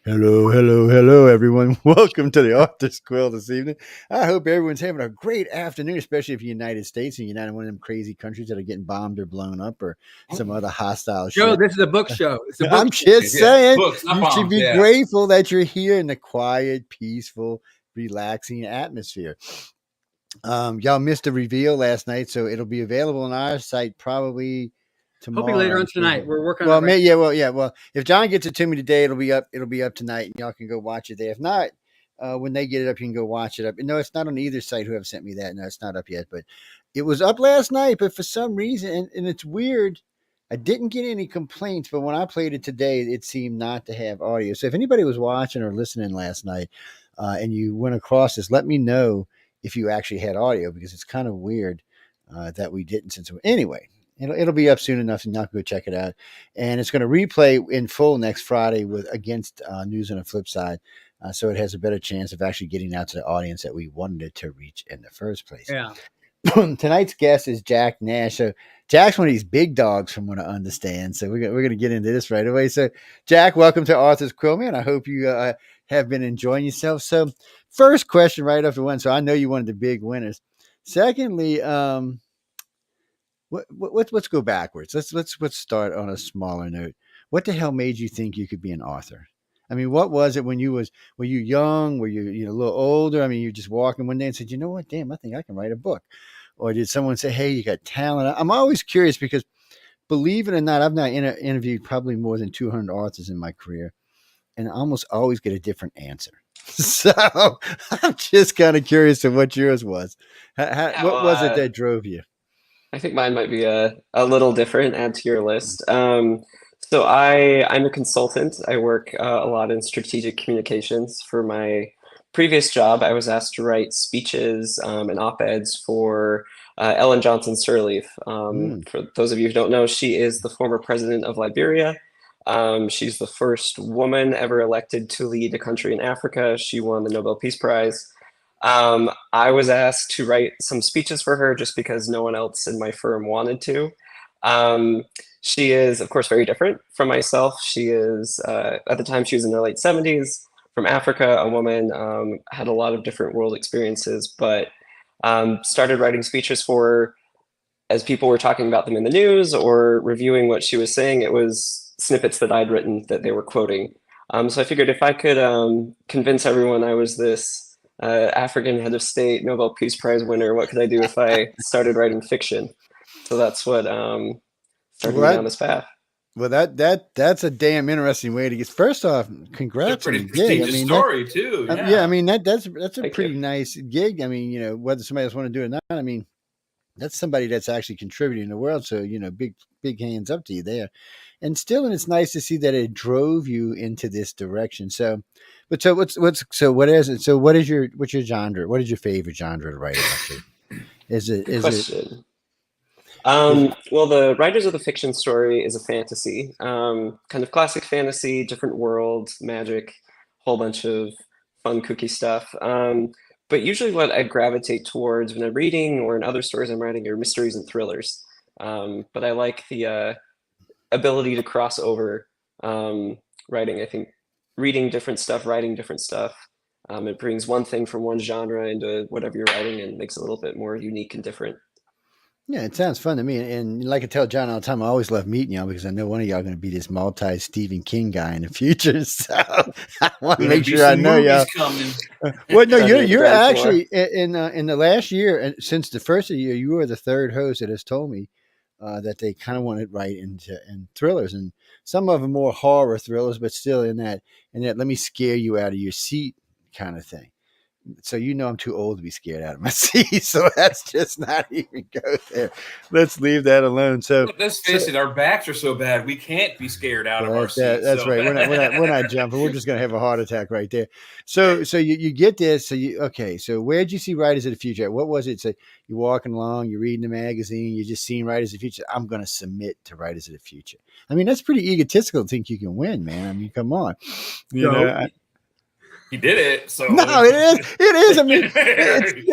Hello, hello, hello, everyone. Welcome to the Author's Quill this evening. I hope everyone's having a great afternoon, especially if you're United States and you're not in one of them crazy countries that are getting bombed or blown up or some other hostile Joe, shit. this is a book show. It's a book I'm show. just saying, books, not you should bombs, be yeah. grateful that you're here in the quiet, peaceful, relaxing atmosphere. Y'all missed the reveal last night, so it'll be available on our site probably tomorrow. Hopefully later on tonight. We're working on it. Well, yeah, well, yeah. Well, if John gets it to me today, it'll be up. It'll be up tonight, and y'all can go watch it there. If not, when they get it up, you can go watch it up. No, it's not on either site. Whoever sent me that, no, it's not up yet. But it was up last night. But for some reason, and it's weird, I didn't get any complaints. But when I played it today, it seemed not to have audio. So if anybody was watching or listening last night, and you went across this, let me know if you actually had audio, because it's kind of weird that we didn't. Anyway. It'll be up soon enough, and y'all can go check it out. And it's going to replay in full next Friday against News on the Flip Side, so it has a better chance of actually getting out to the audience that we wanted it to reach in the first place. Yeah. Tonight's guest is Jack Nash. So Jack's one of these big dogs, from what I understand. So we're going to get into this right away. So Jack, welcome to Arthur's Quill, man. I hope you have been enjoying yourself. So first question right off the one. So I know you one of the big winners. Secondly, let's go backwards. Let's start on a smaller note. What the hell made you think you could be an author? I mean, what was it were you young? Were you a little older? I mean, you just walking one day and said, you know what, damn, I think I can write a book. Or did someone say, hey, you got talent? I'm always curious because, believe it or not, I've now interviewed probably more than 200 authors in my career, and I almost always get a different answer. So I'm just kind of curious of what yours was. What was it that drove you? I think mine might be a little different, add to your list. So I'm a consultant. I work a lot in strategic communications. For my previous job, I was asked to write speeches and op-eds for Ellen Johnson Sirleaf. For those of you who don't know, she is the former president of Liberia. She's the first woman ever elected to lead a country in Africa. She won the Nobel Peace Prize. I was asked to write some speeches for her just because no one else in my firm wanted to. She is, of course, very different from myself. She is, at the time, she was in her late 70s, from Africa, a woman, had a lot of different world experiences, but started writing speeches for her as people were talking about them in the news or reviewing what she was saying. It was snippets that I'd written that they were quoting. So I figured if I could convince everyone I was this African head of state, Nobel Peace Prize winner, what could I do if I started writing fiction? So that's what started me down this path. Well, that's a damn interesting way to get. First off, congrats on the gig. I mean, story too. Yeah, I mean that's a pretty nice gig. I mean, whether somebody else want to do it or not, I mean, that's somebody that's actually contributing to the world. So big hands up to you there. And still, and it's nice to see that it drove you into this direction. So, what is it? So what's your genre? What is your favorite genre to write about? Is it? Well, the Writers of the Fiction story is a fantasy, kind of classic fantasy, different world, magic, whole bunch of fun, kooky stuff. But usually what I gravitate towards when I'm reading or in other stories I'm writing are mysteries and thrillers. But I like the ability to cross over writing. I think reading different stuff, writing different stuff, it brings one thing from one genre into whatever you're writing and makes it a little bit more unique and different. Yeah, it sounds fun to me. And like I tell John all the time, I always love meeting y'all because I know one of y'all going to be this multi-Stephen King guy in the future. So I want to make sure I know y'all. Well, no, you're actually in the last year, and since the first of the year, you were the third host that has told me that they kind of want to write in thrillers, and some of them more horror thrillers, but still in that let me scare you out of your seat kind of thing. So I'm too old to be scared out of my seat. So that's just not even go there. Let's leave that alone. So let's face it, our backs are so bad we can't be scared out of our seats. That's right. We're not jumping. We're just gonna have a heart attack right there. So you get this. So where'd you see Writers of the Future? What was it? So you're walking along, you're reading the magazine, you're just seeing Writers of the Future. I'm gonna submit to Writers of the Future. I mean, that's pretty egotistical to think you can win, man. I mean, come on. He did it. So no, it is. I mean,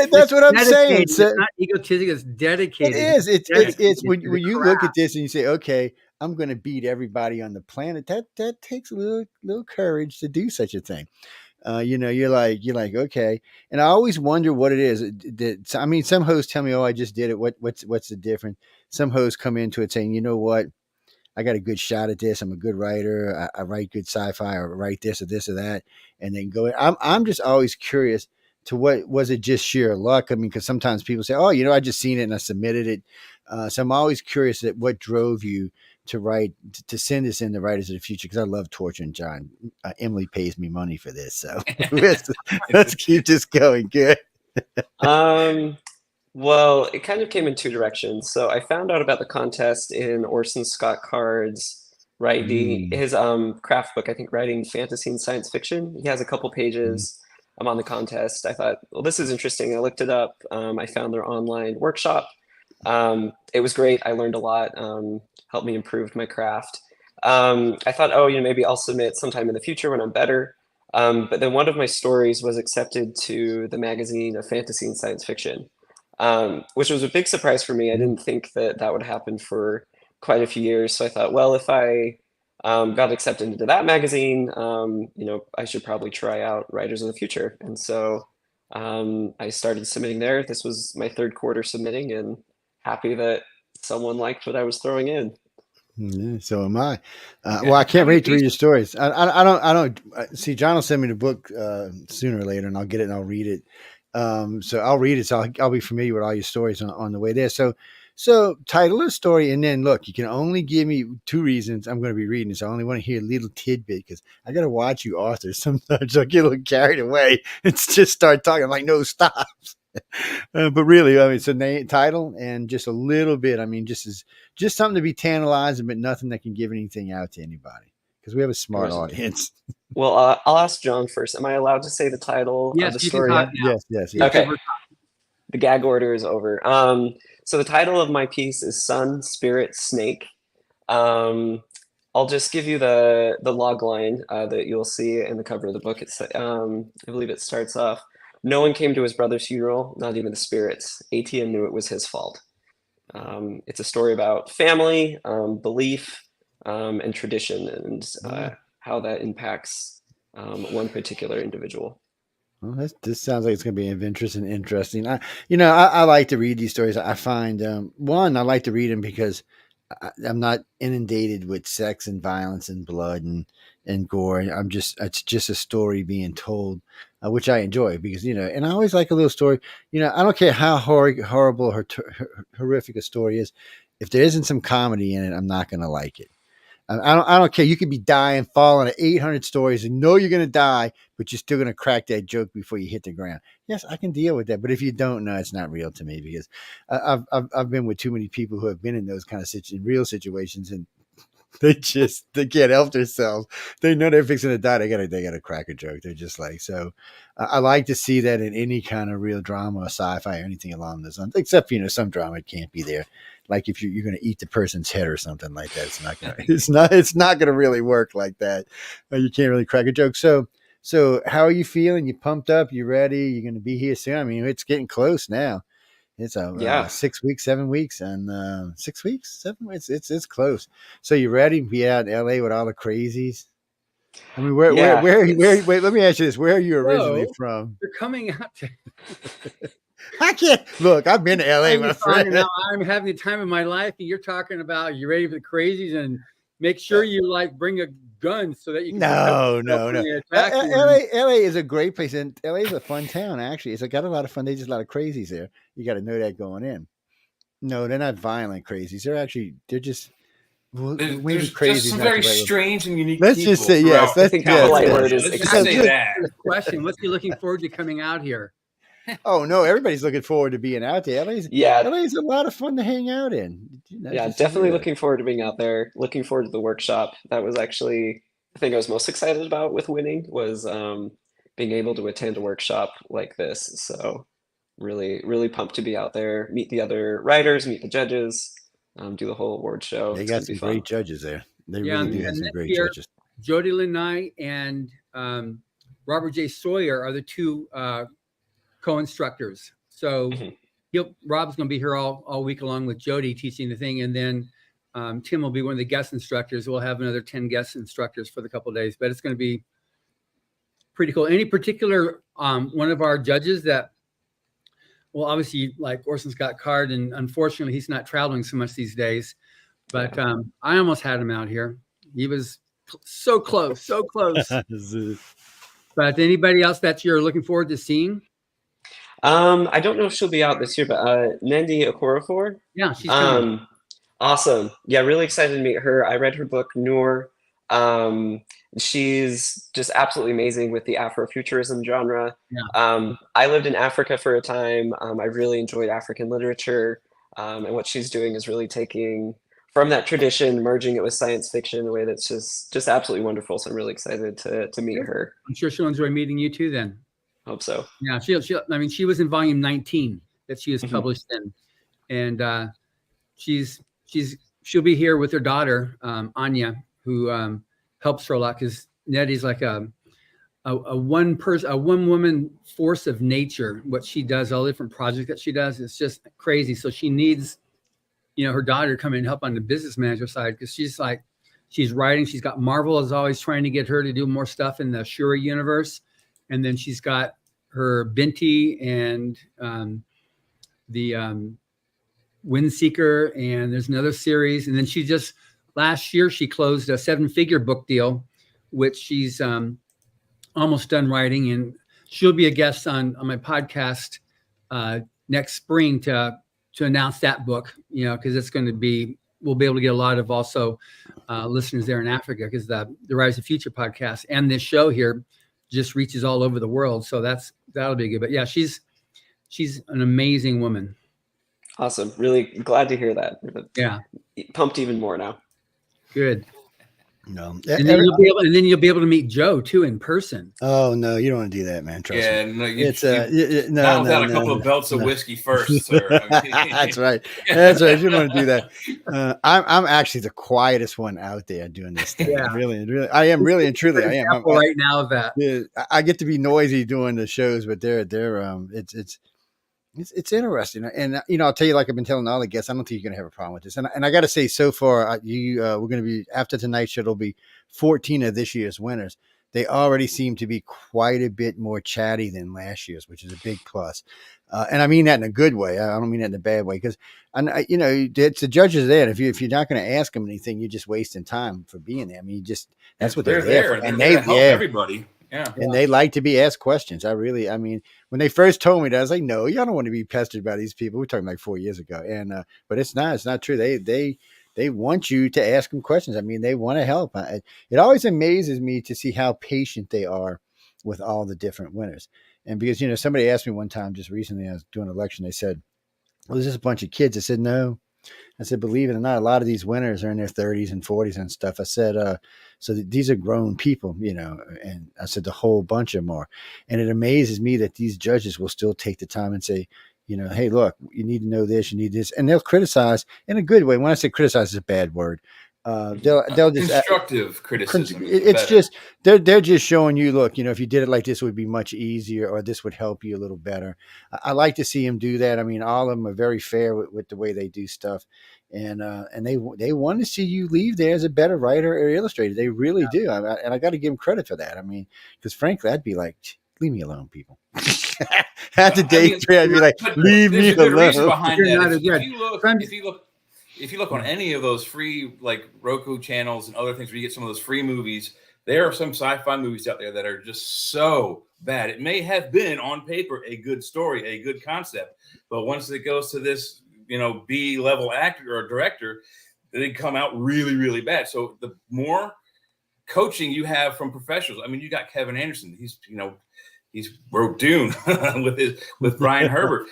that's what I'm saying. It's not egotistical. It's dedicated. It is. It's when you look at this and you say, okay, I'm going to beat everybody on the planet. That takes a little courage to do such a thing. You're like, okay. And I always wonder what it is. I mean, some hosts tell me, oh, I just did it. What's the difference? Some hosts come into it saying, you know what? I got a good shot at this. I'm a good writer. I write good sci-fi, or write this or that, and then go. I'm just always curious to what was it, just sheer luck? I mean, because sometimes people say, oh, I just seen it and I submitted it. So I'm always curious at what drove you to write, to send this in the Writers of the Future, because I love torturing John. Emily pays me money for this, so let's keep this going. Good. Well, it kind of came in two directions. So I found out about the contest in Orson Scott Card's his craft book, I think, Writing Fantasy and Science Fiction. He has a couple pages. I'm on the contest. I thought, well, this is interesting. I looked it up. I found their online workshop. It was great. I learned a lot. Helped me improve my craft. I thought, oh, maybe I'll submit sometime in the future when I'm better. But then one of my stories was accepted to the magazine of Fantasy and Science Fiction. Which was a big surprise for me. I didn't think that would happen for quite a few years. So I thought, well, if I got accepted into that magazine, I should probably try out Writers of the Future. And so I started submitting there. This was my third quarter submitting, and happy that someone liked what I was throwing in. Yeah, so am I. Well, I can't wait to read your stories. I don't see. John will send me the book sooner or later, and I'll get it and I'll read it. So I'll read it. So I'll be familiar with all your stories on the way there. So title a story, and then look, you can only give me 2 reasons I'm going to be reading this. I only want to hear a little tidbit, because I got to watch you authors. Sometimes I'll get a little carried away and just start talking. I'm like, no, stop. But really, I mean, it's a title and just a little bit. I mean, just something to be tantalizing, but nothing that can give anything out to anybody, because we have a smart audience. Well, I'll ask John first. Am I allowed to say the title of the story? Yes. Okay. The gag order is over. So the title of my piece is Sun, Spirit, Snake. I'll just give you the log line that you'll see in the cover of the book. It's I believe it starts off, no one came to his brother's funeral, not even the spirits. ATM knew it was his fault. It's a story about family, belief, and tradition, and how that impacts one particular individual. Well, this sounds like it's going to be interesting. I like to read these stories. I find one, I like to read them because I'm not inundated with sex and violence and blood and gore. It's just a story being told, which I enjoy, because and I always like a little story. I don't care how horrible or horrific a story is. If there isn't some comedy in it, I'm not going to like it. I don't care. You could be dying, falling at 800 stories, and know you're going to die, but you're still going to crack that joke before you hit the ground. Yes, I can deal with that. But if you don't know, it's not real to me, because I've been with too many people who have been in those kind of real situations, and they can't help themselves. They know they're fixing to die. They gotta crack a joke. They're just like, so I like to see that in any kind of real drama or sci-fi or anything along those lines, except, some drama can't be there. Like if you're going to eat the person's head or something like that, it's not going to really work like that. You can't really crack a joke. So how are you feeling? You pumped up? You ready? You're going to be here soon? I mean, it's getting close now. It's 6 weeks, 7 weeks, and 6 weeks, 7 weeks. It's close. So you ready to be out in LA with all the crazies? I mean, where? Wait, let me ask you this: where are you originally from? You're coming out to. I can't look. I've been to LA, my friend. Now I'm having the time of my life, and you're talking about you ready for the crazies, and make sure you bring a gun so that you can. No. LA is a great place, and LA is a fun town. Actually, it's got a lot of fun. There's just a lot of crazies there. You got to know that going in. No, they're not violent crazies. They're just. There's just some very strange and unique. Let's just say yes. Let's just say that. Question: what's he looking forward to coming out here? Oh no, everybody's looking forward to being out there. LA's a lot of fun to hang out in. Definitely looking forward to being out there. Looking forward to the workshop. That was actually the thing I was most excited about with winning, was being able to attend a workshop like this. So really, really pumped to be out there, meet the other writers, meet the judges, do the whole award show. They got some great judges there. They really do have some great judges. Jody Lanai and Robert J. Sawyer are the 2 co-instructors. So Rob's going to be here all week along with Jody teaching the thing, and then Tim will be one of the guest instructors. We'll have another 10 guest instructors for the couple of days, but it's going to be pretty cool. Any particular one of our judges that, well, obviously, like Orson Scott Card, and unfortunately, he's not traveling so much these days. But I almost had him out here. He was so close, so close. But anybody else that you're looking forward to seeing? I don't know if she'll be out this year, but Nandi Okorafor. Yeah, she's coming. Awesome. Yeah, really excited to meet her. I read her book, Noor. She's just absolutely amazing with the Afrofuturism genre. Yeah. I lived in Africa for a time. I really enjoyed African literature. And what she's doing is really taking from that tradition, merging it with science fiction in a way that's just absolutely wonderful. So I'm really excited to meet her. I'm sure she'll enjoy meeting you too then. Hope so. Yeah, I mean, she was in volume 19 that she was published in. And she'll be here with her daughter, Anya, who helps her a lot, because Nettie's like a one woman force of nature. What she does, all the different projects that she does, it's just crazy. So she needs, her daughter to come in and help on the business manager side, because she's writing. She's got Marvel is always trying to get her to do more stuff in the Shuri universe. And then she's got her Binti and the Windseeker, and there's another series. And then last year, she closed a 7-figure book deal, which she's almost done writing. And she'll be a guest on my podcast next spring to announce that book, because it's going to be, we'll be able to get a lot of also listeners there in Africa, because the Rise of Future podcast and this show here just reaches all over the world. So that'll be good. But yeah, she's an amazing woman. Awesome. Really glad to hear that. Yeah. Pumped even more now. Good. No. And then you'll be able to meet Joe too in person. Oh no, you don't want to do that, man. Trust me. No, It's not without a couple of belts of whiskey first, sir. That's right. That's right. You don't want to do that. I'm actually the quietest one out there doing this thing. Yeah. Really, I am really and truly. I am right now of that. I get to be noisy doing the shows, but it's interesting. And I'll tell you, like I've been telling all the guests, I don't think you're gonna have a problem with this. And I got to say, so far, we're gonna be, after tonight's show, it'll be 14 of this year's winners. They already seem to be quite a bit more chatty than last year's, which is a big plus. And I mean that in a good way. I don't mean that in a bad way, because it's the judges there. And if you're not going to ask them anything, you're just wasting time for being there. I mean, that's what they're there for. And they help everybody. Yeah. And they like to be asked questions. I mean, when they first told me that, I was like, no, y'all don't want to be pestered by these people. We're talking like 4 years ago. And, but it's not true. They want you to ask them questions. I mean, they want to help. It always amazes me to see how patient they are with all the different winners. And because, somebody asked me one time just recently, I was doing an election, they said, well, there's just a bunch of kids. I said, no. I said, believe it or not, a lot of these winners are in their 30s and 40s and stuff. I said, so these are grown people, and I said, the whole bunch of them are. And it amazes me that these judges will still take the time and say, hey, look, you need to know this, you need this. And they'll criticize in a good way. When I say criticize, is a bad word. They'll just constructive criticism. It's just they're just showing you, look, if you did it like this, it would be much easier, or this would help you a little better. I like to see them do that. I mean, all of them are very fair with the way they do stuff, and they want to see you leave there as a better writer or illustrator. They really do, and I got to give them credit for that. I mean, because frankly, I'd be like, leave me alone, people. After day 3, I'd be like, leave me alone. Behind that. If you look on any of those free, like Roku channels and other things where you get some of those free movies, there are some sci-fi movies out there that are just so bad. It may have been on paper a good story, a good concept, but once it goes to this, B-level actor or director, they come out really, really bad. So the more coaching you have from professionals, I mean, you got Kevin Anderson. He's wrote Dune with Brian Herbert.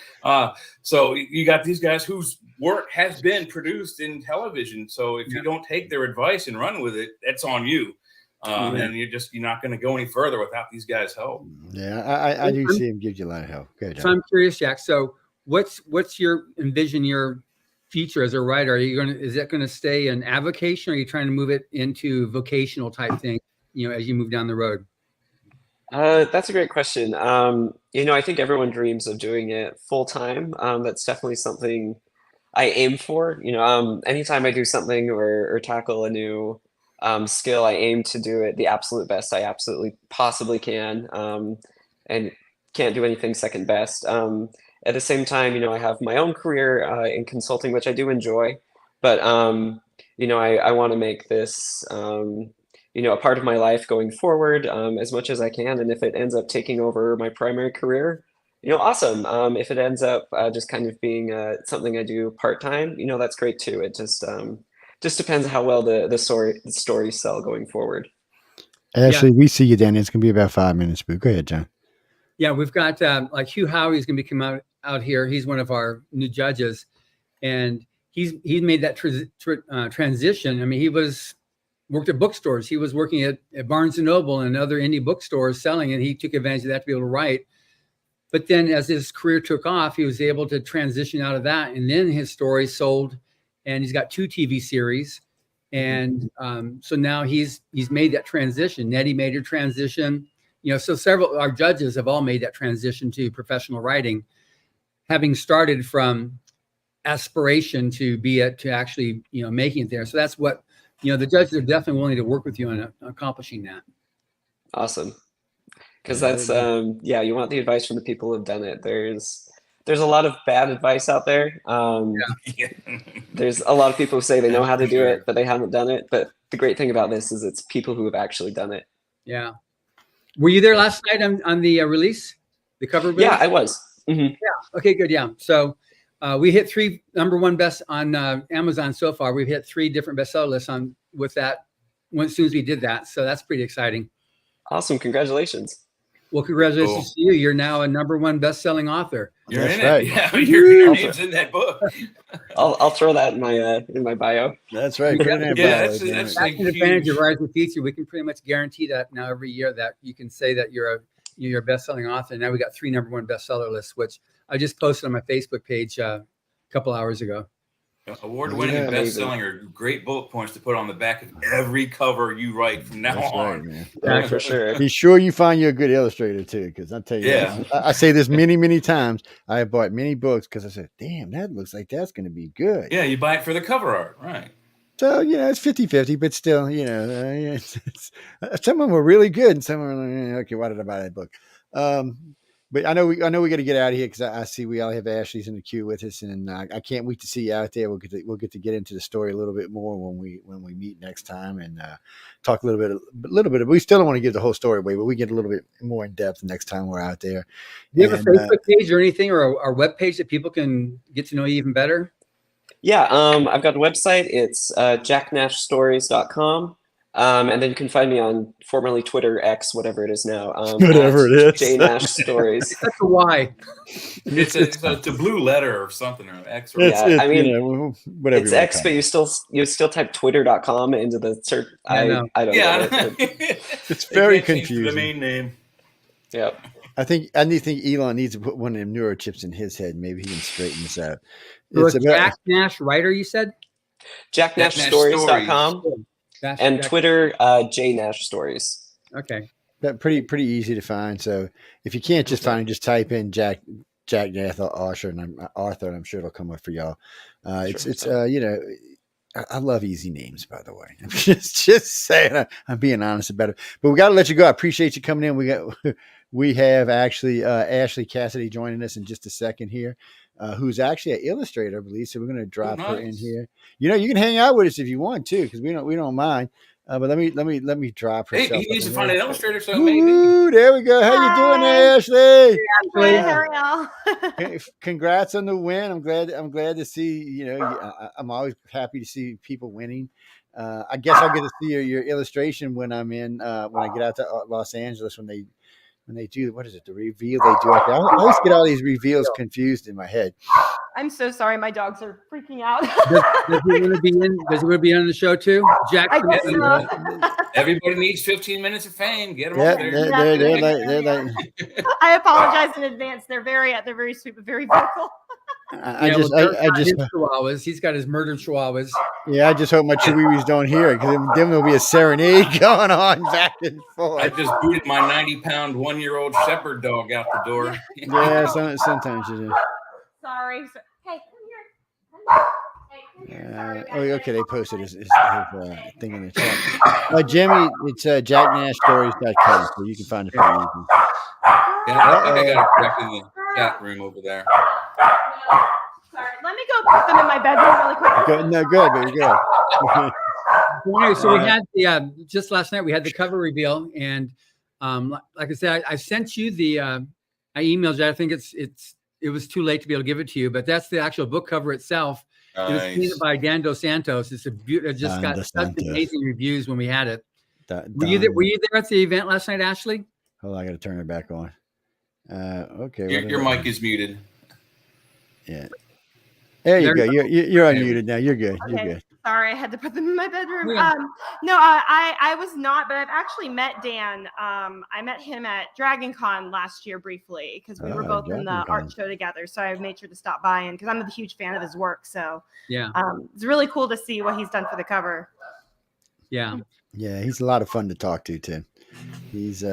So you got these guys whose work has been produced in television. So if you don't take their advice and run with it, that's on you. And you're not going to go any further without these guys' help. Yeah, I do see him give you a lot of help. Good. So I'm curious, Jack. So what's your future as a writer? Is that going to stay an avocation, or are you trying to move it into vocational type thing, as you move down the road? That's a great question. I think everyone dreams of doing it full time. That's definitely something I aim for. Anytime I do something or tackle a new skill, I aim to do it the absolute best I absolutely possibly can, and can't do anything second best. At the same time, I have my own career in consulting, which I do enjoy, but I want to make this a part of my life going forward as much as I can. And if it ends up taking over my primary career, awesome. If it ends up just kind of being something I do part-time, that's great too. It just depends how well the stories sell going forward. Ashley, we see you, Danny. It's going to be about 5 minutes, but go ahead, John. Yeah, we've got like Hugh Howey is going to be coming out here. He's one of our new judges, and he's made that transition. I mean, he worked at bookstores. He was working at Barnes and Noble and other indie bookstores selling, and he took advantage of that to be able to write. But then as his career took off, he was able to transition out of that. And then his story sold, and he's got 2 TV series. And so now he's made that transition. Nettie made her transition. So several our judges have all made that transition to professional writing, having started from aspiration to actually, making it there. So that's what, the judges are definitely willing to work with you on accomplishing that. Awesome. Because that's, you want the advice from the people who've done it. There's a lot of bad advice out there. There's a lot of people who say they know how to do it, but they haven't done it. But the great thing about this is it's people who have actually done it. Yeah. Were you there last night on the release, the cover release? Yeah, I was. Mm-hmm. Yeah. Okay, good. Yeah. So we hit 3 #1 best on Amazon so far. We've hit 3 different bestseller lists with that as soon as we did that. So that's pretty exciting. Awesome. Congratulations. Well, congratulations to you. You're now a #1 best-selling author. You're in it. Yeah, your name's in that book. I'll throw that in my bio. That's right. That's an advantage of Rise and Feature. We can pretty much guarantee that now every year that you can say that you're a best-selling author. Now we got 3 #1 bestseller lists, which I just posted on my Facebook page a couple hours ago. Award-winning and best-selling are great bullet points to put on the back of every cover you write from now on. Right, yeah, for sure. Be sure you find you a good illustrator too, because I'll tell you, I say this many times. I have bought many books because I said, "Damn, that looks like that's going to be good." Yeah, you buy it for the cover art, right? So it's 50-50, but still, some of them are really good, and some are like, okay, why did I buy that book? But I know we got to get out of here because I see we all have Ashley's in the queue with us, and I can't wait to see you out there. We'll get to get into the story a little bit more when we meet next time and talk a little bit. We still don't want to give the whole story away, but we get a little bit more in depth next time we're out there. Do you have a Facebook page or anything, or our web page that people can get to know you even better? Yeah, I've got a website. It's jacknashstories.com. And then you can find me on formerly Twitter, X, whatever it is now. Whatever it is. J Nash Stories. That's a Y. It's a blue letter or something, or X. Or whatever. It's X, but you still type twitter.com into the search. I don't know. It's very confusing. The main name. Yep. I think Elon needs to put one of them neurochips in his head. Maybe he can straighten this out. So it's Jack Nash Writer, you said? jacknashstories.com. And Twitter, J Nash Stories. Okay. That pretty easy to find. So if you can't just find it, just type in Jack Nash Arthur, and I'm sure it'll come up for y'all. I love easy names, by the way. I'm just saying. I'm being honest about it. But we got to let you go. I appreciate you coming in. We have actually Ashley Cassaday joining us in just a second here. Who's actually an illustrator, I believe. So we're going to drop her in here. You can hang out with us if you want to, because we don't mind. But let me drop her. Hey, he needs to find an illustrator, so maybe. There we go. How you doing, Ashley? Hey, how are y'all? Congrats on the win. I'm glad to see. I'm always happy to see people winning. I guess I'll get to see your illustration when I'm in when I get out to Los Angeles when they do, what is it, the reveal they do? I always get all these reveals confused in my head. I'm so sorry. My dogs are freaking out. Does he want to be in? Does he want to be on the show too? Jack? I guess not. Everybody needs 15 minutes of fame. Get them up there. They're like. I apologize in advance. They're very sweet, but very vocal. I just chihuahuas. He's got his murdered chihuahuas. Yeah, I just hope my chihuahuas don't hear it, because then there'll be a serenade going on back and forth. I just booted my 90-pound 1-year-old shepherd dog out the door. Yeah, sometimes you do. Sorry. Hey, come here. Okay, they posted his thing in the chat. Jimmy, it's jacknashstories.com, so you can find it pretty easy. Yeah, I think I got it correct in the chat room over there. Sorry, let me go put them in my bedroom really quick. Good, baby, good. Anyway, so we had the just last night we had the cover reveal, and like I said, I sent you the I emailed you. I think it was too late to be able to give it to you, but that's the actual book cover itself. Nice. It was painted by Dan Dos Santos. It's it just got such amazing reviews when we had it. Were you there at the event last night, Ashley? Hold on, I got to turn it back on. Okay. Your mic is muted. Yeah. There you go. You're unmuted now. You're good. Okay. You're good. Sorry, I had to put them in my bedroom. Yeah. No, I was not, but I've actually met Dan. I met him at Dragon Con last year briefly because we were both in the art show together. So I made sure to stop by and because I'm a huge fan of his work. So yeah, it's really cool to see what he's done for the cover. Yeah. Yeah, he's a lot of fun to talk to too. He's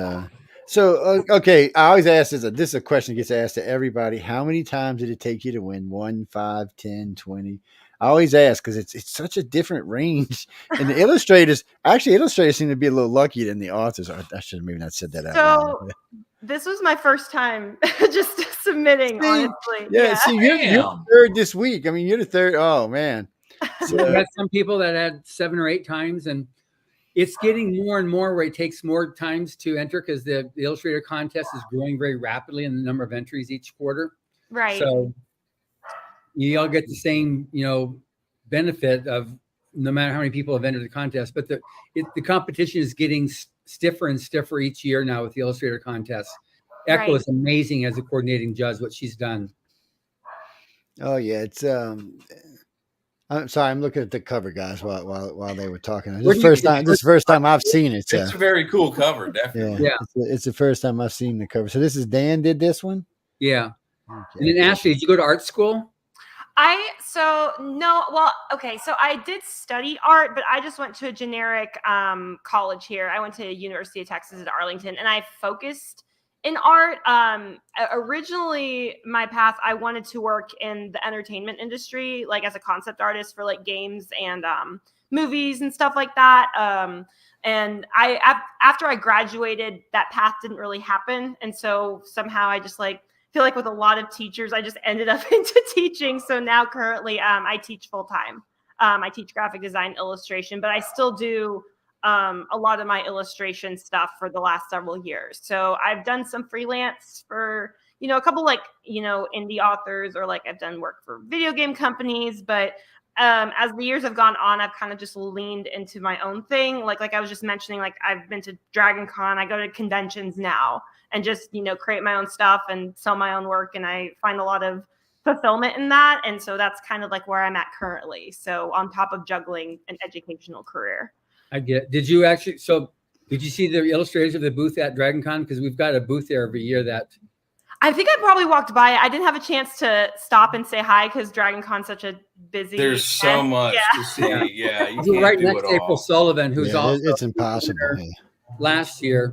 So, okay, I always ask this is a question that gets asked to everybody. How many times did it take you to win? 1, 5, 10, 20? I always ask because it's such a different range. And the illustrators seem to be a little luckier than the authors. I should have maybe not said that out loud. So this was my first time just submitting, honestly. Yeah, see, you're third this week. I mean, you're the third. Oh, man. So we had some people that had 7 or 8 times, and it's getting more and more where it takes more times to enter because the illustrator contest is growing very rapidly in the number of entries each quarter. Right. So you all get the same, benefit of no matter how many people have entered the contest, but the competition is getting stiffer and stiffer each year now with the illustrator contest. Echo is amazing as a coordinating judge, what she's done. Oh yeah. It's, I'm sorry. I'm looking at the cover, guys, while they were talking. This is the first time I've seen it. It's a very cool cover, definitely. Yeah. It's the first time I've seen the cover. So this is Dan did this one. Yeah. Okay. And then Ashley, did you go to art school? So I did study art, but I just went to a generic college here. I went to University of Texas at Arlington, and I focused in art. Originally, my path, I wanted to work in the entertainment industry, like as a concept artist for like games and movies and stuff like that. And after I graduated, that path didn't really happen, and so somehow I just feel like with a lot of teachers, I just ended up into teaching. So now currently I teach full time. I teach graphic design, illustration, but I still do a lot of my illustration stuff for the last several years. So I've done some freelance for, a couple indie authors, or I've done work for video game companies. But as the years have gone on, I've kind of just leaned into my own thing. Like I was just mentioning, I've been to Dragon Con, I go to conventions now and just, create my own stuff and sell my own work. And I find a lot of fulfillment in that. And so that's kind of where I'm at currently. So on top of juggling an educational career. I get. Did you see the illustrators of the booth at Dragon Con? Because we've got a booth there every year that. I think I probably walked by it. I didn't have a chance to stop and say hi because Dragon Con's such a busy. There's so much to see. Yeah, you can't right do next it to April all. Sullivan, who's also it's impossible last year.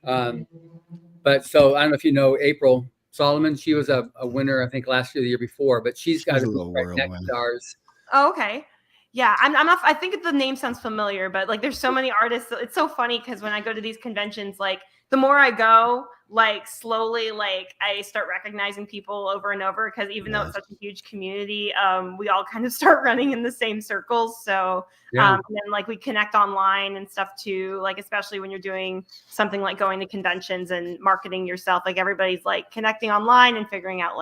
But so I don't know if you know April Solomon. She was a winner, I think, last year, the year before. But she's got a little right next to ours. Oh, okay. Yeah, I'm not. I think the name sounds familiar, but there's so many artists. It's so funny because when I go to these conventions, the more I go, slowly, I start recognizing people over and over because even though it's such a huge community, we all kind of start running in the same circles. So, and then we connect online and stuff too. Especially when you're doing something like going to conventions and marketing yourself, everybody's connecting online and figuring out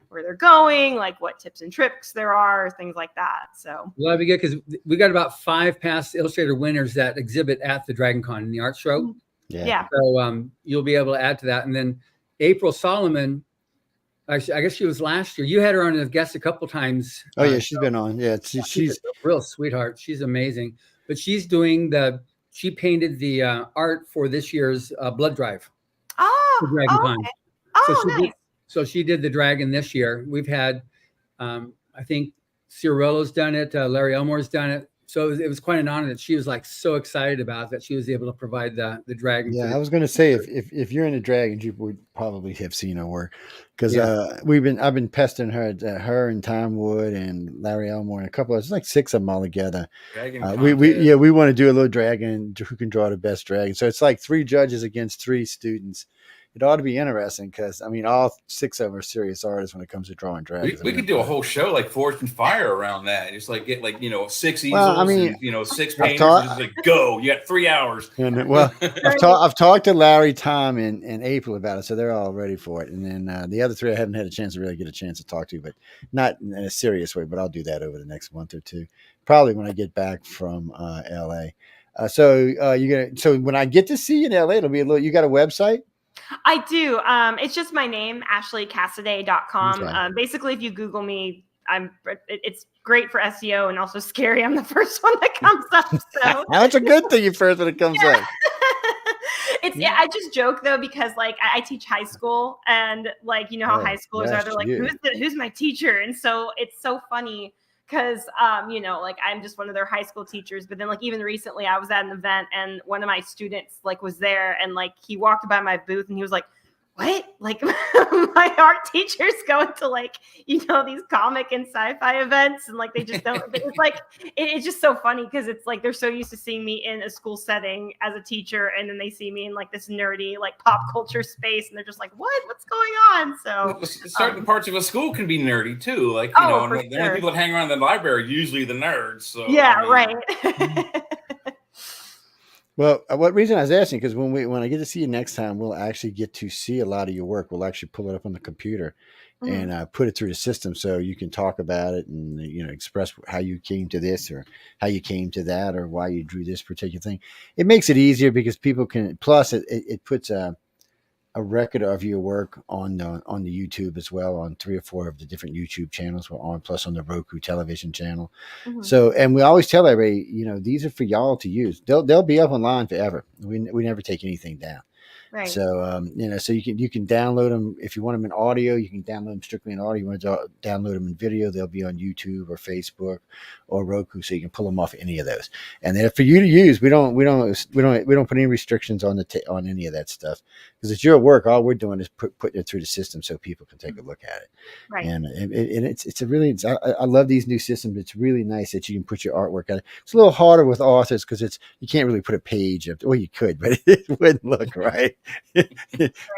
where they're going, what tips and tricks there are, things like that. So that'd be good because we got about 5 past illustrator winners that exhibit at the Dragon Con in the art show. Yeah. So you'll be able to add to that. And then April Solomon, actually, I guess she was last year. You had her on as a guest a couple times. Oh yeah, she's been on. Yeah, she's a real sweetheart. She's amazing. But she's doing she painted the art for this year's blood drive. Oh, Dragon Con. Okay. Oh, nice. So she did the dragon this year. We've had, I think Cirillo's done it. Larry Elmore's done it. So it was quite an honor that she was like so excited about that she was able to provide the dragon. Yeah, I was going to say if you're into dragons, you would probably have seen her work because Yeah. I've been pestering her and Tom Wood and Larry Elmore and a couple of it's like 6 of them all together. Dragon we want to do a little dragon who can draw the best dragon. So it's like 3 judges against 3 students. It ought to be interesting because I mean all 6 of them are serious artists when it comes to drawing dragons. We could do a whole show like Forged in Fire around that. Just like get like 6 easels, Well, I mean, and, 6 painters, and just like go. You got 3 hours. And, well, I've talked to Larry, Tom, and April about it, so they're all ready for it. And then the other 3 I haven't had a chance to really get a chance to talk to, but not in a serious way. But I'll do that over the next month or 2, probably when I get back from LA. So when I get to see you in LA, it'll be a little. You got a website? I do. It's just my name, ashleycassaday.com. Okay. Basically, if you Google me, it's great for SEO and also scary. I'm the first one that comes up. So That's a good thing. You first when it comes up. I just joke though because like I teach high school and like how high schoolers are. They're like, who's my teacher? And so it's so funny. Because, like I'm just one of their high school teachers. But then like even recently I was at an event and one of my students like was there and like he walked by my booth and he was like, what? Like my art teacher's going to like, these comic and sci-fi events and like they just don't. It's like, it's just so funny because it's like they're so used to seeing me in a school setting as a teacher and then they see me in like this nerdy like pop culture space and they're just like, what's going on? So certain parts of a school can be nerdy too. Like, the only people that hang around the library are usually the nerds. So yeah, right. Well, what reason I was asking, because when I get to see you next time, we'll actually get to see a lot of your work. We'll actually pull it up on the computer and put it through the system so you can talk about it and, express how you came to this or how you came to that or why you drew this particular thing. It makes it easier because people can, plus it puts a record of your work on the YouTube as well, on 3 or 4 of the different YouTube channels we're on, plus on the Roku television channel. So, and we always tell everybody, these are for y'all to use. They'll be up online forever. We never take anything down. Right. So, so you can download them if you want them in audio. You can download them strictly in audio. You want to download them in video, they'll be on YouTube or Facebook or Roku, so you can pull them off any of those. And then for you to use, we don't put any restrictions on on any of that stuff because it's your work. All we're doing is putting it through the system so people can take a look at it. Right. And I love these new systems. It's really nice that you can put your artwork on it. It's a little harder with authors because you can't really put a page up. Well, you could, but it wouldn't look right.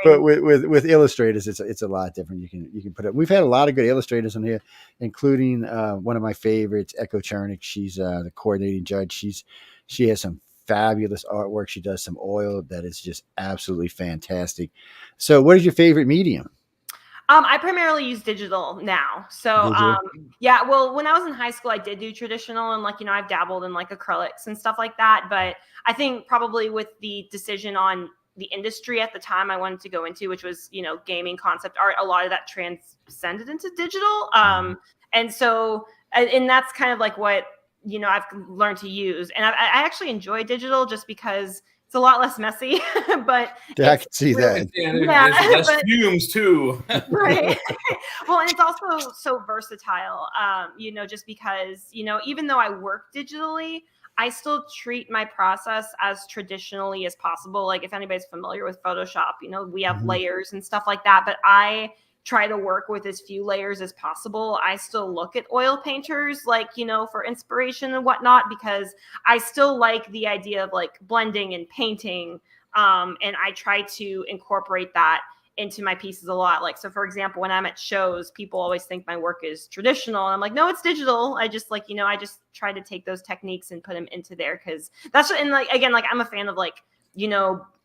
But with illustrators, it's a lot different. You can put it. We've had a lot of good illustrators on here, including one of my favorites, Echo Chernick. She's the coordinating judge. She has some fabulous artwork. She does some oil that is just absolutely fantastic. So, what is your favorite medium? I primarily use digital now. So, yeah, well, when I was in high school, I did do traditional and like, I've dabbled in like acrylics and stuff like that. But I think probably with the decision on the industry at the time I wanted to go into, which was, gaming concept art, a lot of that transcended into digital. And so, and that's kind of like what, I've learned to use. And I actually enjoy digital just because it's a lot less messy, but I can see that. There's less fumes too. Right. Well, and it's also so versatile, just because, even though I work digitally, I still treat my process as traditionally as possible. Like if anybody's familiar with Photoshop, we have layers and stuff like that, but I try to work with as few layers as possible. I still look at oil painters, like, for inspiration and whatnot, because I still like the idea of like blending and painting. And I try to incorporate that into my pieces a lot. Like, so for example, when I'm at shows, people always think my work is traditional. And I'm like, no, it's digital. I just like, I just try to take those techniques and put them into there. Cause that's, and like, again, like I'm a fan of like,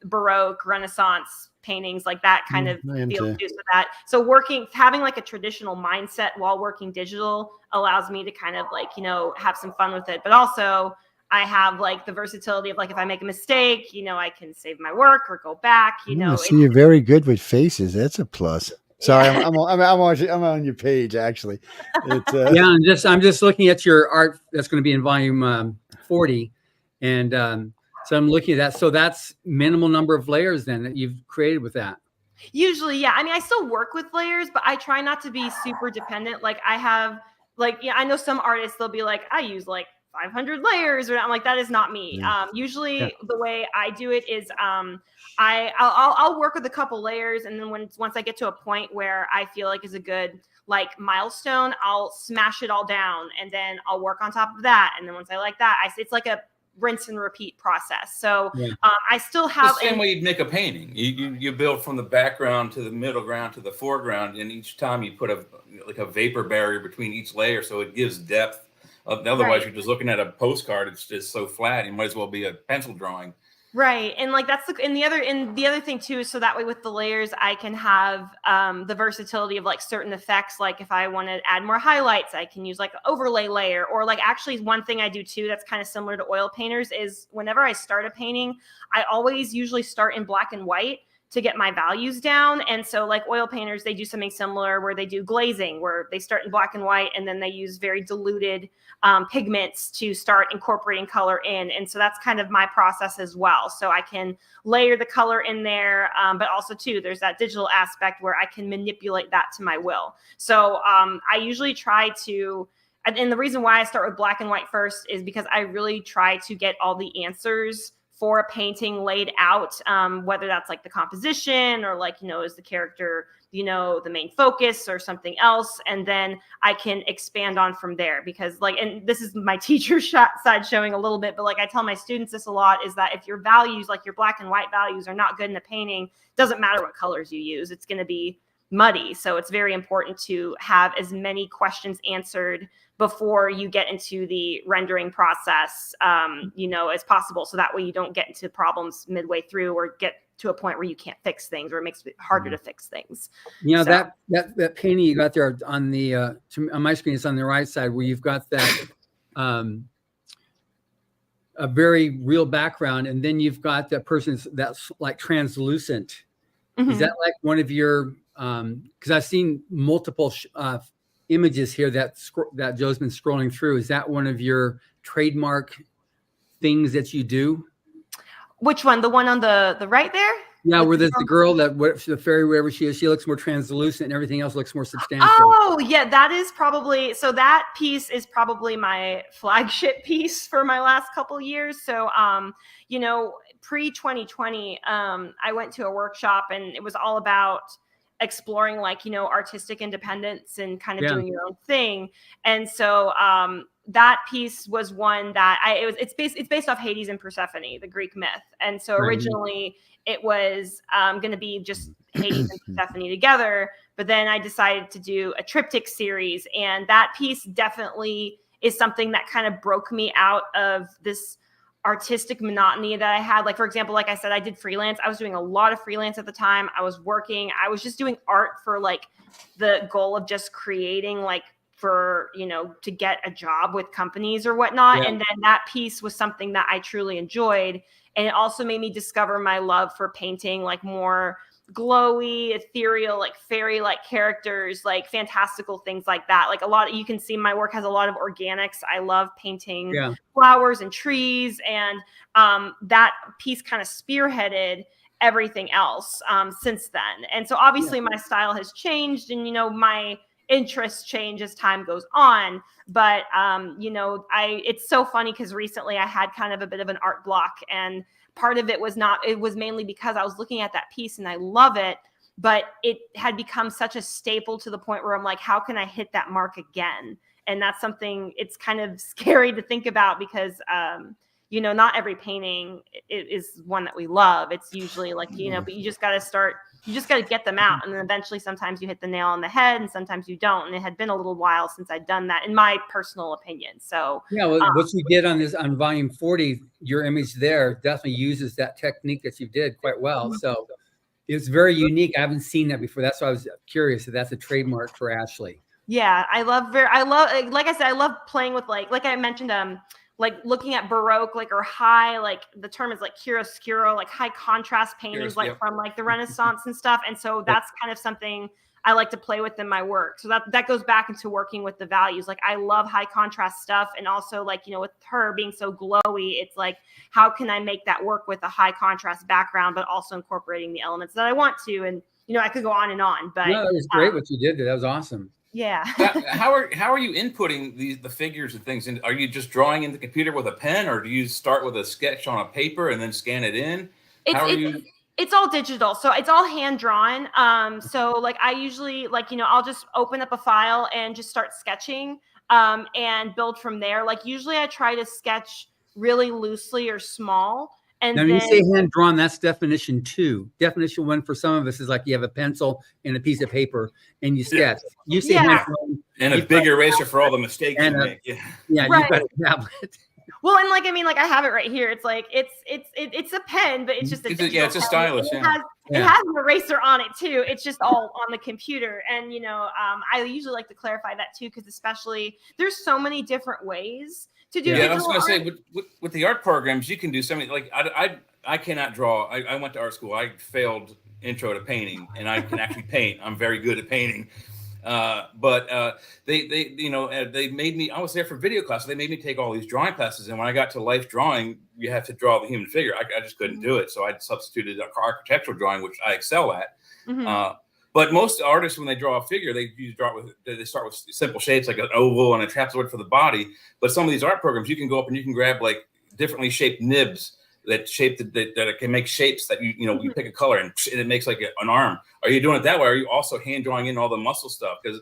Baroque, Renaissance paintings, like that kind of feel with that. So having like a traditional mindset while working digital allows me to kind of like, have some fun with it. But also I have like the versatility of like, if I make a mistake, I can save my work or go back, See, you're very good with faces. That's a plus. Sorry, yeah. I'm on your page actually. Yeah, I'm just looking at your art that's going to be in volume 40, and so I'm looking at that. So that's minimal number of layers then that you've created with that. Usually, yeah. I mean, I still work with layers, but I try not to be super dependent. Like I have, like, I know some artists, they'll be like, I use like 500 layers, or I'm like, that is not me. Usually the way I do it is I'll work with a couple layers, and then once I get to a point where I feel like is a good like milestone, I'll smash it all down, and then I'll work on top of that, and then once I like that, it's like a rinse and repeat process. So I still have the same way you'd make a painting. You build from the background to the middle ground to the foreground, and each time you put a vapor barrier between each layer, so it gives depth. Otherwise, you're just looking at a postcard. It's just so flat. You might as well be a pencil drawing. Right. And like that's the other thing too, so that way with the layers I can have the versatility of like certain effects. Like if I want to add more highlights, I can use like an overlay layer, or like actually one thing I do too that's kind of similar to oil painters is whenever I start a painting, I always usually start in black and white to get my values down. And so like oil painters, they do something similar where they do glazing, where they start in black and white and then they use very diluted pigments to start incorporating color in. And so that's kind of my process as well. So I can layer the color in there, but also too, there's that digital aspect where I can manipulate that to my will. So I usually try to, and the reason why I start with black and white first is because I really try to get all the answers for a painting laid out, whether that's like the composition or like, is the character, the main focus or something else. And then I can expand on from there because like, and this is my teacher side showing a little bit, but like I tell my students this a lot is that if your values, like your black and white values are not good in a painting, doesn't matter what colors you use, it's going to be muddy. So it's very important to have as many questions answered before you get into the rendering process, as possible. So that way you don't get into problems midway through or get to a point where you can't fix things or it makes it harder to fix things. That painting you got there on the on my screen is on the right side where you've got that a very real background, and then you've got that person's that's like translucent. Mm-hmm. Is that like one of your? Because I've seen multiple images here that Joe's been scrolling through. Is that one of your trademark things that you do? Which one? The one on the right there? Yeah, where there's the girl the fairy, wherever she is, she looks more translucent and everything else looks more substantial. Oh, yeah, that is probably, so that piece is probably my flagship piece for my last couple years. So, pre-2020, I went to a workshop and it was all about exploring artistic independence and kind of doing your own thing. And so that piece was one that it's based off Hades and Persephone, the Greek myth. And so originally it was going to be just Hades and Persephone together, but then I decided to do a triptych series, and that piece definitely is something that kind of broke me out of this artistic monotony that I had. Like, for example, like I said, I did freelance. I was doing a lot of freelance at the time. I was working. I was just doing art for like the goal of just creating for, to get a job with companies or whatnot. Yeah. And then that piece was something that I truly enjoyed. And it also made me discover my love for painting like more glowy, ethereal, like fairy-like characters, like fantastical things like that. Like you can see my work has a lot of organics. I love painting flowers and trees. And that piece kind of spearheaded everything else since then. And so obviously my style has changed and, my interests change as time goes on. But, it's so funny because recently I had kind of a bit of an art block, and part of it was mainly because I was looking at that piece and I love it, but it had become such a staple to the point where I'm like, how can I hit that mark again? And that's something, it's kind of scary to think about because, not every painting is one that we love. It's usually like, but you just got to get them out. And then eventually sometimes you hit the nail on the head and sometimes you don't. And it had been a little while since I'd done that, in my personal opinion. So what you did on volume 40, your image there definitely uses that technique that you did quite well. So it's very unique. I haven't seen that before. That's why I was curious if that's a trademark for Ashley. Yeah, I love, like I said, I love playing with like I mentioned, like looking at Baroque, or high, like the term is like chiaroscuro, like high contrast paintings, from like the Renaissance and stuff. And so that's kind of something I like to play with in my work. So that goes back into working with the values. Like I love high contrast stuff. And also with her being so glowy, it's like, how can I make that work with a high contrast background, but also incorporating the elements that I want to? And, I could go on and on, but no, that was great what you did there. That was awesome. Yeah. How are you inputting the figures and things? And are you just drawing in the computer with a pen, or do you start with a sketch on a paper and then scan it in? How are you? It's all digital, so it's all hand drawn. So like I usually like, you know, I'll just open up a file and just start sketching and build from there. Like usually I try to sketch really loosely or small. And now, then, when you say hand drawn, that's definition 2. Definition 1 for some of us is like you have a pencil and a piece of paper and you sketch. You say hand drawn, and a big eraser for all the mistakes you make. Yeah, right. You've got a tablet. Well, and like I mean, like I have it right here. It's like it's a pen, but it's just it's a stylus. It has an eraser on it too. It's just all on the computer. And you know, I usually like to clarify that too, because especially there's so many different ways to do. Yeah, I was going to say with the art programs, you can do something like I cannot draw. I went to art school. I failed intro to painting, and I can actually paint. I'm very good at painting. But they made me, I was there for video class. So they made me take all these drawing classes. And when I got to life drawing, you have to draw the human figure. I just couldn't do it. So I substituted architectural drawing, which I excel at. But most artists, when they draw a figure, they start with simple shapes like an oval and a trapezoid for the body. But some of these art programs, you can go up and you can grab like differently shaped nibs that it can make shapes that you pick a color and it makes like an arm. Are you doing it that way? Or are you also hand drawing in all the muscle stuff? Because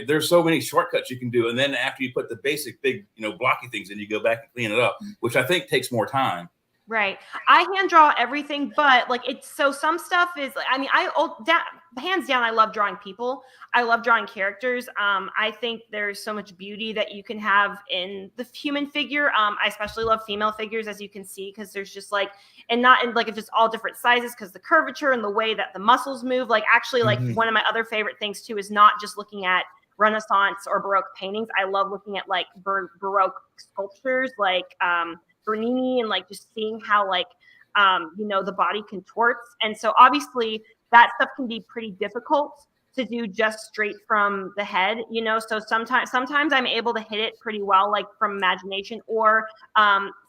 there's so many shortcuts you can do. And then after you put the basic big, blocky things in, you go back and clean it up, which I think takes more time. Right. I hand draw everything, but like some stuff is, I mean, hands down, I love drawing people. I love drawing characters. I think there's so much beauty that you can have in the human figure. I especially love female figures, as you can see, because there's just like, and not in like, it's just all different sizes because the curvature and the way that the muscles move. Like actually, like one of my other favorite things too is not just looking at Renaissance or Baroque paintings. I love looking at like Baroque sculptures, like Bernini, and like just seeing how like the body contorts. And so obviously that stuff can be pretty difficult to do just straight from the head, so sometimes I'm able to hit it pretty well, like from imagination, or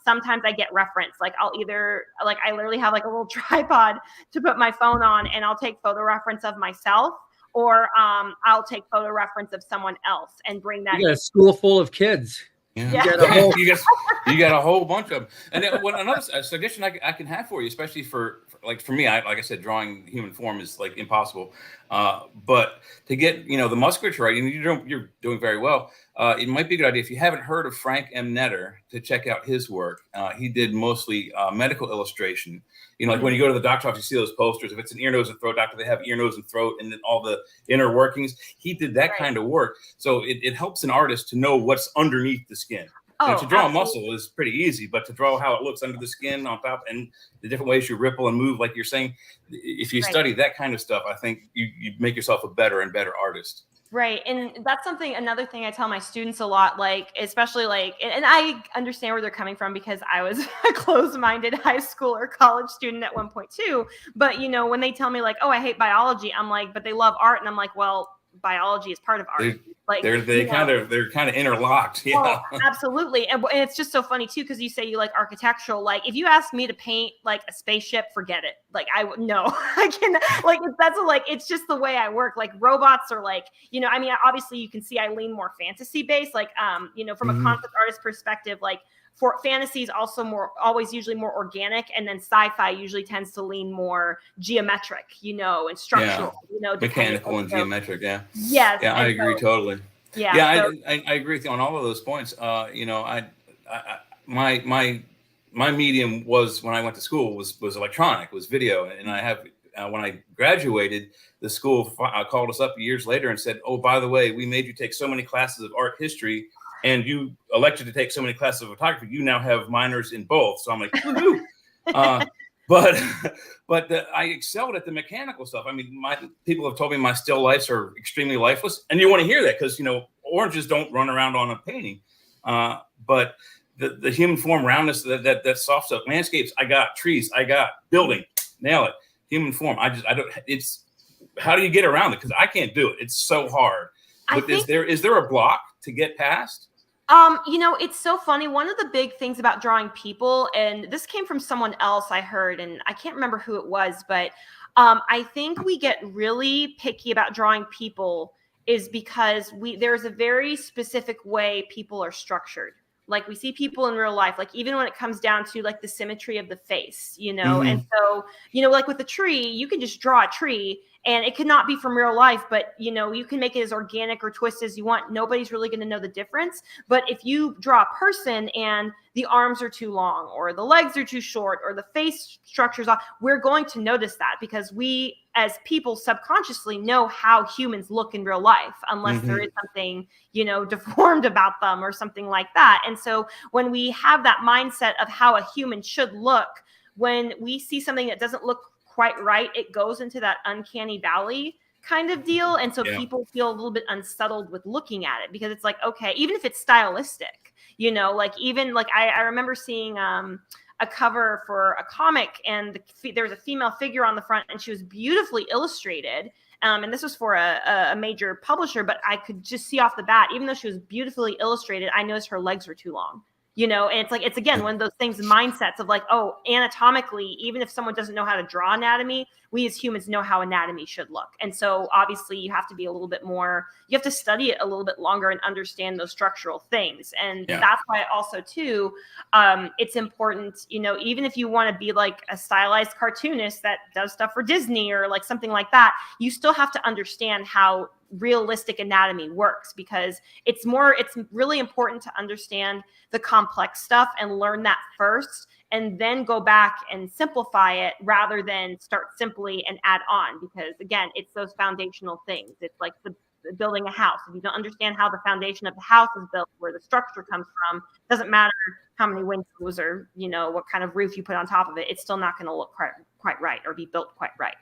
sometimes I get reference. Like I'll either like I literally have like a little tripod to put my phone on, and I'll take photo reference of myself, or I'll take photo reference of someone else and bring that. You got a school full of kids. Yeah. You got a whole bunch of them. And then another suggestion I can have for you, especially for me, like I said, drawing human form is like impossible. But to get the musculature right, you're doing very well. It might be a good idea, if you haven't heard of Frank M. Netter, to check out his work. He did mostly medical illustration. Like when you go to the doctor's office, you see those posters. If it's an ear, nose, and throat doctor, they have ear, nose, and throat, and then all the inner workings. He did that kind of work. So it helps an artist to know what's underneath the skin. To draw a muscle is pretty easy, but to draw how it looks under the skin, on top, and the different ways you ripple and move, like you're saying, if you study that kind of stuff, I think you make yourself a better and better artist. Right. And that's another thing I tell my students a lot, like, especially like, and I understand where they're coming from because I was a closed-minded high school or college student at one point too. But, when they tell me like, oh, I hate biology, I'm like, but they love art. And I'm like, well, biology is part of art. Like they're kind of interlocked. Yeah, well, absolutely. And it's just so funny too, because you say you like architectural. Like if you ask me to paint like a spaceship, forget it. Like I can like it's just the way I work. Like robots are like, I mean, obviously you can see I lean more fantasy based, like from a concept artist perspective, like for fantasy is also always usually more organic, and then sci-fi usually tends to lean more geometric, and structural, mechanical and geometric. Yeah. Yes. Yeah, I agree totally. Yeah. Yeah, so, I agree with you on all of those points. My medium was, when I went to school, was electronic, was video, and I have when I graduated, the school called us up years later and said, "Oh, by the way, we made you take so many classes of art history, and you elected to take so many classes of photography. You now have minors in both." So I'm like, woohoo! But I excelled at the mechanical stuff. I mean, people have told me my still lifes are extremely lifeless, and you want to hear that because oranges don't run around on a painting. But the human form, roundness, that soft stuff, landscapes, I got trees, I got building, nail it. Human form, I don't. It's how do you get around it? Because I can't do it. It's so hard. But is there a block to get past? It's so funny. One of the big things about drawing people, and this came from someone else I heard, and I can't remember who it was, but I think we get really picky about drawing people is because there's a very specific way people are structured. Like we see people in real life, like even when it comes down to like the symmetry of the face, you know? Mm-hmm. And so, you know, like with a tree, you can just draw a tree and it cannot be from real life, but you know, you can make it as organic or twisted as you want. Nobody's really going to know the difference. But if you draw a person and the arms are too long or the legs are too short or the face structure's off, we're going to notice that because we as people subconsciously know how humans look in real life, unless there is something, you know, deformed about them or something like that. And so when we have that mindset of how a human should look, when we see something that doesn't look quite right, it goes into that uncanny valley kind of deal. And so people feel a little bit unsettled with looking at it because it's like, okay, even if it's stylistic, you know, like even like I remember seeing a cover for a comic and there was a female figure on the front and she was beautifully illustrated. And this was for a major publisher, but I could just see off the bat, even though she was beautifully illustrated, I noticed her legs were too long. You know, and it's like, it's again, one of those things, mindsets of like, oh, anatomically, even if someone doesn't know how to draw anatomy, we as humans know how anatomy should look. And so obviously you have to be a little bit more, you have to study it a little bit longer and understand those structural things. And that's why also too, it's important, you know, even if you want to be like a stylized cartoonist that does stuff for Disney or like something like that, you still have to understand how realistic anatomy works because it's really important to understand the complex stuff and learn that first and then go back and simplify it rather than start simply and add on, because again, it's those foundational things. It's like building a house. If you don't understand how the foundation of the house is built, where the structure comes from, doesn't matter how many windows or, you know, what kind of roof you put on top of it, it's still not going to look quite right or be built quite right.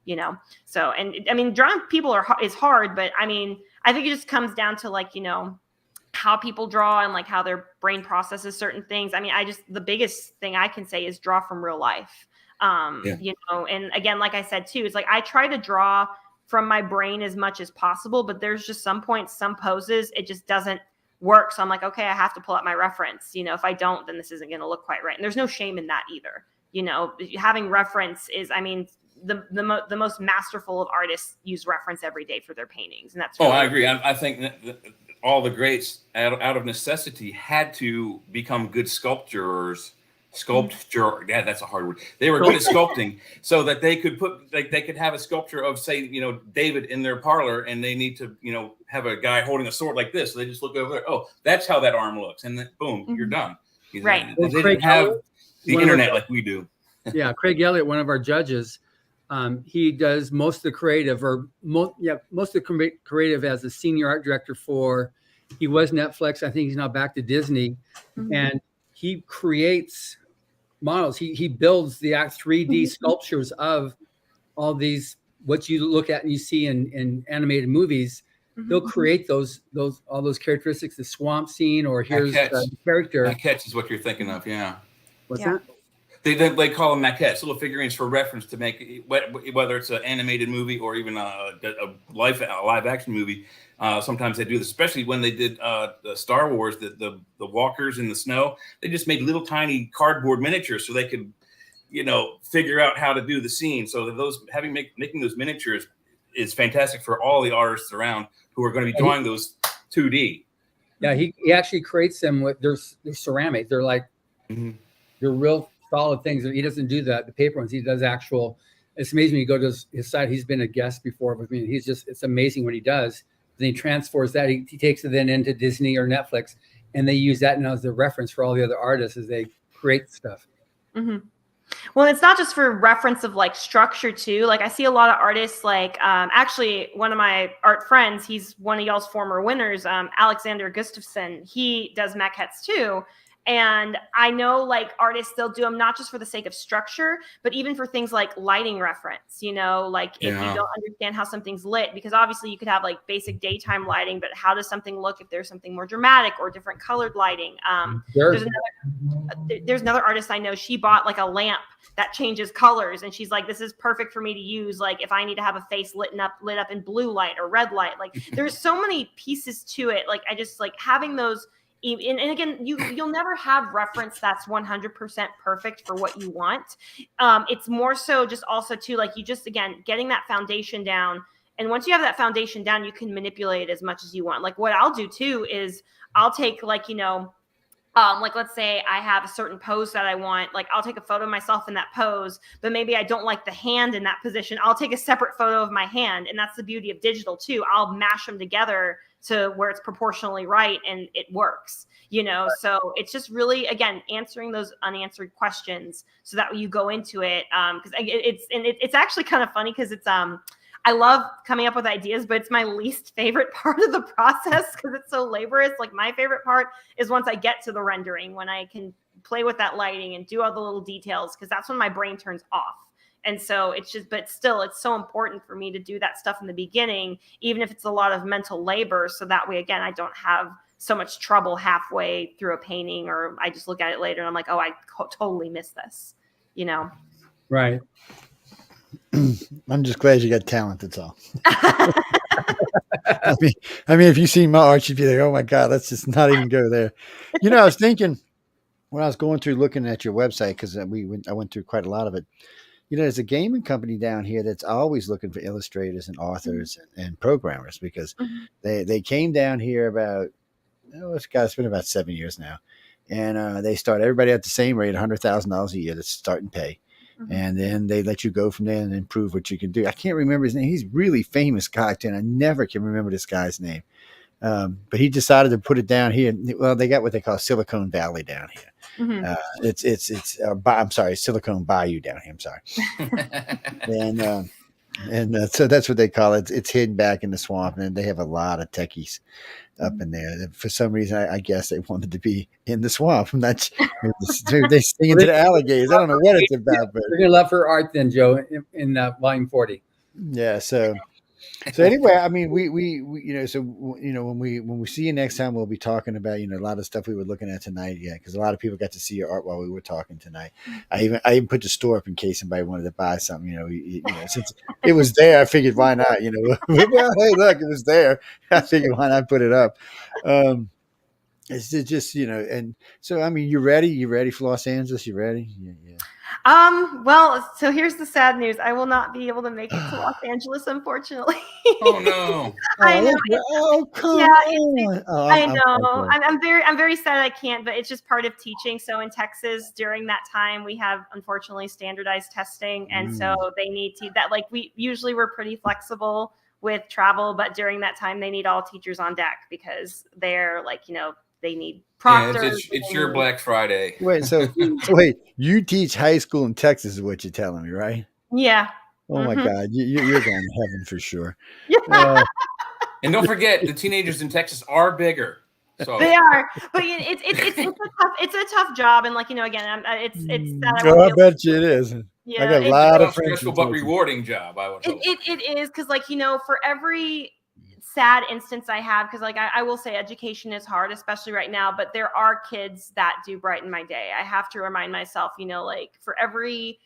You know, so, and I mean, drawing people is hard, but I mean, I think it just comes down to like, you know, how people draw and like how their brain processes certain things. I mean, the biggest thing I can say is draw from real life. You know, and again, like I said too, it's like, I try to draw from my brain as much as possible, but there's just some points, some poses, it just doesn't work. So I'm like, okay, I have to pull out my reference. You know, if I don't, then this isn't going to look quite right. And there's no shame in that either. You know, having reference is, I mean, the most masterful of artists use reference every day for their paintings, and that's really I agree. I think that all the greats out of necessity had to become good sculptors. Yeah, that's a hard word. They were good at sculpting, so that they could they could have a sculpture of, say, you know, David in their parlor, and they need to, you know, have a guy holding a sword like this. So they just look over there. Oh, that's how that arm looks, and then boom, you're done. Right. They didn't have the internet like we do. Yeah, Craig Elliott, one of our judges, he does most of the creative, most of the creative as a senior art director for. He was Netflix. I think he's now back to Disney, and he creates models. He builds the 3D sculptures of all these, what you look at and you see in animated movies. They'll create all those characteristics, the swamp scene, or here's the character. Maquettes is what you're thinking of, yeah. What's that? They call them maquettes, little figurines for reference to make, whether it's an animated movie or even a live action movie. Sometimes they do this, especially when they did the Star Wars, the walkers in the snow. They just made little tiny cardboard miniatures so they could, you know, figure out how to do the scene. So making those miniatures is fantastic for all the artists around who are going to be drawing those 2D. Yeah, he actually creates them with they're ceramic. They're like they're real solid things. He doesn't do the paper ones. He does actual. It's amazing when you go to his site. He's been a guest before with me. It's amazing what he does. Then he transfers that. He takes it then into Disney or Netflix, and they use that now as the reference for all the other artists as they create stuff. Well, it's not just for reference of like structure too. Like I see a lot of artists, like actually one of my art friends, he's one of y'all's former winners, Alexander Gustafsson. He does maquettes too. And I know like artists, they'll do them not just for the sake of structure, but even for things like lighting reference, you know, like if you don't understand how something's lit, because obviously you could have like basic daytime lighting, but how does something look if there's something more dramatic or different colored lighting? There's another artist I know, she bought like a lamp that changes colors. And she's like, this is perfect for me to use. Like if I need to have a face lit up in blue light or red light, like there's so many pieces to it. Like I just like having those. And again, you'll never have reference that's 100% perfect for what you want. It's more so just also too, like you just, again, getting that foundation down And once you have that foundation down, you can manipulate it as much as you want. Like what I'll do too is I'll take like, like let's say I have a certain pose that I want, like I'll take a photo of myself in that pose, but maybe I don't like the hand in that position. I'll take a separate photo of my hand. And that's the beauty of digital too. I'll mash them together to where it's proportionally right and it works, so it's just really, again, answering those unanswered questions so that when you go into it, because it's actually kind of funny because it's I love coming up with ideas, but it's my least favorite part of the process because it's so laborious. Like my favorite part is once I get to the rendering, when I can play with that lighting and do all the little details, because that's when my brain turns off. And so it's just, but still, it's so important for me to do that stuff in the beginning, even if it's a lot of mental labor. So that way, again, I don't have so much trouble halfway through a painting, or I just look at it later and I'm like, oh, I totally missed this, Right. I'm just glad you got talent. That's all. I mean, if you see my art, you'd be like, oh my God, let's just not even go there. I was thinking when I was going through looking at your website, because I went through quite a lot of it. There's a gaming company down here that's always looking for illustrators and authors and programmers, because they came down here about, it's been about 7 years now. And they start everybody at the same rate, $100,000 a year to start and pay. And then they let you go from there and improve what you can do. I can't remember his name. He's a really famous guy, and I never can remember this guy's name. But he decided to put it down here. Well, they got what they call Silicon Valley down here. I'm sorry, Silicon Bayou down here. I'm sorry. and so that's what they call it. It's hidden back in the swamp, and they have a lot of techies up in there. For some reason, I guess they wanted to be in the swamp. I'm not sure. They sing into the alligators. I don't know what it's about, but you're gonna love her art then, Joe, in volume 40. Yeah. So anyway, I mean, we when we see you next time, we'll be talking about, a lot of stuff we were looking at tonight. Yeah. Cause a lot of people got to see your art while we were talking tonight. I even put the store up in case somebody wanted to buy something, since it was there, I figured why not, well, hey, look, it was there. I figured why not put it up. It's just, and so, I mean, you ready for Los Angeles? You ready? Yeah. Well, so here's the sad news. I will not be able to make it to Los Angeles, unfortunately. Oh no! I know. Oh, come on! I know. I'm very sad I can't, but it's just part of teaching. So in Texas, during that time, we have unfortunately standardized testing, and so they need to we usually we're pretty flexible with travel, but during that time, they need all teachers on deck because they're they need proctors. Yeah, it's your Black Friday. Wait, so you teach high school in Texas is what you're telling me, right? Yeah. Oh my God, you're going to heaven for sure. And don't forget, the teenagers in Texas are bigger. So they are, but it's a tough job, and again, it's that. I bet you it is. Yeah, I got a lot of stressful but rewarding job. I would hope. It is because for every sad instance I have, because I will say education is hard, especially right now, but there are kids that do brighten my day. I have to remind myself, for every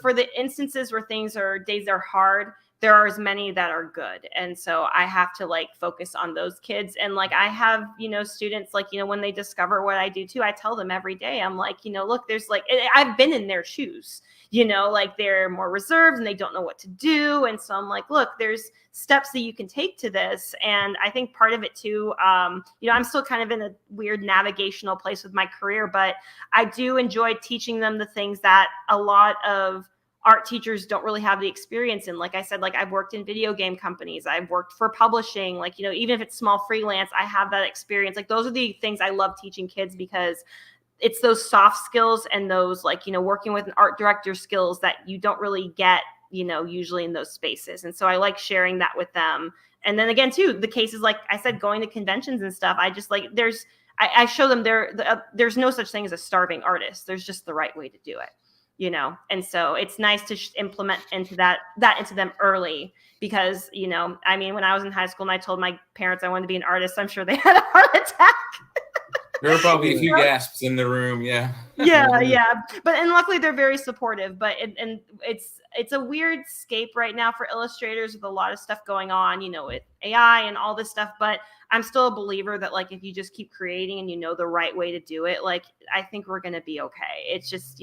for the instances where days are hard, there are as many that are good. And so I have to focus on those kids. And I have, students when they discover what I do too, I tell them every day, I'm look, there's I've been in their shoes, they're more reserved and they don't know what to do. And so I'm look, there's steps that you can take to this. And I think part of it too, I'm still kind of in a weird navigational place with my career, but I do enjoy teaching them the things that a lot of art teachers don't really have the experience in. Like I said, I've worked in video game companies. I've worked for publishing, even if it's small freelance, I have that experience. Those are the things I love teaching kids because it's those soft skills and those working with an art director skills that you don't really get, usually in those spaces. And so I like sharing that with them. And then again, too, the cases, like I said, going to conventions and stuff, I just I show them there's no such thing as a starving artist. There's just the right way to do it. And so it's nice to implement into that into them early because, when I was in high school and I told my parents I wanted to be an artist, I'm sure they had a heart attack. There were probably a few gasps in the room. Yeah. Yeah. And luckily they're very supportive, but it's a weird scape right now for illustrators with a lot of stuff going on, with AI and all this stuff. But I'm still a believer that if you just keep creating and the right way to do it, I think we're going to be okay. It's just,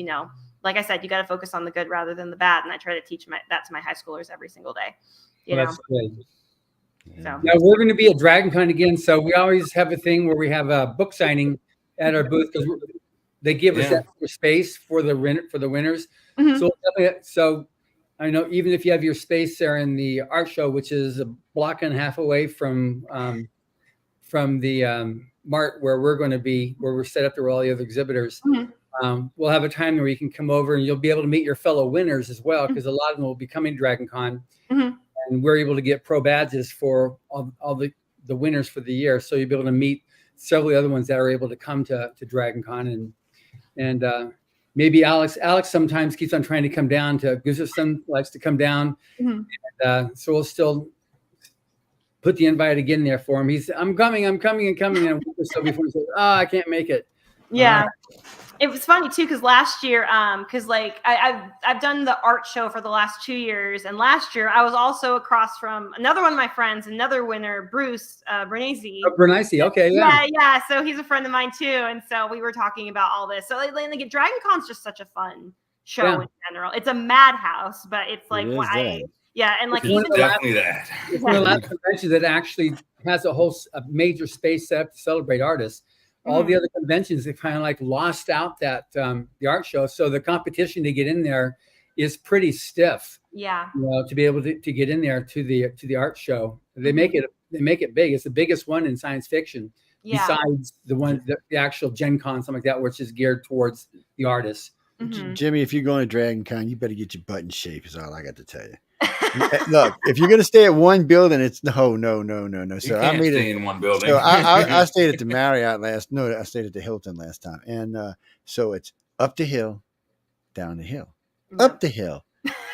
like I said, you got to focus on the good rather than the bad. And I try to teach that to my high schoolers every single day. You know? That's good. So Now we're going to be at DragonCon again. So we always have a thing where we have a book signing at our booth because they give us extra space for the winners. Mhm. So I know even if you have your space there in the art show, which is a block and a half away from the mart where we're going to be, where we're set up there with all the other exhibitors. Mhm. We'll have a time where you can come over and you'll be able to meet your fellow winners as well, because a lot of them will be coming to DragonCon. Mhm. And we're able to get pro badges for all the winners for the year. So you'll be able to meet several other ones that are able to come to DragonCon. And maybe Alex sometimes keeps on trying to come down to Gustafson, likes to come down. Mhm. And, so we'll still put the invite again there for him. I'm coming. And a week or so before he says, I can't make it. Yeah. It was funny too, because last year, because like I've done the art show for the last 2 years, and last year I was also across from another one of my friends, another winner, Bruce Bernese. Oh, Bernese, okay, yeah. So he's a friend of mine too, and so we were talking about all this. So like DragonCon's just such a fun show in general. It's a madhouse, but it's like and like even definitely that. It's one of the last conventions that actually has a major space set up to celebrate artists. All the other conventions, they kind of like lost out that the art show. So the competition to get in there is pretty stiff. Yeah. You know, to be able to get in there to the art show. They make it big. It's the biggest one in science fiction. Yeah. Besides the actual Gen Con, something like that, which is geared towards the artists. Mhm. Jimmy, if you're going to DragonCon, you better get your butt in shape, is all I got to tell you. Look, if you're going to stay at one building, it's no. So I can't stay in one building. So I stayed at the Marriott I stayed at the Hilton last time. And so it's up the hill, down the hill, up the hill,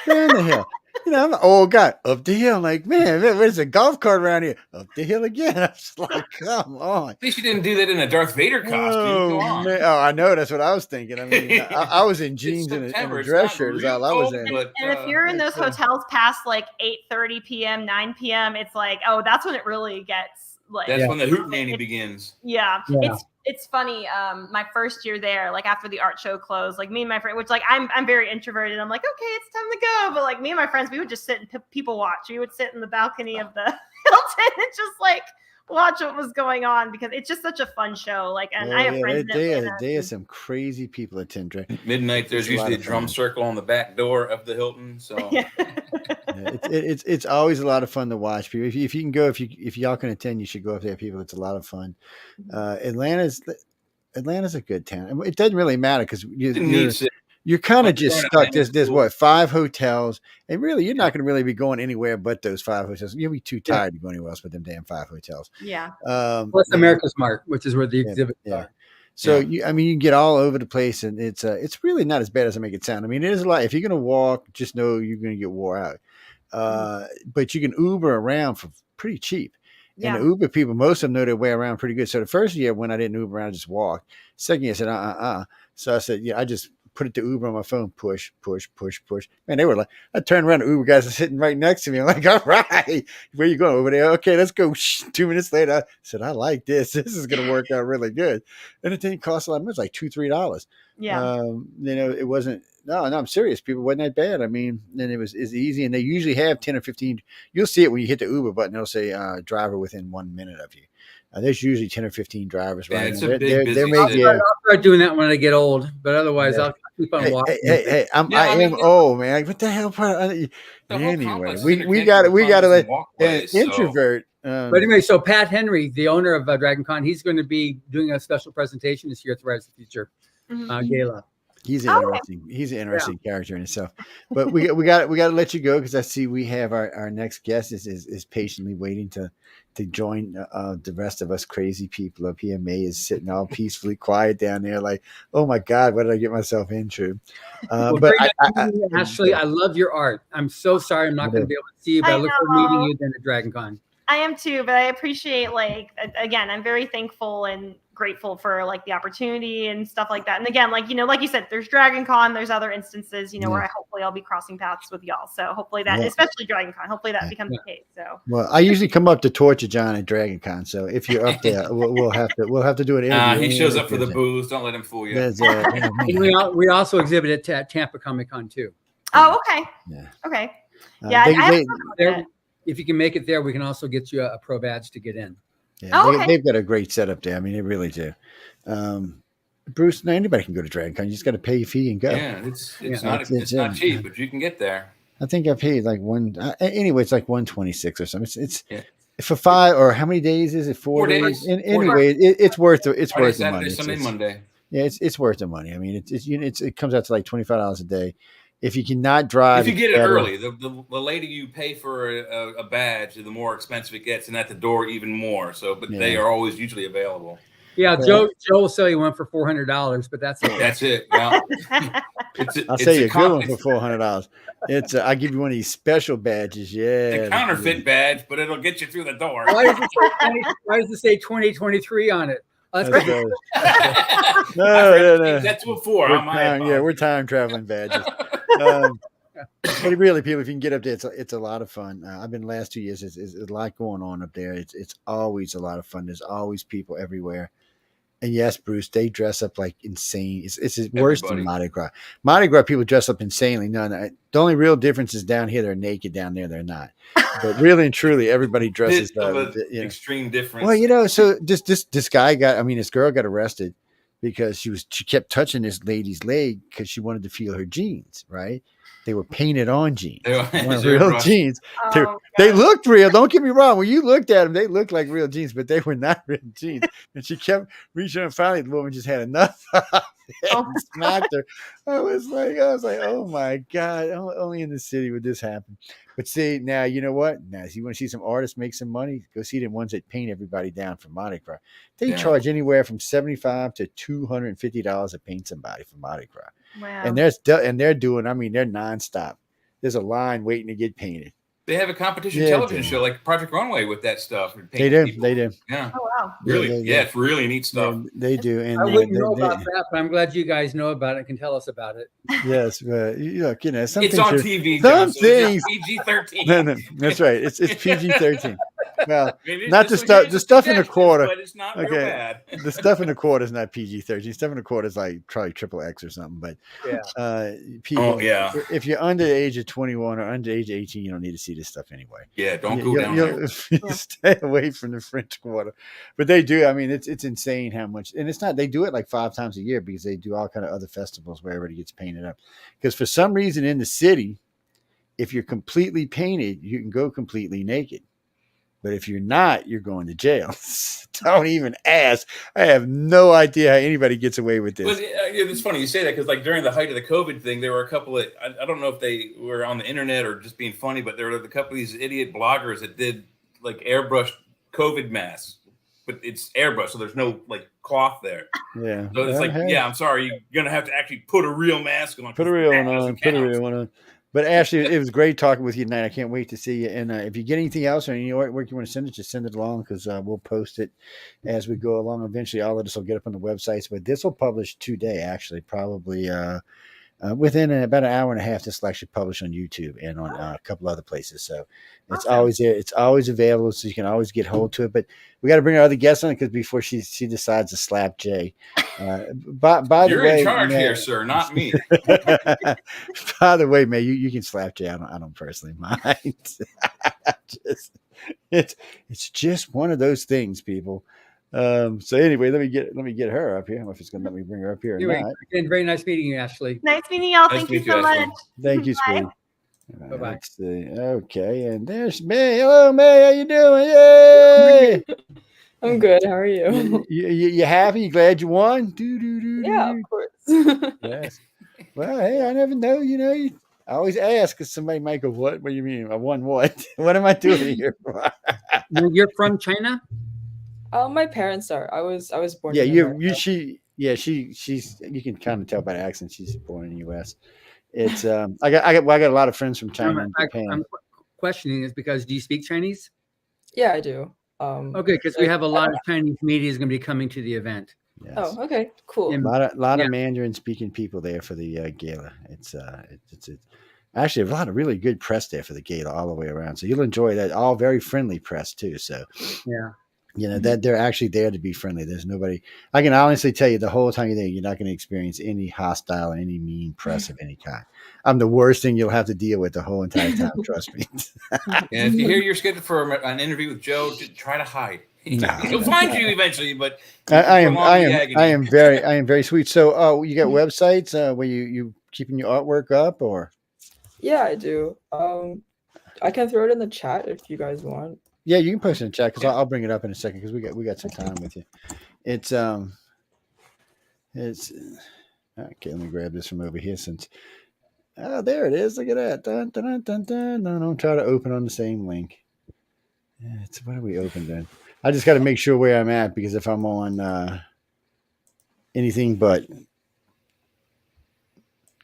down the hill. You know, I'm an old guy, up the hill. I'm like, man, there's a golf cart around here. Up the hill again. I was like, come on. At least you didn't do that in a Darth Vader costume. Come on. Man. Oh, I know. That's what I was thinking. I mean, I was in jeans and a dress shirt is all I was in. But, and if you're in those hotels past like 8:30 p.m., 9 p.m., it's like, oh, that's when it really gets like. That's when the hootenanny begins. Yeah. It's funny. My first year there, like after the art show closed, like me and my friend, which like I'm very introverted. I'm like, okay, it's time to go. But like me and my friends, we would just sit and people watch. We would sit in the balcony of the Hilton and just like watch what was going on, because it's just such a fun show. Like, and I have friends. They have some crazy people attend. Midnight, there's usually a drum circle on the back door of the Hilton. So it's always a lot of fun to watch. If you can go, if y'all can attend, you should go up there, people. It's a lot of fun. Atlanta's a good town. It doesn't really matter because you're kind of just stuck. There's what, 5 hotels, and really you're not going to really be going anywhere but those 5 hotels. You'll be too tired to go anywhere else but them damn 5 hotels. Yeah. Plus America's Mart, which is where the exhibits are. So you can get all over the place, and it's really not as bad as I make it sound. I mean, it is a lot. If you're going to walk, just know you're going to get wore out. But you can Uber around for pretty cheap. Yeah. And the Uber people, most of them know their way around pretty good. So the first year when I didn't Uber around, I just walked. Second year I said, So I said, I just put it to Uber on my phone, push. Man, they were like, I turned around, the Uber guys are sitting right next to me. I'm like, all right, where you going? Over there? Okay, let's go. 2 minutes later, I said, I like this. This is going to work out really good. And it didn't cost a lot of money. It was like $2-3. Yeah. It wasn't, no, I'm serious. People, wasn't that bad. I mean, and it's easy. And they usually have 10 or 15. You'll see it when you hit the Uber button. They'll say driver within 1 minute of you. There's usually 10 or 15 drivers, right? It's a big, busy city. I'll start doing that when I get old, but otherwise I'll keep on walking. Hey, I am old, man. What the hell? Anyway, we got to let introvert. But anyway, so Pat Henry, the owner of DragonCon, he's going to be doing a special presentation this year at the Writers of the Future Gala. He's interesting. He's an interesting character in himself. But we got to let you go, because I see we have our next guest is patiently waiting to join the rest of us crazy people up here. May is sitting all peacefully quiet down there, like, oh my God, what did I get myself into? But Ashley, I love your art. I'm so sorry I'm not going to be able to see you, but I look forward to meeting you then at DragonCon. I am too, but I appreciate again, I'm very thankful and grateful for the opportunity and stuff like that. And again, like you said, there's Dragon Con, there's other instances, where hopefully I'll be crossing paths with y'all. So hopefully that, especially Dragon Con, hopefully that becomes the case. So well, I usually come up to torture John at Dragon Con. So if you're up there, we'll have to do an interview. He shows up for the booze. Don't let him fool you. And we also exhibit at Tampa Comic Con too. Oh, okay. Yeah. Okay. Yeah. If you can make it there, we can also get you a pro badge to get in. Yeah, they've got a great setup there. I mean, they really do. Bruce, anybody can go to Dragon Con. You just got to pay your fee and go. Yeah, it's not cheap, but you can get there. I think I paid anyway, it's like $126 or something. It's for 5 or how many days is it? 4 days. Anyway, it's worth the money. Sunday, Monday. Yeah, it's worth the money. I mean, it comes out to like $25 a day. If you cannot drive, if you get it early, the later you pay for a badge, the more expensive it gets, and at the door even more. So, but they are always usually available. Yeah, Joe will sell you one for $400, but that's it. That's it. Well, I'll sell you a good one for $400. I'll give you one of these special badges. Yeah, the counterfeit badge, but it'll get you through the door. Why does it say 2023 on it? No. That's before. We're time traveling badges. But really, people, if you can get up there, it's a lot of fun. I've been the last 2 years. It's a lot going on up there. It's always a lot of fun. There's always people everywhere. And yes, Bruce, they dress up like insane. It's worse than Mardi Gras. Mardi Gras people dress up insanely. No, the only real difference is down here they're naked. Down there they're not. But really and truly, everybody dresses up. Extreme difference. Well, so this girl got arrested because she kept touching this lady's leg because she wanted to feel her jeans, right? They were painted on jeans. They weren't real jeans. They looked real. Don't get me wrong. When you looked at them, they looked like real jeans, but they were not real jeans. And she kept reaching, and finally the woman just had enough and smacked her. I was like, oh my God, only in the city would this happen. But see, now you know what? Now, if you want to see some artists make some money, go see the ones that paint everybody down for Mardi Gras. They charge anywhere from $75 to $250 to paint somebody for Mardi Gras. Wow. And they're doing, they're nonstop. There's a line waiting to get painted. They have a competition television show like Project Runway with that stuff. They do. Yeah. Oh, wow. Really? Yeah, it's really neat stuff. They do. And I wouldn't know about that, but I'm glad you guys know about it and can tell us about it. Yes. Look, some it's things on TV. Some things. PG-13. No, that's right. It's PG-13. Well, not the stuff in the quarter. But it's not real bad. The stuff in the quarter is not PG-13. Stuff in the quarter is like probably XXX or something. But people, if you're under the age of 21 or under the age of 18, you don't need to see this stuff anyway. Yeah, don't go down there. Stay away from the French Quarter. But they do. It's insane how much. And it's not. They do it like 5 times a year because they do all kind of other festivals where everybody gets painted up. Because for some reason in the city, if you're completely painted, you can go completely naked. But if you're not, you're going to jail. Don't even ask. I have no idea how anybody gets away with this. Well, it's funny you say that because, like, during the height of the COVID thing, there were a couple of I don't know if they were on the internet or just being funny, but there were a couple of these idiot bloggers that did like airbrushed COVID masks, but it's airbrush, so there's no like cloth there. Yeah. So it's I'm sorry, you're gonna have to actually put a real mask on. Put a real one on. But Ashley, it was great talking with you tonight. I can't wait to see you. And if you get anything else or any work you want to send it, just send it along because we'll post it as we go along. Eventually, all of this will get up on the websites. But this will publish today, actually, probably within about an hour and a half. This will actually publish on YouTube and on a couple other places. So it's always there. It's always available, so you can always get hold to it. But we got to bring our other guests on because before she decides to slap Jay. By You're the way, in charge man, here, sir, not me. By the way, man, you can slap Jay. I don't personally mind. It's just one of those things, people. So anyway, let me get her up here. I don't know if it's gonna let me bring her up here or not. Again, very nice meeting you, Ashley. Nice meeting y'all. Thank you so much. Thank you, Speed. Bye bye. Let's see. Okay, and there's May. Hello, May. How you doing? Yay! I'm good. How are you? You happy? You glad you won? Yeah, of course. Yes. Well, hey, I never know. I always ask because somebody might go, "What? What do you mean? I won what? What am I doing here?" You're from China? My parents are. I was born. Yeah, in she's. You can kind of tell by the accent she's born in the U.S. It's I got a lot of friends from China and Japan. I'm questioning is because do you speak Chinese? Yeah, I do. Okay, because we have a lot of Chinese media is going to be coming to the event. Yes. Oh, okay, cool. A lot of Mandarin speaking people there for the gala. It's actually a lot of really good press there for the gala all the way around. So you'll enjoy that. All very friendly press too. So yeah, that they're actually there to be friendly. There's nobody. I can honestly tell you the whole time you're there, you're not going to experience any hostile or any mean press of any kind. I'm the worst thing you'll have to deal with the whole entire time. Trust me. And if you hear you're scheduled for an interview with Joe, just try to hide. He'll find you eventually, but I am very sweet. So, you got websites where you keeping your artwork up, or? Yeah, I do. I can throw it in the chat if you guys want. Yeah, you can post it in the chat because I'll bring it up in a second because we got some time with you. It's okay. Let me grab this from over here since. Oh, there it is. Look at that. Dun, dun, dun, dun, dun. No, don't try to open on the same link. Yeah, what are we open then? I just got to make sure where I'm at because if I'm on anything but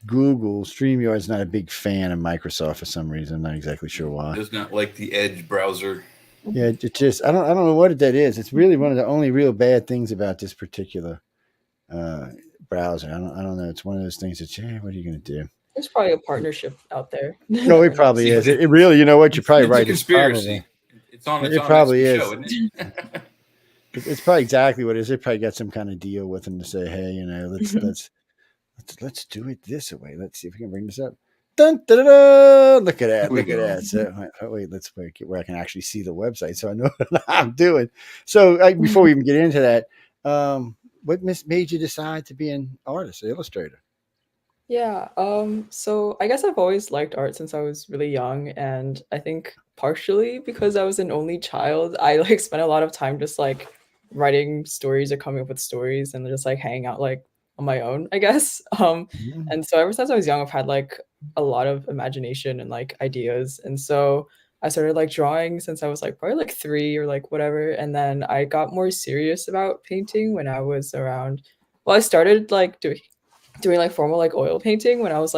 Google, StreamYard's not a big fan of Microsoft for some reason. I'm not exactly sure why. Does not like the Edge browser. Yeah, it just I don't know what that is. It's really one of the only real bad things about this particular browser. I don't know. It's one of those things that what are you going to do? There's probably a partnership out there. No, it probably is. It really, you know what? You're probably right. It's a conspiracy. It's on it probably is. Show, isn't it? It's probably exactly what it is. They probably got some kind of deal with them to say, hey, let's do it this way. Let's see if we can bring this up. Dun, da, da, da. Look at that. Look at that. So wait, let's get where I can actually see the website so I know what I'm doing. So before we even get into that, what made you decide to be an artist, an illustrator? Yeah, so I guess I've always liked art since I was really young, and I think partially because I was an only child, I spent a lot of time just writing stories or coming up with stories and just hanging out on my own, I guess. And so ever since I was young, I've had a lot of imagination and ideas, and so I started drawing since I was probably 3 or whatever, and then I got more serious about painting when I was around. Well, I started doing formal oil painting when I was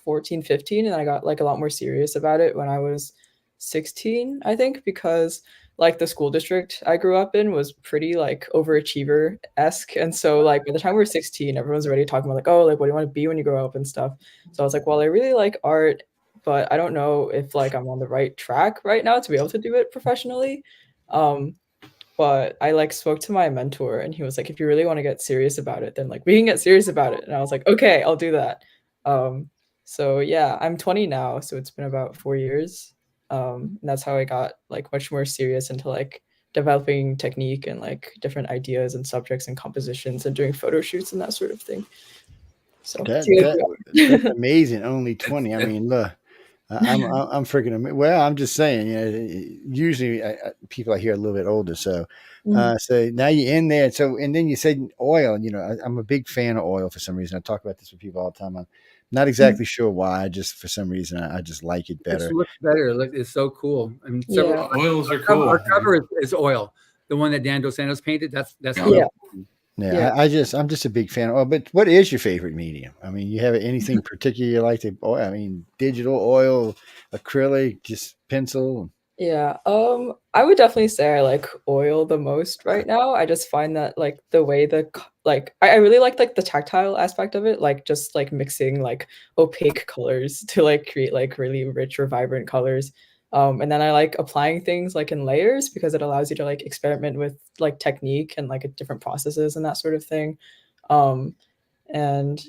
14, 15, and I got a lot more serious about it when I was 16, I think, because the school district I grew up in was pretty overachiever-esque, and so by the time we were 16, everyone's already talking about what do you want to be when you grow up and stuff. So I was well, I really like art, but I don't know if I'm on the right track right now to be able to do it professionally. But I spoke to my mentor and he was if you really want to get serious about it, then we can get serious about it. And I was okay, I'll do that. So yeah, I'm 20 now, so it's been about 4 years. And that's how I got much more serious into developing technique and different ideas and subjects and compositions and doing photo shoots and that sort of thing. So that's amazing. Only 20. I mean, look. I'm freaking amazed. Well, I'm just saying, usually people I hear a little bit older. So, so now you're in there. So, and then you said oil, I'm a big fan of oil for some reason. I talk about this with people all the time. I'm not exactly sure why. Just for some reason, I just like it better. It looks better. It's so cool. I mean, oils are cool. Our cover is oil. The one that Dan Dos Santos painted. That's oil. Yeah. Yeah, I'm just a big fan. Oh, but what is your favorite medium? I mean, you have anything particular you like to? I mean, digital, oil, acrylic, just pencil. Yeah, I would definitely say I like oil the most right now. I just find that the way I really like the tactile aspect of it, just mixing opaque colors to create really rich or vibrant colors. And then I like applying things in layers because it allows you to experiment with technique and different processes and that sort of thing. And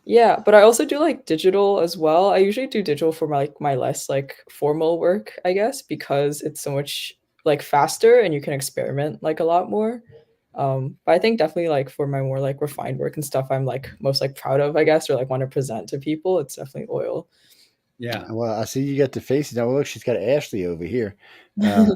yeah, but I also do digital as well. I usually do digital for my less formal work, I guess, because it's so much faster and you can experiment a lot more. But I think definitely for my more refined work and stuff I'm most proud of, I guess, or want to present to people, it's definitely oil. Yeah. Well, I see you got the faces. Now, look, she's got Ashley over here. I'm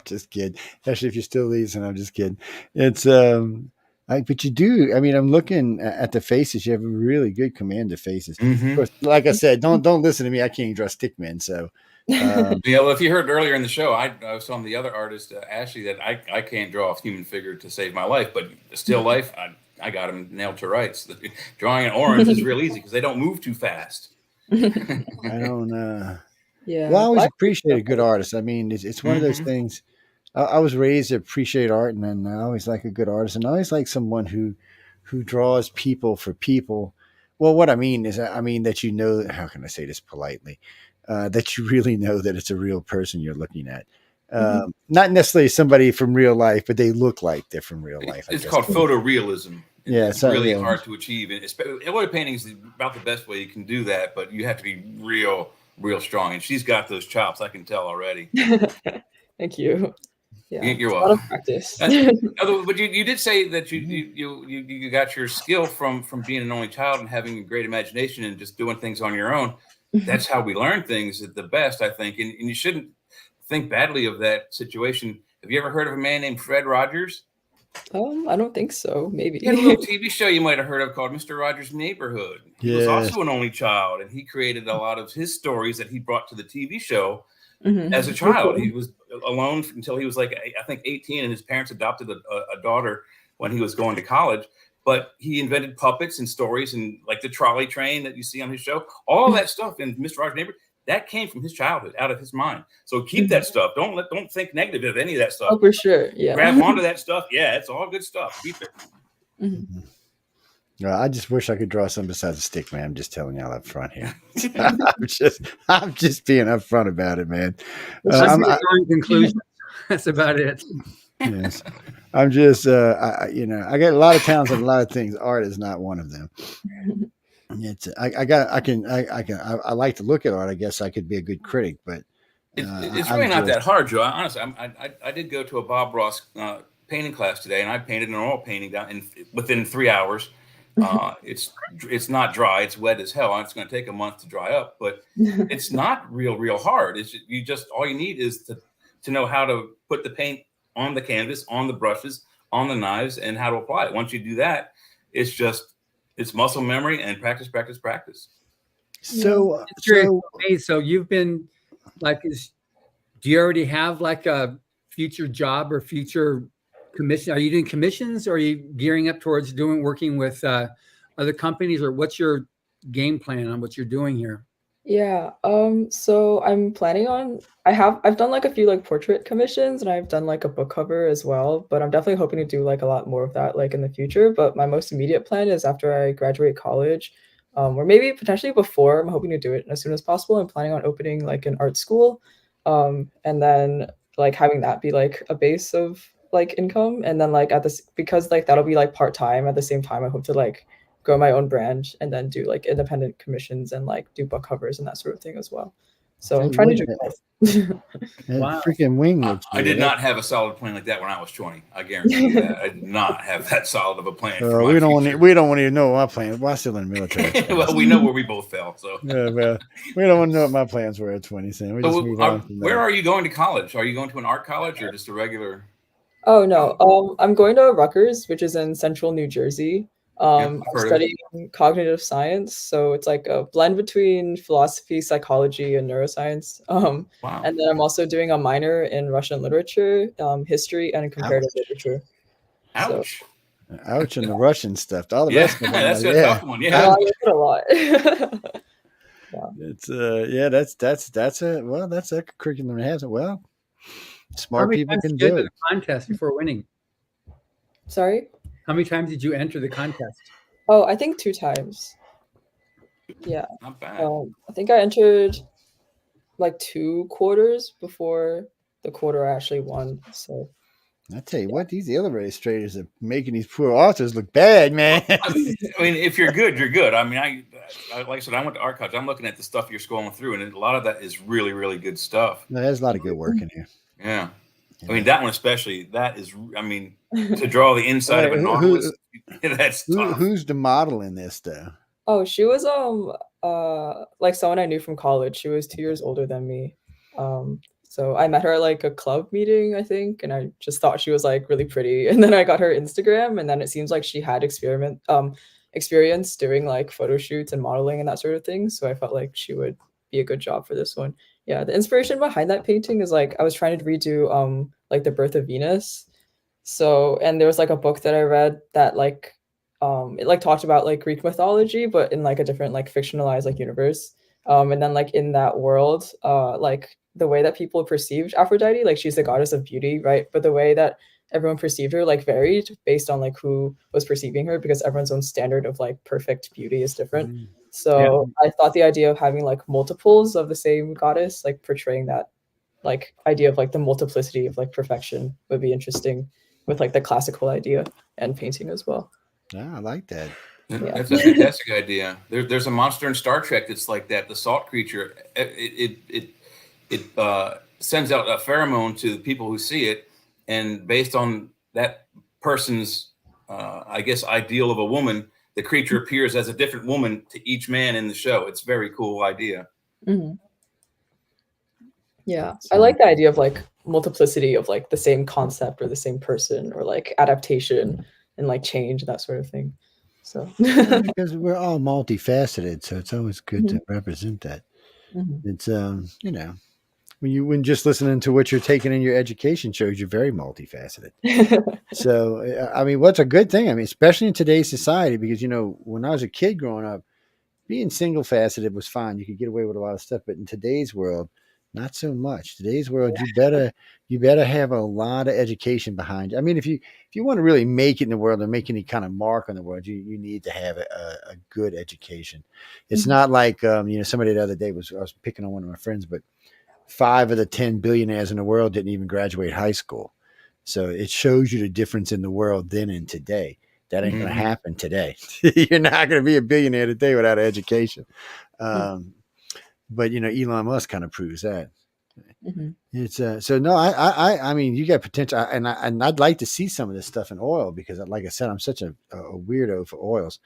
just kidding. Ashley, if you're still listening, I'm just kidding. It's but you do. I mean, I'm looking at the faces. You have a really good command of faces. Of course, like I said, don't listen to me. I can't even draw stick men. So yeah. Well, if you heard earlier in the show, I was telling the other artist, Ashley, that I can't draw a human figure to save my life, but still life, I got him nailed to rights. Drawing an orange is real easy because they don't move too fast. I don't Yeah. Well, I always Well, appreciate a good artist. I mean, it's one of those Mhm. things. I was raised to appreciate art, and then I always like a good artist, and I always like someone who draws people for people. Well, what I mean is, I mean that how can I say this politely? That you really know that it's a real person you're looking at. Mhm. Not necessarily somebody from real life, but they look like they're from real life. I It's guess. called photorealism. Yeah, It's so really yeah. hard to achieve. And oil painting is about the best way you can do that, but you have to be real strong. And she's got those chops. I can tell already. Thank you. Yeah, You're it's a lot of welcome. practice. But you did say that you got your skill from being an only child and having a great imagination and just doing things on your own. That's how we learn things at the best, I think. And you shouldn't think badly of that situation. Have you ever heard of a man named Fred Rogers? I don't think so. Maybe. He had a little TV show you might have heard of called Mr. Rogers' Neighborhood. He was Yes. also an only child, and he created a lot of his stories that he brought to the TV show Mhm. as a child. He was alone until he was like, I think, 18, and his parents adopted a daughter when he was going to college. But he invented puppets and stories and like the trolley train that you see on his show. All that stuff in Mr. Rogers' Neighborhood, that came from his childhood, out of his mind. So keep that stuff. Don't think negative of any of that stuff. Oh, for sure. Yeah. Grab onto that stuff. Yeah, it's all good stuff. Keep it. Mhm. I just wish I could draw something besides a stick, man. I'm just telling y'all up front here. I'm just being upfront about it, man. Conclusion. That's about it. Yes, I'm just, I got a lot of talents and a lot of things. Art is not one of them. It's, I like to look at art. I guess I could be a good critic, but It's really not that hard, Joe. Honestly, I did go to a Bob Ross painting class today, and I painted an oil painting within 3 hours. It's not dry; it's wet as hell. It's going to take a month to dry up, but it's not real hard. All you need is to know how to put the paint on the canvas, on the brushes, on the knives, and how to apply it. Once you do that, it's muscle memory and practice. So So you've been like, do you already have like a future job or future commission? Are you doing commissions, or are you gearing up towards working with other companies, or what's your game plan on what you're doing here? Yeah. So I'm planning on, I've done like a few like portrait commissions, and I've done like a book cover as well, but I'm definitely hoping to do like a lot more of that like in the future. But my most immediate plan is after I graduate college, or maybe potentially before, I'm hoping to do it as soon as possible. I'm planning on opening like an art school, and then like having that be like a base of like income, and then like because like that'll be like part-time. At the same time, I hope to like grow my own brand and then do like independent commissions and like do book covers and that sort of thing as well. So I'm trying to do both. Wow. Freaking wing. I did not have a solid plan like that when I was 20. I guarantee you that. I did not have that solid of a plan. For we don't want to know my plans. Well, I'm still in the military. Well, we know where we both fell. So yeah, well, we don't want to know what my plans were at 20. So we just move on from where that. are you going to college? Are you going to an art college or just a regular? Oh no, I'm going to Rutgers, which is in central New Jersey. I'm studying cognitive science, so it's like a blend between philosophy, psychology, and neuroscience. Wow. And then I'm also doing a minor in Russian literature, history, and comparative literature. Ouch. So, ouch in the Russian stuff. All the rest of them. That's a tough one. Yeah. I like it a lot. It's that's a curriculum that has it. Well, smart people can do it. The contest before winning. Sorry? How many times did you enter the contest? Oh, I think 2 times. Yeah. Not bad. I think I entered like 2 quarters before the quarter I actually won. So I tell you what, these illustrators are making these poor authors look bad, man. I mean, if you're good, you're good. I mean, I like I said, I went to art college. I'm looking at the stuff you're scrolling through, and a lot of that is really good stuff. No, there's a lot of good work in here. Yeah. I mean, that one especially, that is, I mean, to draw the inside of a novelist, that's tough. Who's the model in this, though? Oh, she was like someone I knew from college. She was 2 years older than me. So I met her at like a club meeting, I think, and I just thought she was like really pretty. And then I got her Instagram, and then it seems like she had experience doing like photo shoots and modeling and that sort of thing. So I felt like she would be a good job for this one. Yeah, the inspiration behind that painting is like I was trying to redo like the Birth of Venus. So, and there was like a book that I read that like it like talked about like Greek mythology, but in like a different like fictionalized like universe. And then like in that world, like the way that people perceived Aphrodite, like she's the goddess of beauty, right? But the way that everyone perceived her like varied based on like who was perceiving her, because everyone's own standard of like perfect beauty is different. So I thought the idea of having like multiples of the same goddess, like portraying that like idea of like the multiplicity of like perfection would be interesting with like the classical idea and painting as well. Yeah, I like that. That's a fantastic idea. There's a monster in Star Trek that's like that. The salt creature, it sends out a pheromone to the people who see it, and based on that person's, I guess, ideal of a woman, the creature appears as a different woman to each man in the show. It's a very cool idea. Mm-hmm. Yeah, I like the idea of like multiplicity of like the same concept or the same person, or like adaptation and like change, that sort of thing. So because we're all multifaceted, so it's always good to represent that. It's you know, when just listening to what you're taking in your education shows you're very multifaceted. So I mean, what's a good thing? I mean, especially in today's society, because you know, when I was a kid growing up, being single faceted was fine. You could get away with a lot of stuff, but in today's world, not so much. Today's world, you better have a lot of education behind you. I mean, if you want to really make it in the world and make any kind of mark on the world, you need to have a good education. It's not like you know, somebody the other day I was picking on one of my friends, but 5 of the 10 billionaires in the world didn't even graduate high school. So it shows you the difference in the world then and today. That ain't going to happen today. You're not going to be a billionaire today without an education. But you know, Elon Musk kind of proves that. It's so no, I mean, you got potential, and I'd like to see some of this stuff in oil, because, like I said, I'm such a weirdo for oils.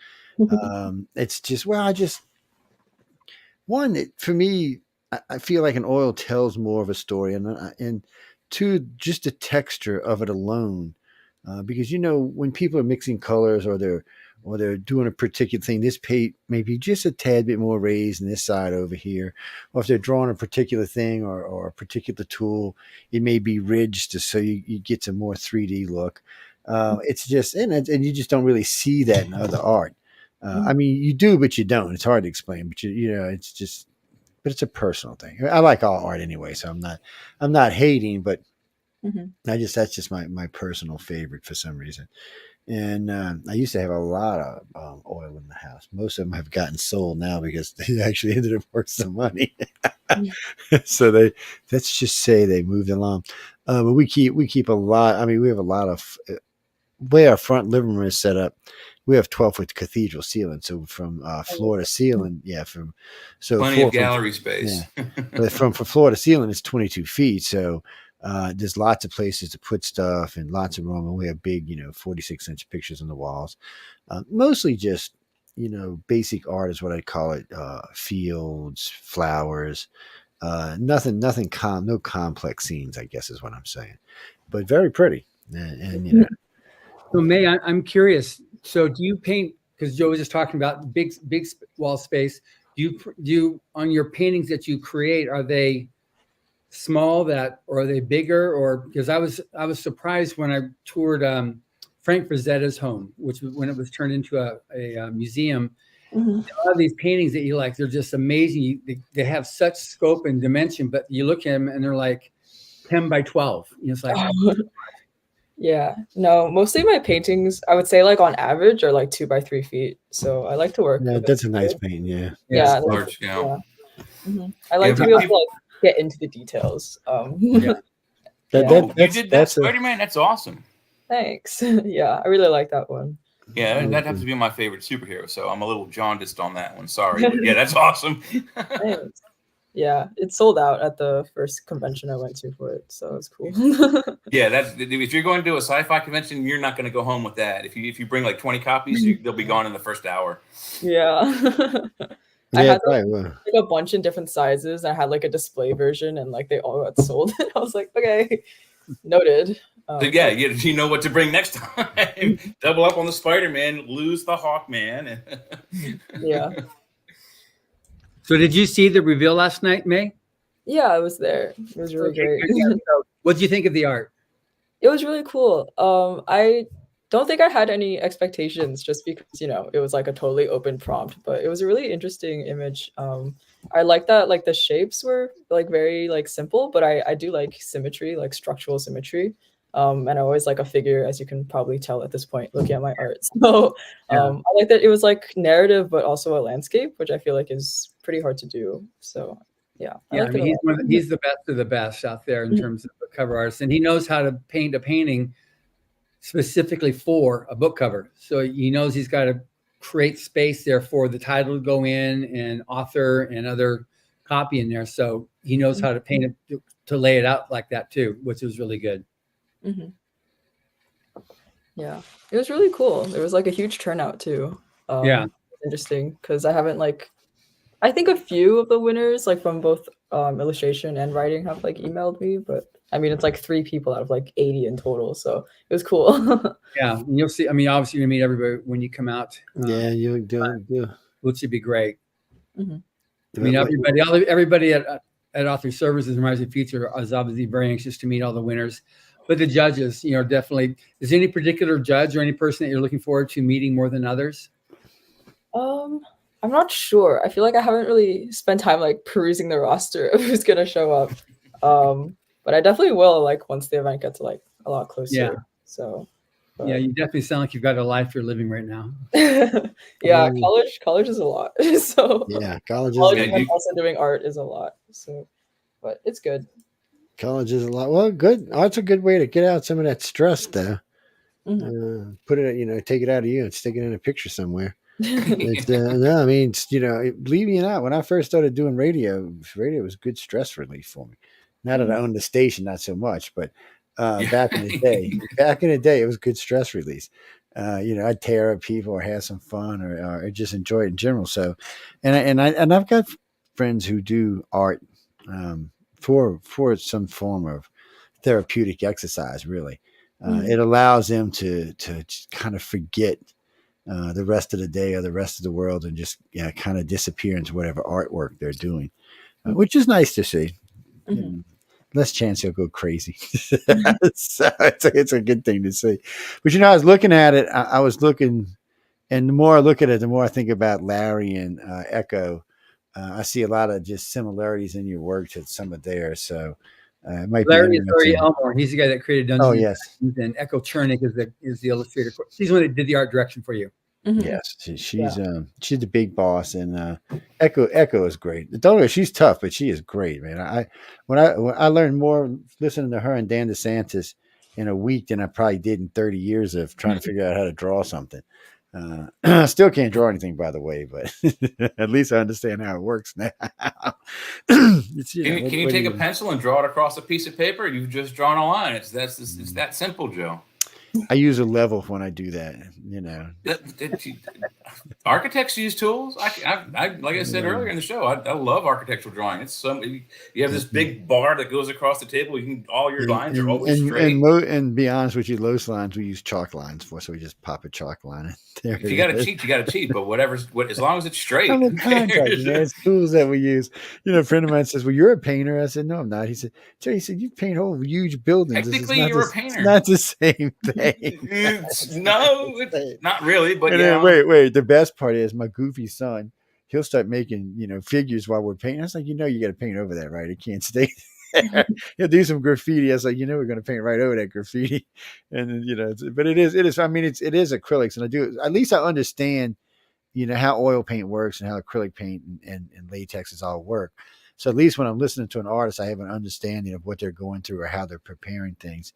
It's just, well, for me, I feel like an oil tells more of a story, and two, just the texture of it alone, because you know, when people are mixing colors or they're doing a particular thing, this paint may be just a tad bit more raised on this side over here. Or if they're drawing a particular thing or a particular tool, it may be ridged so you get a more 3D look. It's just, and you just don't really see that in other art. I mean, you do, but you don't. It's hard to explain, but you know, it's just, but it's a personal thing. I like all art anyway, so I'm not hating, but that's just my personal favorite for some reason. And I used to have a lot of oil in the house. Most of them have gotten sold now because they actually ended up worth some money. So let's just say they moved along. But we keep a lot. I mean, we have a lot of way our front living room is set up. We have 12-foot cathedral ceiling, so from floor to ceiling, plenty of gallery space. Yeah. But from floor to ceiling, it's 22 feet. So there's lots of places to put stuff and lots of room. And we have big, 46-inch pictures on the walls. Mostly just, basic art is what I'd call it. Fields, flowers, nothing, no complex scenes, I guess is what I'm saying. But very pretty. And So May, I'm curious. So do you paint, because Joe was just talking about big wall space. Do you on your paintings that you create, are they small or are they bigger? Or because I was surprised when I toured Frank Frazetta's home, which when it was turned into a museum. A lot of these paintings that you like, they're just amazing. They have such scope and dimension, but you look at them and they're like 10 by 12. It's like, yeah, no, mostly my paintings, I would say like on average are like 2 by 3 feet. So I like to work. Yeah, that's a nice painting. Yeah. Yeah. Large scale. Yeah. I like to be able to like get into the details. You did that Spider-Man? That's awesome. Thanks. Yeah, I really like that one. Yeah, that happens to be my favorite superhero, so I'm a little jaundiced on that one. Sorry. But yeah, that's awesome. Thanks. Yeah, it sold out at the first convention I went to for it, so it's cool. Yeah, if you're going to do a sci-fi convention, you're not going to go home with that. If you bring like 20 copies, they'll be gone in the first hour. Yeah. I had like a bunch in different sizes. And I had like a display version, and like they all got sold. I was like, okay, noted. Yeah, you know what to bring next time. Double up on the Spider-Man, lose the Hawkman. Yeah. So did you see the reveal last night, May? Yeah, I was there. It was really great. What did you think of the art? It was really cool. I don't think I had any expectations just because, you know, it was like a totally open prompt, but it was a really interesting image. I like that like the shapes were like very like simple, but I do like symmetry, like structural symmetry. And I always like a figure, as you can probably tell at this point, looking at my art. So I like that it was like narrative, but also a landscape, which I feel like is pretty hard to do. So yeah, I mean, he's the best of the best out there in terms of the cover artist, and he knows how to paint a painting specifically for a book cover. So he knows he's got to create space there for the title to go in and author and other copy in there. So he knows how to paint it, to lay it out like that too, which was really good. Yeah, it was really cool. There was like a huge turnout too. Interesting, because I haven't like, I think a few of the winners like from both illustration and writing have like emailed me, but I mean it's like 3 people out of like 80 in total, so it was cool. Yeah, and you'll see. I mean, obviously you meet everybody when you come out. Yeah, you do. Which would be great. I mean, everybody at Author Services and Rising Future is obviously very anxious to meet all the winners. But the judges, you know, definitely. Is there any particular judge or any person that you're looking forward to meeting more than others? I'm not sure. I feel like I haven't really spent time like perusing the roster of who's gonna show up. But I definitely will like once the event gets like a lot closer. Yeah. So. Yeah, you definitely sound like you've got a life you're living right now. Yeah, college is a lot. So yeah, college and also doing art is a lot. So, but it's good. College is a lot. Well, good. Art's a good way to get out some of that stress, though. Put it, you know, take it out of you and stick it in a picture somewhere. No, I mean, you know, believe me or not, when I first started doing radio was good stress relief for me. Now that I own the station, not so much, but back in the day, it was good stress release. You know, I'd tear up people or have some fun or just enjoy it in general. So, and I've got friends who do art for some form of therapeutic exercise. Really, it allows them to kind of forget the rest of the day or the rest of the world and just kind of disappear into whatever artwork they're doing, which is nice to see. Less chance he'll go crazy. So it's a good thing to see. But, you know, I was looking at it. I was looking, and the more I look at it, the more I think about Larry and Echo. I see a lot of just similarities in your work to some of theirs. So it might Larry be is Larry Elmore. He's the guy that created Dungeons. Oh, yes. And Echo Chernick is the illustrator. She's the one that did the art direction for you. Yes, she's the big boss, and Echo is great. Don't know, she's tough, but she is great, man. When I learned more listening to her and Dan DeSantis in a week than I probably did in 30 years of trying to figure out how to draw something. I still can't draw anything, by the way, but at least I understand how it works now. Can you take a pencil and draw it across a piece of paper? You've just drawn a line. It's that simple, Joe. I use a level when I do that, you know. Architects use tools. I like I said earlier in the show, I love architectural drawing. It's you have this big bar that goes across the table. All your lines are always straight. And be honest with you, most lines we use chalk lines for, so we just pop a chalk line in there. If you got to cheat, you got to cheat. But as long as it's straight. I'm a contractor, man. It's tools that we use. You know, a friend of mine says, "Well, you're a painter." I said, "No, I'm not." He said, "Joe," he said, "You paint whole huge buildings. Technically, you're a painter. It's not the same thing." No, it's not really. But then, wait. The best part is my goofy son. He'll start making, you know, figures while we're painting. I was like, you know, you got to paint over that, right? It can't stay there. He'll do some graffiti. I was like, you know, we're going to paint right over that graffiti. And then, you know, but it is. I mean, it is acrylics, and I do. At least I understand, you know, how oil paint works and how acrylic paint and latexes all work. So at least when I'm listening to an artist, I have an understanding of what they're going through or how they're preparing things,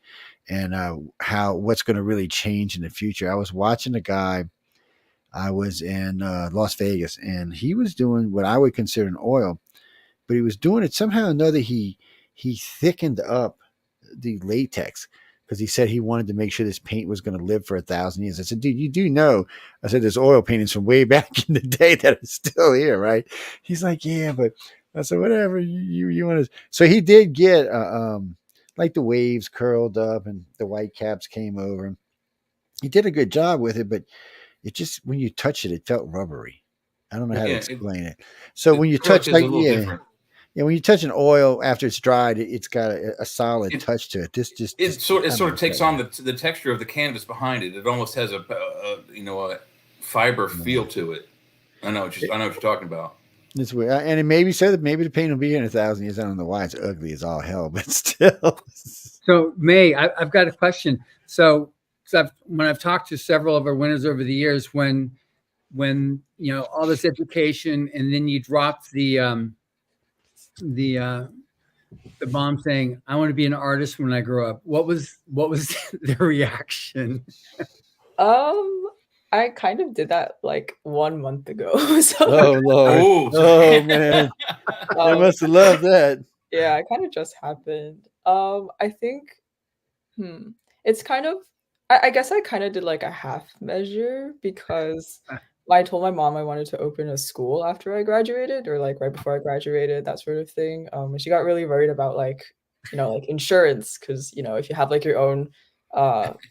and what's going to really change in the future. I was watching a guy. I was in Las Vegas, and he was doing what I would consider an oil, but he was doing it somehow or another. He thickened up the latex because he said he wanted to make sure this paint was going to live for 1,000 years. I said, dude, you do know? I said, there's oil paintings from way back in the day that are still here, right? He's like, yeah, but I said, whatever you want to. So he did get like the waves curled up and the white caps came over. He did a good job with it, but it just, when you touch it, it felt rubbery. I don't know how to explain it. So when you touch, like, when you touch an oil after it's dried, it's got a solid touch to it. It sort of takes on the texture of the canvas behind it. It almost has a fiber feel to it. I know what you're talking about. It's weird, and it may be so that maybe the paint will be here in 1,000 years. I don't know why it's ugly as all hell, but still. So May, I've got a question. So when I've talked to several of our winners over the years, when all this education, and then you drop the bomb saying, "I want to be an artist when I grow up." What was their reaction? I kind of did that like 1 month ago. So, oh Lord! Oh man, I must have loved that. Yeah, it kind of just happened. I think, it's kind of. I guess I kind of did like a half measure because I told my mom I wanted to open a school after I graduated, or like right before I graduated, that sort of thing. And she got really worried about like insurance, because if you have like your own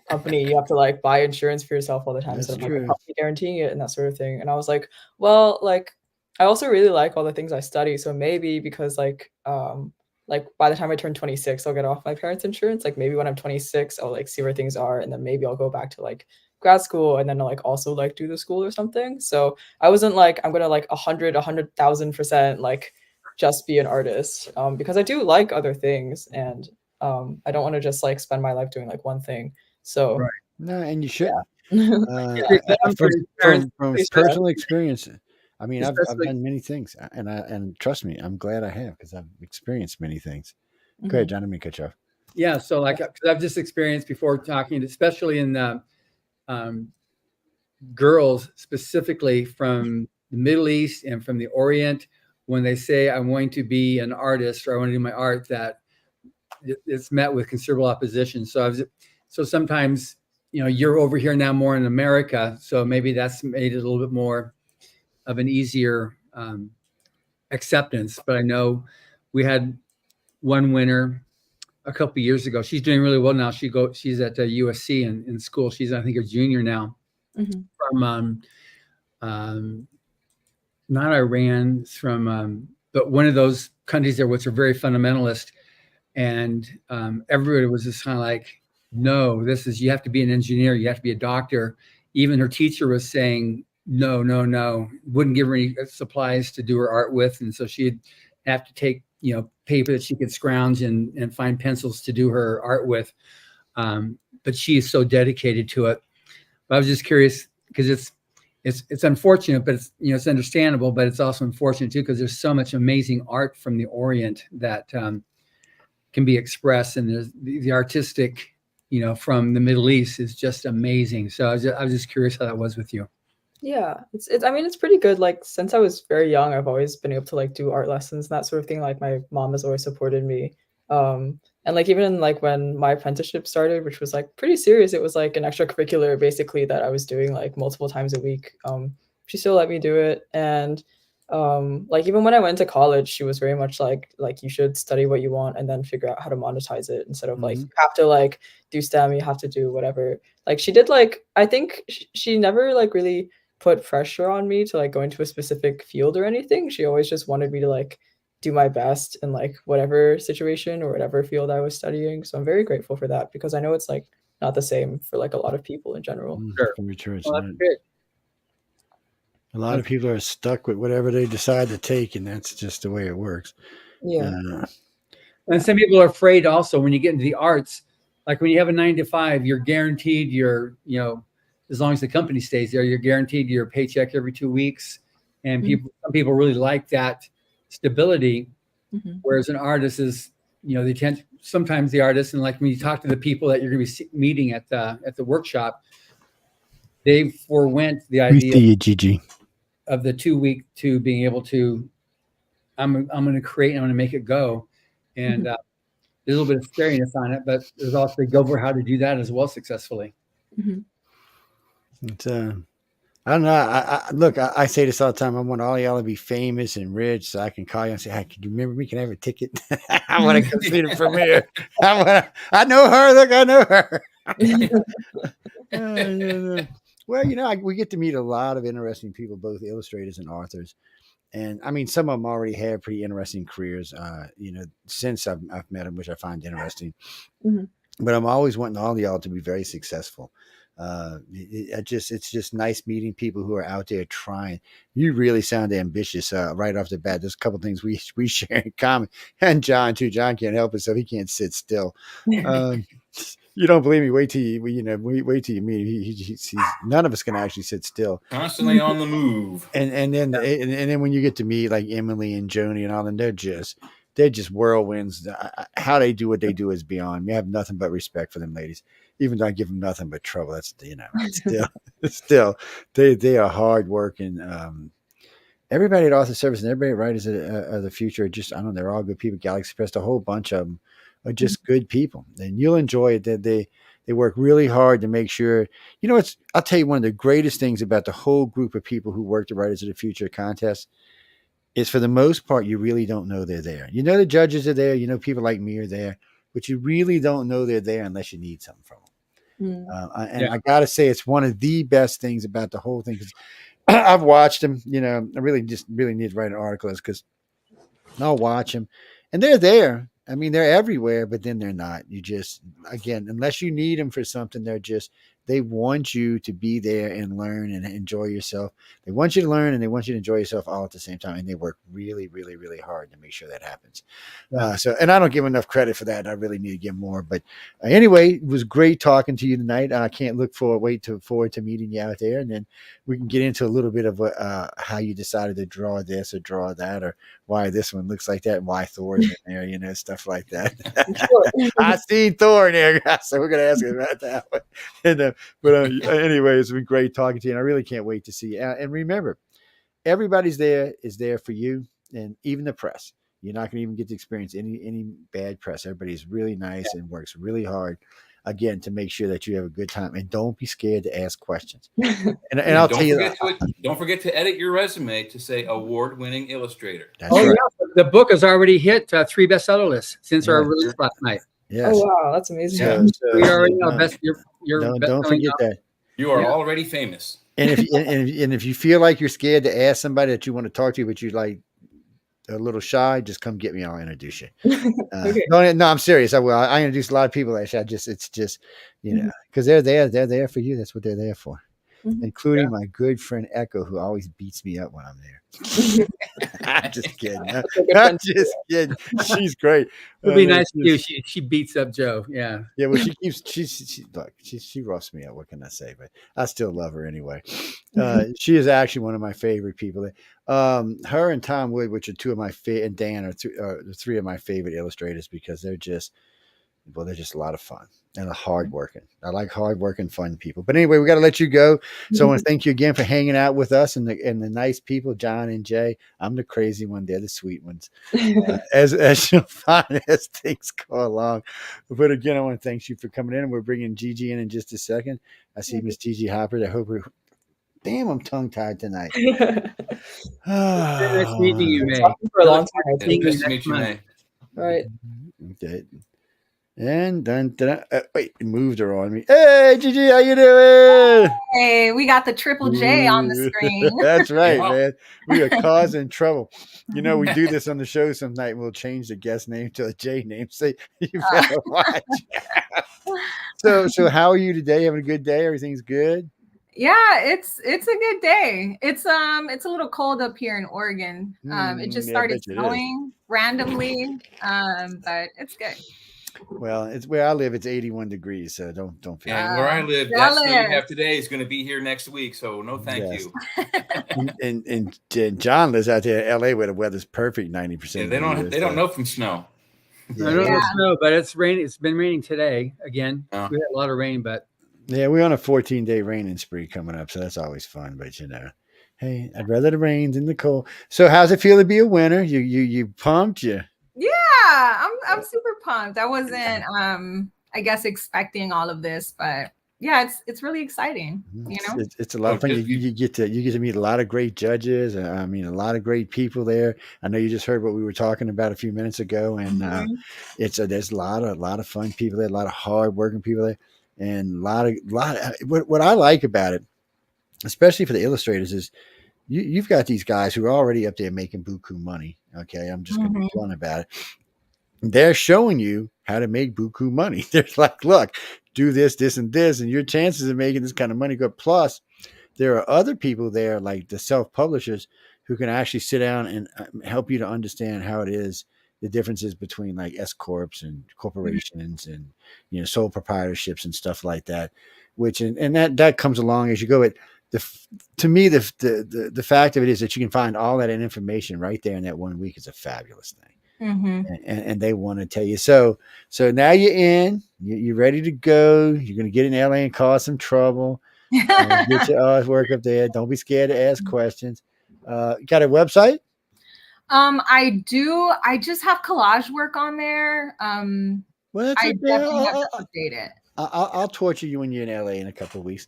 company, you have to like buy insurance for yourself all the time, so like a company guaranteeing it and that sort of thing. And I was like, well, like I also really like all the things I study, so maybe because like by the time I turn 26, I'll get off my parents' insurance. Like maybe when I'm 26, I'll like see where things are, and then maybe I'll go back to like grad school, and then I'll like also like do the school or something. So I wasn't like I'm gonna like 100,000% like just be an artist, because I do like other things, and I don't want to just like spend my life doing like one thing. So right. No, and you should. From personal experience, I mean, I've done many things, and trust me, I'm glad I have, because I've experienced many things. Go ahead, John. Let me cut you off. Yeah, so like, because I've just experienced before talking, especially in the girls specifically from the Middle East and from the Orient, when they say I'm going to be an artist or I want to do my art, that it's met with considerable opposition. So sometimes you're over here now more in America, so maybe that's made it a little bit more of an easier acceptance. But I know we had one winner a couple of years ago. She's doing really well now. She's at USC in school. She's, I think, a junior now. From not Iran, from but one of those countries there, which are very fundamentalist. And everybody was just kind of like, no, you have to be an engineer, you have to be a doctor. Even her teacher was saying, no, wouldn't give her any supplies to do her art with. And so she'd have to take, paper that she could scrounge and find pencils to do her art with. But she is so dedicated to it. But I was just curious, because it's unfortunate, but it's understandable, but it's also unfortunate too, because there's so much amazing art from the Orient that can be expressed, and there's the artistic, from the Middle East is just amazing. So I was just curious how that was with you. Yeah, it's pretty good. Like, since I was very young, I've always been able to like do art lessons and that sort of thing. Like, my mom has always supported me. And like, even like when my apprenticeship started, which was like pretty serious, it was like an extracurricular basically that I was doing like multiple times a week. She still let me do it. And like, even when I went to college, she was very much like you should study what you want and then figure out how to monetize it, instead of like you have to like do STEM, you have to do whatever. Like, she did like, I think she never like really put pressure on me to like go into a specific field or anything. She always just wanted me to like do my best in like whatever situation or whatever field I was studying. So I'm very grateful for that, because I know it's like not the same for like a lot of people in general. Sure. A lot of people are stuck with whatever they decide to take, and that's just the way it works. Yeah. And some people are afraid also when you get into the arts, like when you have a 9-to-5, you're guaranteed as long as the company stays there, you're guaranteed your paycheck every 2 weeks. And some people really like that stability. Whereas an artist is, sometimes the artist, and like when you talk to the people that you're going to be meeting at the workshop, they forewent the idea Gigi. of the 2 week to being able to, I'm going to create, and I'm going to make it go. And there's a little bit of scariness on it, but there's also the go over how to do that as well successfully. It's, I don't know. I say this all the time. I want all y'all to be famous and rich, so I can call you and say, "Hey, can you remember me? Can I have a ticket? I want to go see the premiere. I know her. Look, I know her." Well, we get to meet a lot of interesting people, both illustrators and authors. And I mean, some of them already have pretty interesting careers, since I've met them, which I find interesting. Mhm. But I'm always wanting all of y'all to be very successful. It's just nice meeting people who are out there trying. You really sound ambitious right off the bat. There's a couple things we share in common, and John too. John can't help himself; he can't sit still. You don't believe me? Wait till you wait till you meet. He's none of us can actually sit still. Constantly on the move. And then when you get to meet like Emily and Joni and all them, they're just whirlwinds. How they do what they do is beyond. We have nothing but respect for them ladies. Even though I give them nothing but trouble, that's still they are hard working. Everybody at Author Service and everybody at Writers of the Future are just, I don't know, they're all good people. Galaxy Press, a whole bunch of them are just good people, and you'll enjoy it. That they work really hard to make sure. I'll tell you, one of the greatest things about the whole group of people who work the Writers of the Future contest is, for the most part, you really don't know they're there. You know the judges are there. You know people like me are there, but you really don't know they're there unless you need something from them. I got to say, it's one of the best things about the whole thing. Cause I've watched them, I really need to write an article because I'll watch them and they're there. I mean, they're everywhere, but then they're not. You just, again, unless you need them for something, they want you to be there and learn and enjoy yourself. They want you to learn and they want you to enjoy yourself all at the same time. And they work really, really, really hard to make sure that happens. And I don't give enough credit for that. I really need to give more. But anyway, it was great talking to you tonight. I can't forward to meeting you out there. And then we can get into a little bit of how you decided to draw this or draw that, or why this one looks like that and why Thor is in there, stuff like that. I seen Thor in there, so we're going to ask you about that one. And, anyway, it's been great talking to you, and I really can't wait to see you. And remember, everybody's is there for you, and even the press. You're not going to even get to experience any bad press. Everybody's really nice and works really hard, again, to make sure that you have a good time. And don't be scared to ask questions. And I'll tell you, don't forget to edit your resume to say award-winning illustrator. That's right. Yeah, the book has already hit 3 bestseller lists since our release last night. Yes. Oh wow, that's amazing. So, we already know don't forget that. You are already famous. And if you feel like you're scared to ask somebody that you want to talk to, but you like a little shy, just come get me. I'll introduce you. Okay. No, I'm serious. I will. I introduce a lot of people. Actually, it's just because they're there for you. That's what they're there for. Including my good friend Echo, who always beats me up when I'm there. I'm just kidding. I'm just kidding. She's great. It'd be nice to do. She beats up Joe. Yeah. Yeah. Well, she roughs me up. What can I say? But I still love her anyway. She is actually one of my favorite people. Her and Tom Wood, which are two of my favorite, and Dan are the three of my favorite illustrators because they're just a lot of fun and hardworking. I like hardworking, fun people. But anyway, we got to let you go. So I want to thank you again for hanging out with us and the nice people, John and Jay. I'm the crazy one. They're the sweet ones. As you'll find as things go along. But again, I want to thank you for coming in. And we're bringing Gigi in just a second. I see Miss Gigi Hopper. I hope damn, I'm tongue-tied tonight. Nice meeting you, May. For a long time. Nice to meet you, May. All right. Okay. And then wait, it moved her on me. Hey, Gigi, how you doing? Hey, we got the triple J on the screen. That's right, man. We are causing trouble. We do this on the show some night. We'll change the guest name to a J name. So you better watch. So how are you today? Having a good day? Everything's good? Yeah, it's a good day. It's a little cold up here in Oregon. It just started snowing randomly, but it's good. Well, it's where I live. It's 81 degrees, so don't feel. And where I live, that snow you have today is going to be here next week. So no, thank you. And John lives out there in LA where the weather's perfect 90%. Yeah, they don't know from snow. I don't know snow, but it's raining. It's been raining today again. We had a lot of rain, but we're on a 14-day raining spree coming up, so that's always fun. But hey, I'd rather the rain than the cold. So how's it feel to be a winner? You pumped? Yeah, I'm super pumped. I wasn't I guess expecting all of this, but yeah, it's really exciting. It's a lot of fun. You get to meet a lot of great judges. I mean, a lot of great people there. I know you just heard what we were talking about a few minutes ago, and there's a lot of fun people there, a lot of hardworking people there, and a lot of what I like about it, especially for the illustrators, is you've got these guys who are already up there making buku money. Okay, I'm just going to be blunt about it. They're showing you how to make buku money. They're like, look, do this, this, and this, and your chances of making this kind of money go. Plus, there are other people there, like the self-publishers, who can actually sit down and help you to understand how it is, the differences between like S corps and corporations and, you know, sole proprietorships and stuff like that, which, and that comes along as you go. To me, the fact of it is that you can find all that information right there in that 1 week is a fabulous thing. And they want to tell you. So now you're in, you're ready to go. You're going to get in LA and cause some trouble. Get your work up there. Don't be scared to ask questions. Got a website? I do. I just have collage work on there. Well, I definitely have to update it. I'll torture you when you're in LA in a couple of weeks.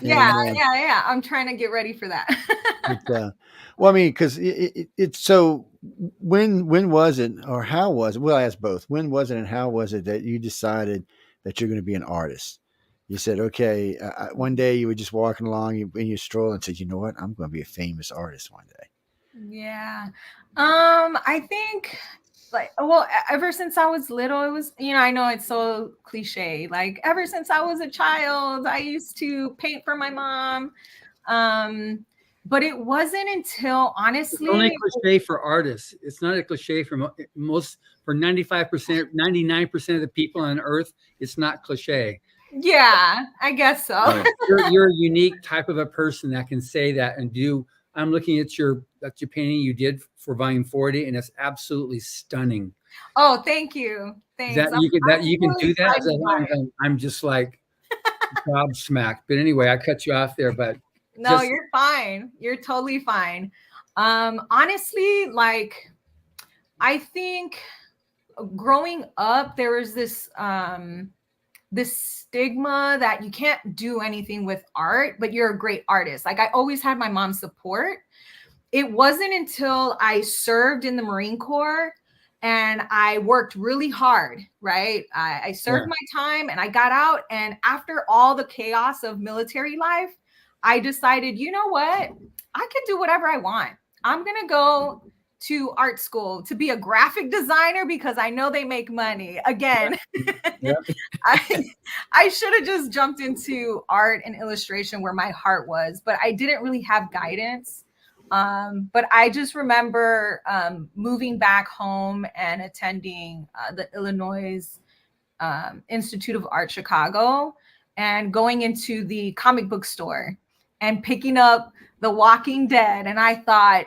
Yeah. I'm trying to get ready for that. Well, I mean, because it's so. When was it, or how was it? Well, I ask both. When was it, and how was it that you decided that you're going to be an artist? You said, okay, one day you were just walking along in your stroll and said, you know what, I'm going to be a famous artist one day. Yeah. I think ever since I was little, it was, I know it's so cliche. Like ever since I was a child, I used to paint for my mom. But it wasn't until, honestly, it's only a cliche for artists. It's not a cliche for 95%, 99% of the people on earth. It's not cliche. Yeah, I guess so. You're a unique type of a person that can say that and do. I'm looking at your painting you did for volume 40, and it's absolutely stunning. Oh, thank you. Thanks. You can do that. I'm just like gobsmacked. But anyway, I cut you off there, but no, you're fine. You're totally fine. Honestly, like I think growing up, there was this stigma that you can't do anything with art, but you're a great artist. Like I always had my mom's support. It wasn't until I served in the Marine Corps and I worked really hard, right? I served my time and I got out. And after all the chaos of military life, I decided, you know what? I could do whatever I want. I'm going to go to art school to be a graphic designer because I know they make money. Again, I should have just jumped into art and illustration where my heart was, but I didn't really have guidance. But I just remember moving back home and attending the Illinois Institute of Art Chicago and going into the comic book store and picking up The Walking Dead. And I thought,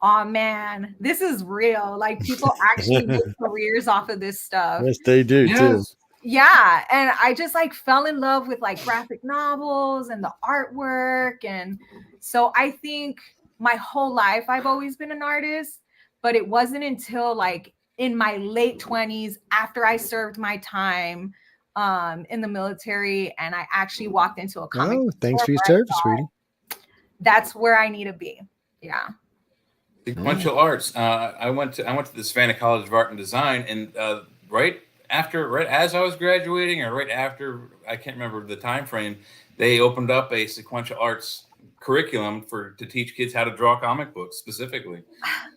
oh man, this is real. Like people actually make careers off of this stuff. Yes, they do too. Yeah. And I just like fell in love with like graphic novels and the artwork. And so I think my whole life I've always been an artist, but it wasn't until like in my late 20s after I served my time in the military and I actually walked into a comic. Oh, thanks for your service, sweetie. That's where I need to be. Yeah. Sequential arts. I went to the Savannah College of Art and Design, and right as I was graduating, or right after, I can't remember the time frame, they opened up a sequential arts curriculum to teach kids how to draw comic books specifically.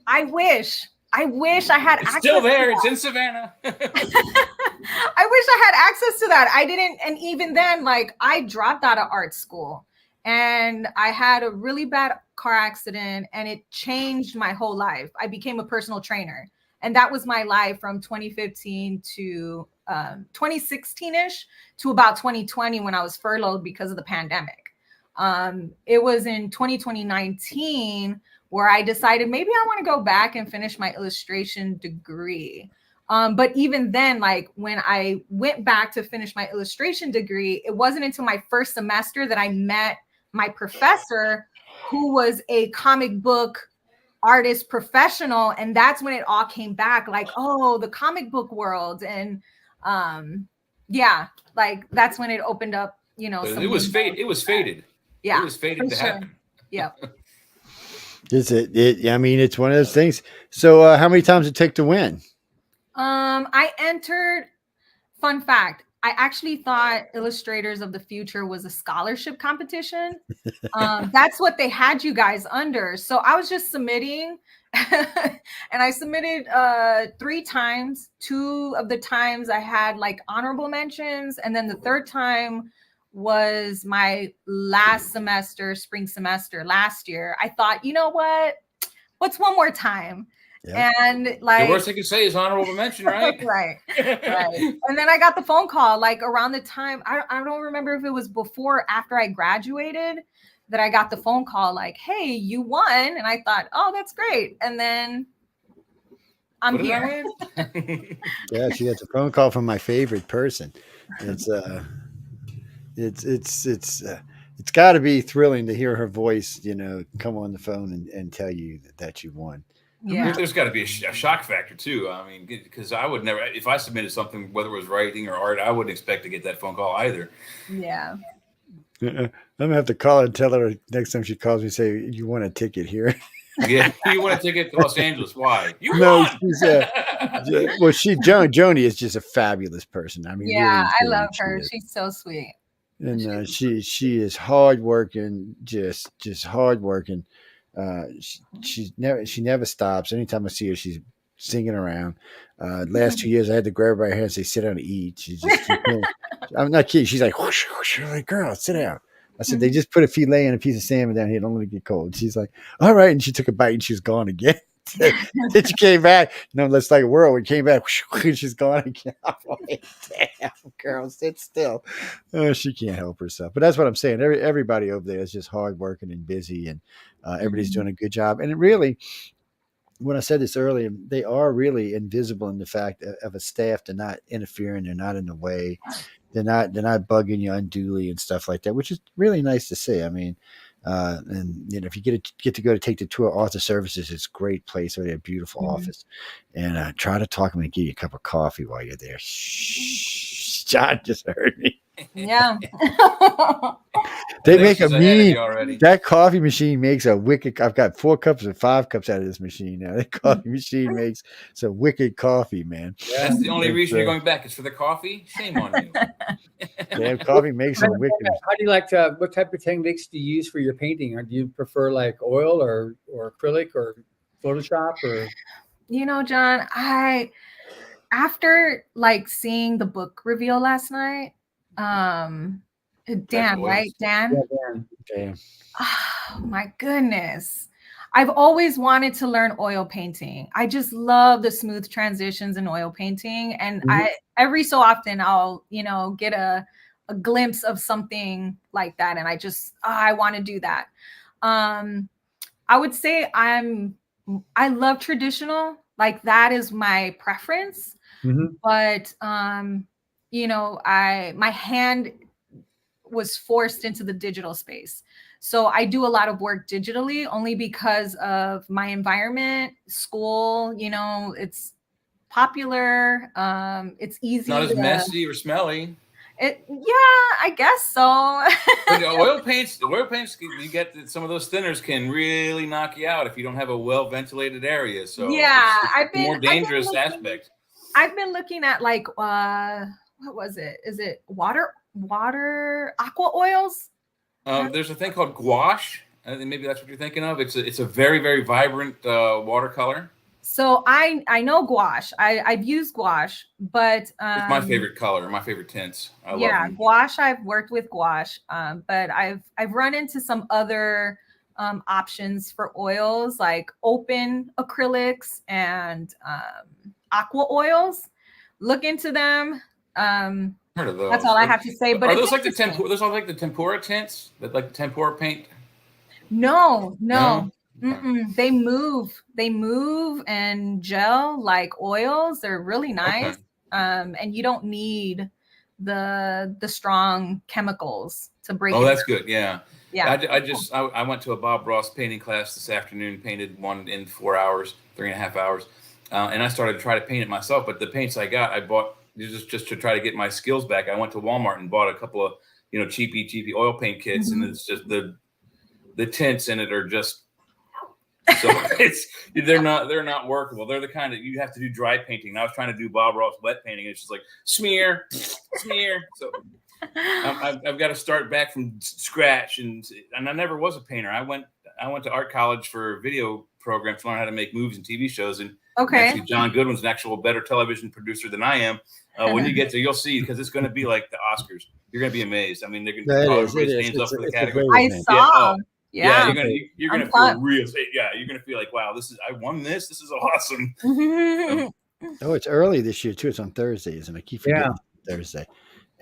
I wish I had it's access still there. to that. It's in Savannah. I wish I had access to that. I didn't, and even then, like I dropped out of art school. And I had a really bad car accident and it changed my whole life. I became a personal trainer. And that was my life from 2015 to 2016-ish to about 2020 when I was furloughed because of the pandemic. It was in 2019 where I decided maybe I want to go back and finish my illustration degree. But even then, like when I went back to finish my illustration degree, it wasn't until my first semester that I met my professor, who was a comic book artist professional. And that's when it all came back, like, oh, the comic book world. And like that's when it opened up, It was fated. Yeah. It was fated to happen. Yeah. I mean, it's one of those things. So how many times did it take to win? I entered, fun fact, I actually thought Illustrators of the Future was a scholarship competition. That's what they had you guys under. So I was just submitting and I submitted 3 times. 2 of the times I had like honorable mentions. And then the 3rd time was my last semester, spring semester last year. I thought, you know what's one more time? Yep. And like the worst I could say is honorable mention, right? right. And then I got the phone call like around the time, I don't remember if it was before or after I graduated, that I got the phone call like, hey, you won. And I thought, oh, that's great. And then I'm here. Yeah, she gets a phone call from my favorite person. It's got to be thrilling to hear her voice, come on the phone and tell you that you won. Yeah, there's got to be a shock factor too. I mean, because I would never, if I submitted something, whether it was writing or art, I wouldn't expect to get that phone call either. Yeah. I'm gonna have to call her and tell her next time she calls me, say, you want a ticket here? Yeah, you want a ticket to Los Angeles? Why? You no, won! Joni is just a fabulous person. I mean, yeah, really, I love her. She's so sweet. And she is hardworking, just hardworking. She never stops. Anytime I see her, she's singing around. Last 2 years, I had to grab her by her hand and say, sit down and eat. She just I'm not kidding. She's like, whoosh, whoosh. I'm like, girl, sit down. I said, they just put a filet and a piece of salmon down here. Don't let it get cold. She's like, all right. And she took a bite and she was gone again. Then she came back. Let's like a whirl. We came back. Whoosh, and she's gone again. I'm like, damn, girl, sit still. She can't help herself. But that's what I'm saying. Everybody over there is just hardworking and busy, and everybody's doing a good job. And it really, when I said this earlier, they are really invisible in the fact of a staff. They're not interfering. They're not in the way. They're not bugging you unduly and stuff like that, which is really nice to see. I mean, and if you get to go to take the tour, Author Services, it's a great place. They have a beautiful office, and try to talk them and give you a cup of coffee while you're there. Shh, John just heard me. Yeah. They make a mean. That coffee machine makes a wicked. I've got 4 cups or 5 cups out of this machine now. That coffee machine makes some wicked coffee, man. Yeah, that's the only reason you're going back is for the coffee. Shame on you. Damn, coffee makes some wicked. How do you like to? What type of techniques do you use for your painting? Or do you prefer like oil or acrylic or Photoshop or? John, after like seeing the book reveal last night. Dan, right? Dan? Yeah, Dan. Oh my goodness. I've always wanted to learn oil painting. I just love the smooth transitions in oil painting. And every so often I'll, get a glimpse of something like that. And I want to do that. I would say I love traditional, like that is my preference. But my hand was forced into the digital space. So I do a lot of work digitally only because of my environment, school, it's popular. It's easy. Not as messy or smelly. I guess so. But the oil paints, you get some of those thinners can really knock you out if you don't have a well ventilated area. So yeah, it's more dangerous aspect. I've been looking at like what was it? Is it water aqua oils? There's a thing called gouache. I think maybe that's what you're thinking of. It's a very, very vibrant watercolor. So I know gouache. I've used gouache, but it's my favorite color, my favorite tints. I love them. Gouache. I've worked with gouache, but I've run into some other options for oils like open acrylics and aqua oils. Look into them. Heard of those. That's all I have to say. But are those like the tempura? Those are like the tempura tints, that like the tempura paint. No. They move and gel like oils. They're really nice. Okay. And you don't need the strong chemicals to break. Oh, that's good. Yeah. Yeah. I went to a Bob Ross painting class this afternoon. Painted one in 4 hours, 3.5 hours, and I started to try to paint it myself. But the paints I bought just to try to get my skills back. I went to Walmart and bought a couple of cheapy oil paint kits, and it's just the tints in it are just So they're not workable. They're the kind that you have to do dry painting. And I was trying to do Bob Ross wet painting. And it's just like smear. So I've got to start back from scratch. And I never was a painter. I went to art college for a video program to learn how to make movies and TV shows. And actually, John Goodwin's an actual better television producer than I am. When you get to, you'll see, because it's going to be like the Oscars. You're going to be amazed. I mean, they're going to raise hands up for the category. I saw. Yeah, you're gonna feel real. Yeah, you're gonna feel like, wow, I won this. This is awesome. Oh, it's early this year too. It's on Thursdays, and I keep forgetting Thursday.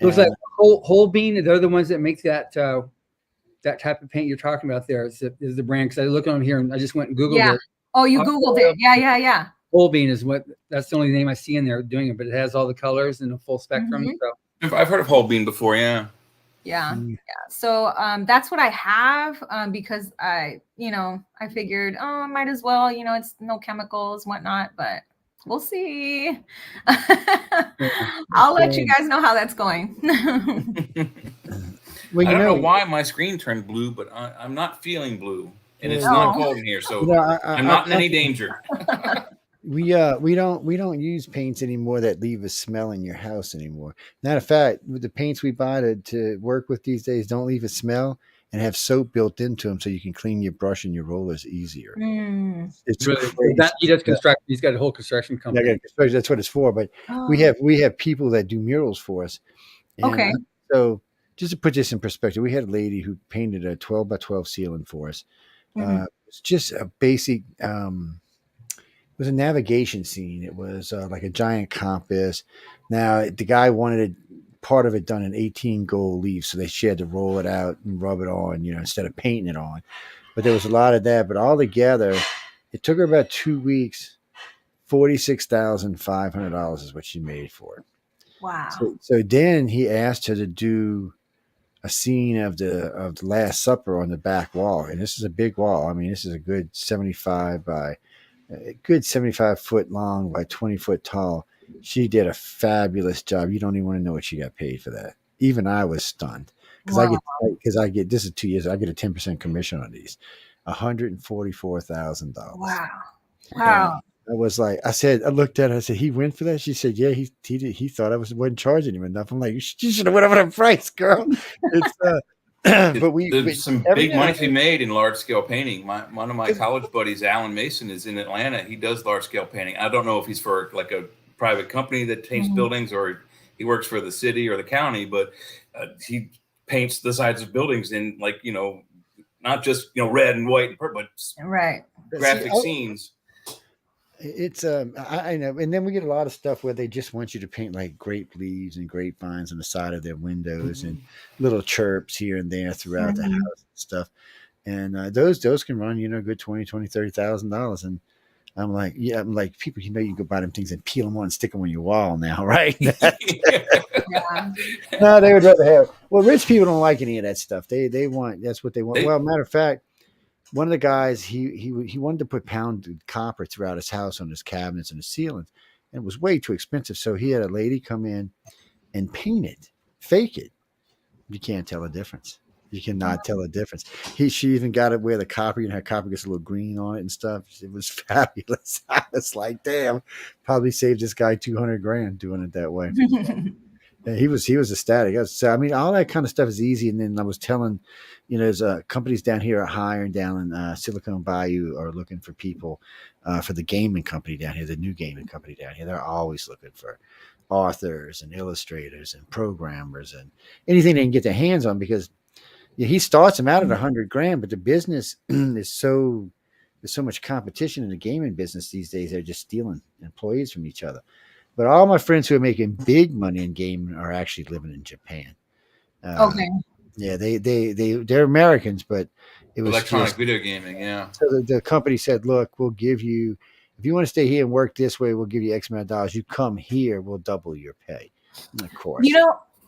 Looks like whole bean. They're the ones that make that that type of paint you're talking about. There is the brand, because I look on here and I just went and Googled it. Oh, you Googled it? Yeah. Whole bean is that's the only name I see in there doing it, but it has all the colors and the full spectrum. So. I've heard of whole bean before. Yeah. So that's what I have because I figured, I might as well, it's no chemicals, whatnot, but we'll see. I'll let you guys know how that's going. Well, I don't know why my screen turned blue, but I'm not feeling blue, and it's not cold in here, so I'm not in any danger. We don't use paints anymore that leave a smell in your house anymore. Matter of fact, with the paints we buy to work with these days, don't leave a smell and have soap built into them so you can clean your brush and your rollers easier. It's really he does construction. He's got a whole construction company. Yeah, that's what it's for. But we have people that do murals for us. And so just to put this in perspective, we had a lady who painted a 12 by 12 ceiling for us. It's just a basic. It was a navigation scene. It was like a giant compass. Now the guy wanted part of it done in 18 gold leaves, so she had to roll it out and rub it on, instead of painting it on. But there was a lot of that. But all together, it took her about 2 weeks. $46,500 is what she made for it. Wow. So then he asked her to do a scene of the Last Supper on the back wall, and this is a big wall. I mean, this is a good 75 foot long by 20 foot tall. She did a fabulous job. You don't even want to know what she got paid for that. Even I was stunned because I get this is 2 years. I get a 10% commission on these, $144,000. Wow. I was like, I looked at her. I said, he went for that. She said, yeah, he did. He thought I wasn't charging him enough. I'm like, you should have went over the price, girl. It's but there's some big money to be made in large scale painting. One of my college buddies, Alan Mason, is in Atlanta. He does large scale painting. I don't know if he's for like a private company that paints buildings, or he works for the city or the county, but he paints the sides of buildings in not just red and white and purple, but graphic scenes. It's I know, and then we get a lot of stuff where they just want you to paint like grape leaves and grapevines on the side of their windows and little chirps here and there throughout the house and stuff. And those can run a good $20,000, and I'm like, people, you can go buy them things and peel them on and stick them on your wall now, right? No, they would rather have. Well, rich people don't like any of that stuff. They want, that's what they want. Well, matter of fact, one of the guys, he wanted to put pounded copper throughout his house on his cabinets and the ceilings, and it was way too expensive. So he had a lady come in and paint it, fake it. You can't tell a difference. You cannot tell a difference. She even got it where the copper, her copper gets a little green on it and stuff. It was fabulous. I was like, damn, probably saved this guy $200,000 doing it that way. Yeah, he was ecstatic. So I mean, all that kind of stuff is easy. And then I was telling, there's companies down here are hiring down in Silicon Bayou are looking for people for the gaming company down here, the new gaming company down here. They're always looking for authors and illustrators and programmers and anything they can get their hands on, because he starts them out at $100,000, but the business is there's so much competition in the gaming business these days. They're just stealing employees from each other. But all my friends who are making big money in gaming are actually living in Japan. Okay. Yeah, they're Americans, but it was electronic video gaming. Yeah. So the company said, "Look, we'll give you, if you want to stay here and work this way, we'll give you X amount of dollars. You come here, we'll double your pay." And of course,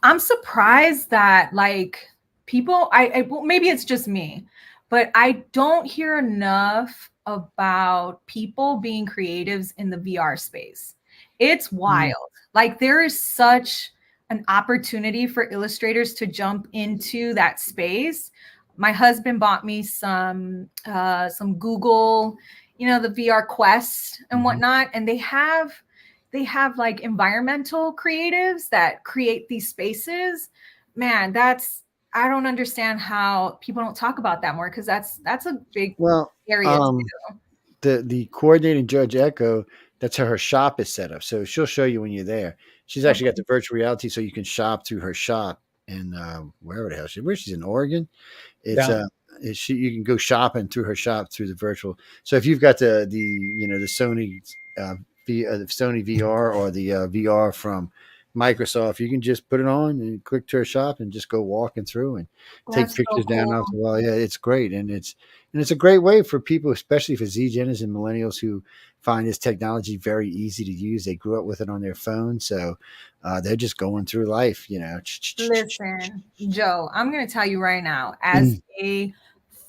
I'm surprised that people. Well, maybe it's just me, but I don't hear enough about people being creatives in the VR space. It's wild. There is such an opportunity for illustrators to jump into that space. My husband bought me some Google, you know, the VR Quest and whatnot, and they have like environmental creatives that create these spaces. Man, I don't understand how people don't talk about that more, because that's a big area to do. The coordinating Judge Echo, that's how her shop is set up. So she'll show you when you're there. She's actually got the virtual reality, so you can shop through her shop in wherever the hell she's in Oregon. It's you can go shopping through her shop through the virtual. So if you've got the Sony Sony VR or the VR from Microsoft, you can just put it on and click to her shop and just go walking through and take pictures down off the wall. Yeah, it's great, and it's a great way for people, especially for Z-Geners and millennials who find this technology very easy to use. They grew up with it on their phone, so they're just going through life, you know. Listen, Joe, I'm going to tell you right now, as a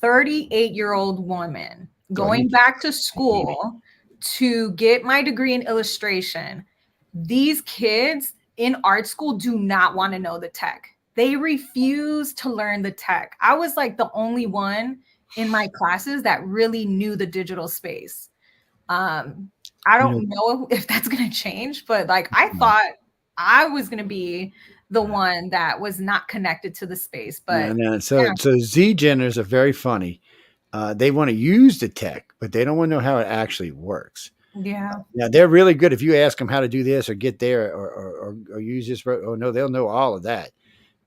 38-year-old woman going back to school to get my degree in illustration, these kids in art school do not want to know the tech. They refuse to learn the tech. I was like the only one in my classes that really knew the digital space. I don't know if that's going to change, but like I thought I was going to be the one that was not connected to the space. But so Z-Geners are very funny. They want to use the tech, but they don't want to know how it actually works. Yeah. Now they're really good. If you ask them how to do this or get there or use this, no, they'll know all of that.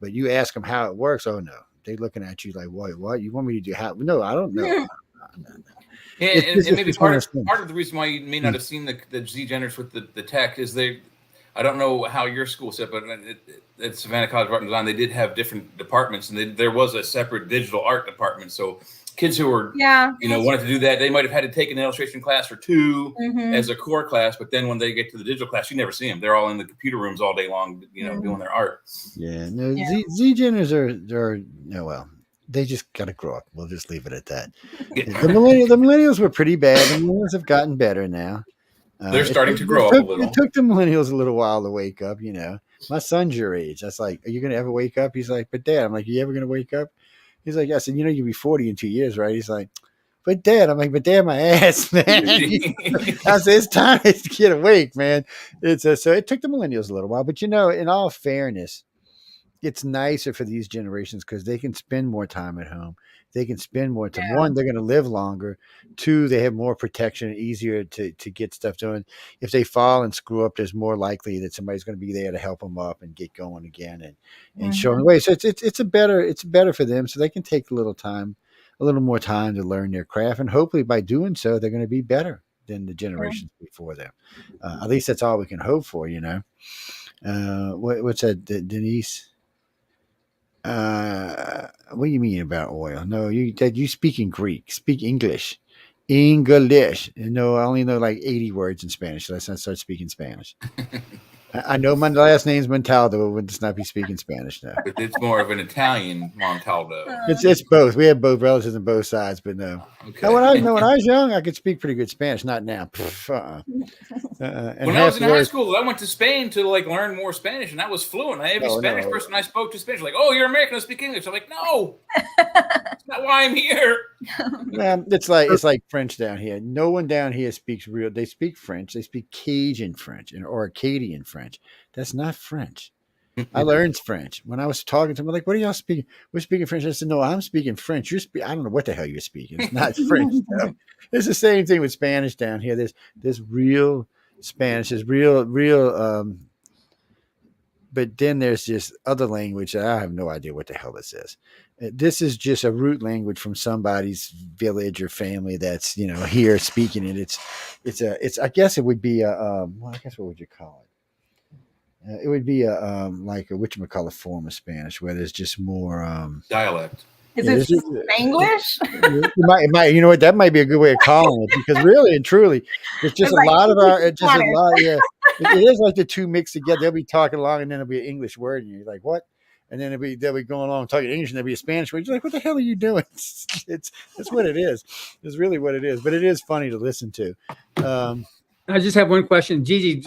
But you ask them how it works. Oh no, they're looking at you like, what? You want me to do how? No, I don't know. No. Yeah, and maybe part of the reason why you may not have seen the Z-Geners with the tech is I don't know how your school set, but at Savannah College of Art and Design, they did have different departments, and there was a separate digital art department. So kids who were, wanted to do that, they might have had to take an illustration class or two as a core class, but then when they get to the digital class, you never see them. They're all in the computer rooms all day long, doing their art. Yeah, no, Z-Geners are they just got to grow up. We'll just leave it at that. The millennials were pretty bad. The millennials have gotten better now. They're starting to grow up a little. It took the millennials a little while to wake up, you know. My son's your age. That's like, are you going to ever wake up? He's like, but Dad. I'm like, are you ever going to wake up? He's like, yes. And you'll be 40 in 2 years, right? He's like, but Dad. I'm like, but Dad, my ass, man. I said, it's time to get awake, man. So it took the millennials a little while. But, in all fairness, it's nicer for these generations because they can spend more time at home. They can spend more time. One, they're going to live longer. Two, they have more protection, easier to get stuff done. If they fall and screw up, there's more likely that somebody's going to be there to help them up and get going again and show them the way. So it's better for them. So they can take a little more time to learn their craft, and hopefully by doing so, they're going to be better than the generations before them. At least that's all we can hope for. What's that, Denise? What do you mean about oil? No, you speak in Greek. Speak English. No, I only know like 80 words in Spanish. So let's not start speaking Spanish. I know my last name's Montaldo, but we'll just not be speaking Spanish now. But it's more of an Italian Montaldo. It's both. We have both relatives on both sides, but no. Okay. Now, when I was young, I could speak pretty good Spanish. Not now. When I was in high school, I went to Spain to learn more Spanish, and I was fluent. Every Spanish person I spoke to Spanish, like, oh, you're American, I speak English. I'm like, no, that's not why I'm here. It's like French down here. No one down here speaks real. They speak French. They speak Cajun French or Acadian French. That's not French. I learned French when I was talking to them. Like, what are y'all speaking? We're speaking French. I said, no, I'm speaking French. I don't know what the hell you're speaking. It's not French. No. It's the same thing with Spanish down here. There's real Spanish. There's real. But then there's just other language that I have no idea what the hell this is. This is just a root language from somebody's village or family that's here speaking it. It's I guess it would be I guess what would you call it? It would be like a whatchamacallit form of Spanish where there's just more dialect. Is it English? It might, you know what? That might be a good way of calling it, because really and truly, it's just a lot of our. It's just a lot. Yeah, it is like the two mixed together. They'll be talking along, and then there'll be an English word, and you're like, "What?" And then they'll be going along talking English, and there'll be a Spanish word. You're like, "What the hell are you doing?" That's what it is. It's really what it is. But it is funny to listen to. I just have one question, Gigi,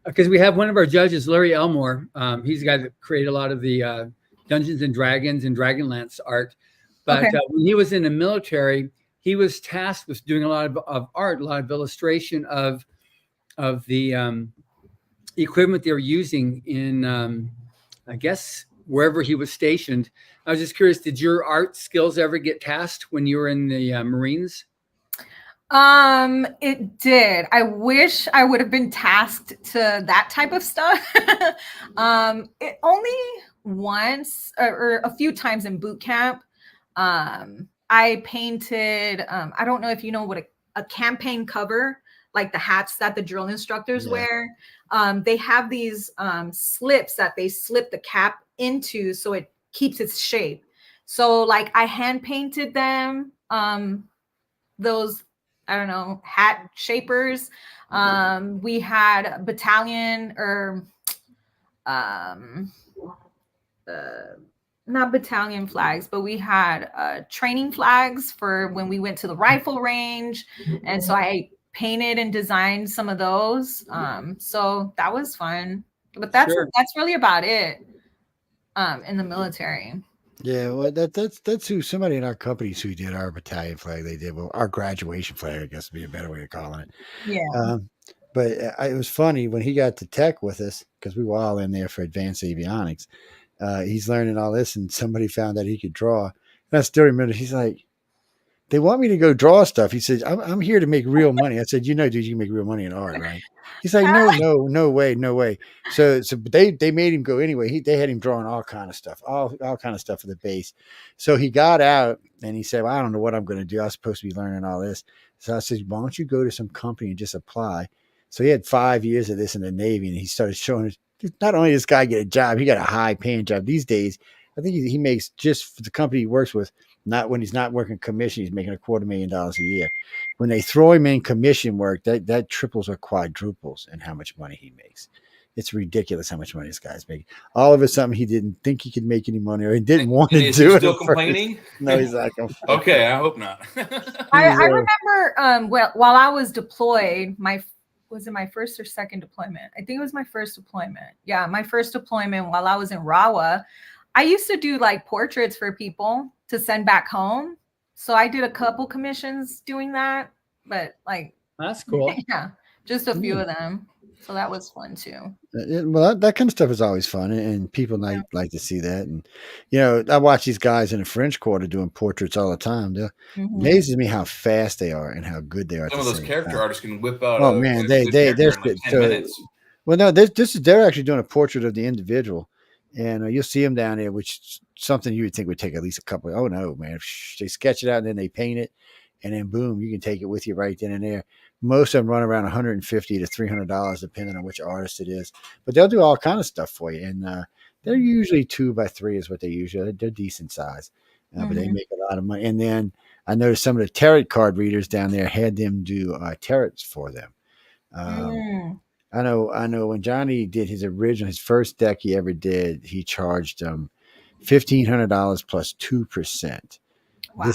because we have one of our judges, Larry Elmore. He's the guy that created a lot of the Dungeons and Dragons and Dragonlance art. But Okay. when he was in the military, he was tasked with doing a lot of art, a lot of illustration of the equipment they were using in, I guess, wherever he was stationed. I was just curious, did your art skills ever get tasked when you were in the Marines? It did. I wish I would have been tasked to that type of stuff. It only once or a few times in boot camp. I painted, I don't know if you know what a campaign cover, like the hats that the drill instructors wear. They have these slips that they slip the cap into so it keeps its shape. So like I hand painted them, those, I don't know, hat shapers. We had battalion or not battalion flags, but we had training flags for when we went to the rifle range. And so I painted and designed some of those. So that was fun. But that's really about it in the military. Yeah, well, that's who somebody in our companies who did our battalion flag. They did our graduation flag, I guess would be a better way of calling it. Yeah. But it was funny when he got to tech with us because we were all in there for advanced avionics. He's learning all this, and somebody found out he could draw. And I still remember he's like, "They want me to go draw stuff." He says, "I'm here to make real money." I said, "You know, dude, you can make real money in art, right?" He's like, no way. So they made him go anyway. They had him drawing all kind of stuff, all kind of stuff for the base. So he got out and he said, "Well, I don't know what I'm going to do. I was supposed to be learning all this." So I said, "Why don't you go to some company and just apply?" So he had 5 years of this in the Navy, and he started showing us. Not only does this guy get a job, he got a high paying job these days. I think he makes just for the company he works with. Not when he's not working commission, he's making $250,000 a year. When they throw him in commission work, that triples or quadruples in how much money he makes. It's ridiculous how much money this guy's making. All of a sudden, he didn't think he could make any money, or he didn't want to do it. Still complaining? No, he's not complaining. Okay, I hope not. I remember while I was deployed, was it my first or second deployment? I think it was my first deployment. Yeah, my first deployment while I was in Rawa. I used to do like portraits for people to send back home. So I did a couple commissions doing that, but like that's cool. Yeah, just a few of them. So that was fun too. Well, that kind of stuff is always fun, and people like to see that. And I watch these guys in the French Quarter doing portraits all the time. It amazes me how fast they are and how good they are. Some of those character artists can whip out. Oh man, they're in like 10 minutes. Well, no, they're actually doing a portrait of the individual. And you'll see them down there, which is something you would think would take at least a couple. Oh no, man! They sketch it out and then they paint it, and then boom, you can take it with you right then and there. Most of them run around $150 to $300, depending on which artist it is. But they'll do all kind of stuff for you, and they're usually 2x3 is what they usually. They're decent size, but they make a lot of money. And then I noticed some of the tarot card readers down there had them do tarots for them. I know when Johnny did his first deck he ever did, he charged $1,500 plus 2%. Wow.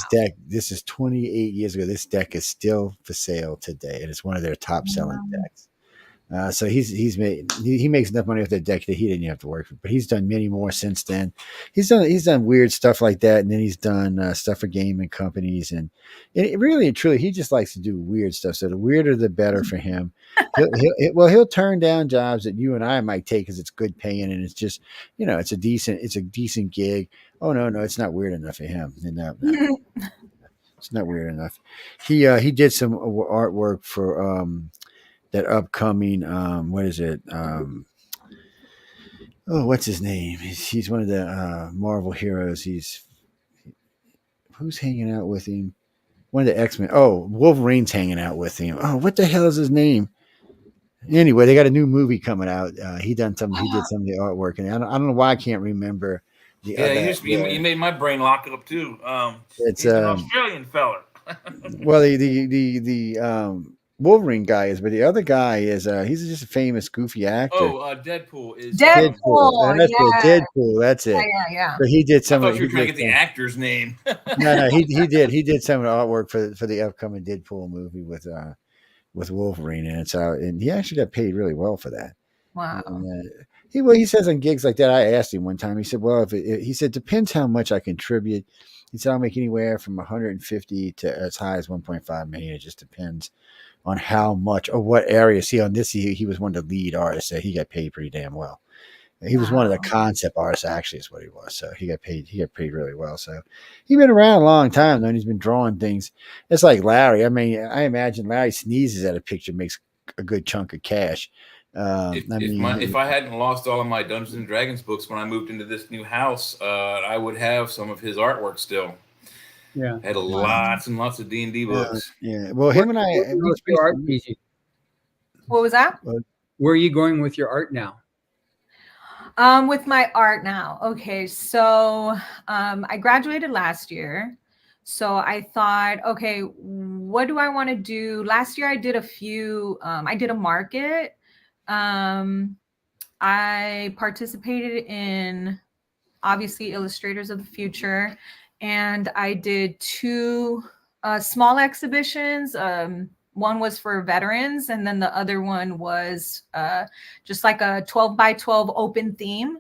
This is 28 years ago. This deck is still for sale today, and it's one of their top selling decks. So he makes enough money off that deck that he didn't have to work for, but he's done many more since then. He's done weird stuff like that, and then he's done stuff for gaming companies, and it really and truly he just likes to do weird stuff. So the weirder the better for him. He'll turn down jobs that you and I might take because it's good paying and it's just it's a decent gig. Oh no, it's not weird enough for him. No. It's not weird enough. He did some artwork for that upcoming what is it? What's his name? He's one of the Marvel heroes. Who's hanging out with him? One of the X-Men. Oh, Wolverine's hanging out with him. Oh, what the hell is his name? Anyway, they got a new movie coming out. He did some of the artwork, and I don't know why I can't remember the other. You made my brain lock up too. He's an Australian fella. Well, the Wolverine guy is, but the other guy is he's just a famous goofy actor. Oh, Deadpool is Deadpool. Deadpool. That's it. Yeah. But he did some. I thought you were trying to get the actor's name. No, he did some of the artwork for the upcoming Deadpool movie with Wolverine in it. So, and he actually got paid really well for that. Wow. he says on gigs like that. I asked him one time. He said, "Well, he said depends how much I contribute." He said, "I'll make anywhere from 150 to as high as 1.5 million. It just depends on how much or what area." See, on this, he was one of the lead artists, so he got paid pretty damn well. He was one of the concept artists, actually, is what he was. So he got paid really well. So he's been around a long time, though, and he's been drawing things. It's like Larry. I mean, I imagine Larry sneezes at a picture, makes a good chunk of cash. If I hadn't lost all of my Dungeons and Dragons books when I moved into this new house, I would have some of his artwork still. Yeah, I had lots and lots of D&D books. Yeah, well, him and I. Your art, Gigi? What was that? Where are you going with your art now? With my art now. Okay, so I graduated last year. So I thought, okay, what do I want to do? Last year I did a few, I did a market. I participated in, obviously, Illustrators of the Future, and I did 2 small exhibitions. One was for veterans, and then the other one was just like a 12 by 12 open theme.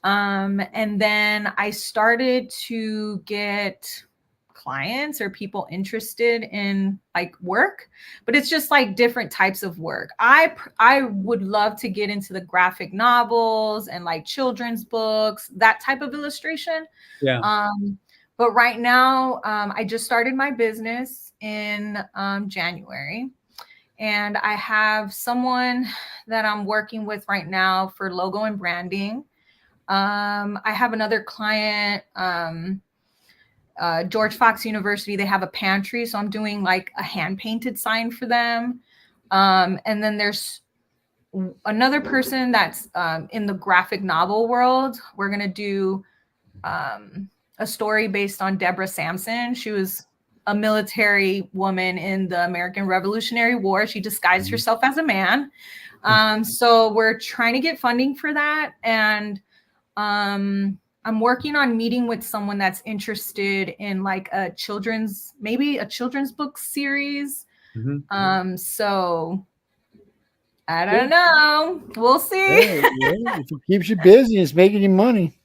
And then I started to get clients or people interested in like work, but it's just like different types of work. I would love to get into the graphic novels and like children's books, that type of illustration. Yeah. But right now, I just started my business in January, and I have someone that I'm working with right now for logo and branding. I have another client, George Fox University. They have a pantry, so I'm doing like a hand painted sign for them. And then there's another person that's in the graphic novel world. We're gonna do a story based on Deborah Sampson. She was a military woman in the American Revolutionary War. She disguised herself as a man. So we're trying to get funding for that. And I'm working on meeting with someone that's interested in like maybe a children's book series. So I don't know. We'll see. Yeah, if it keeps you busy, it's making you money.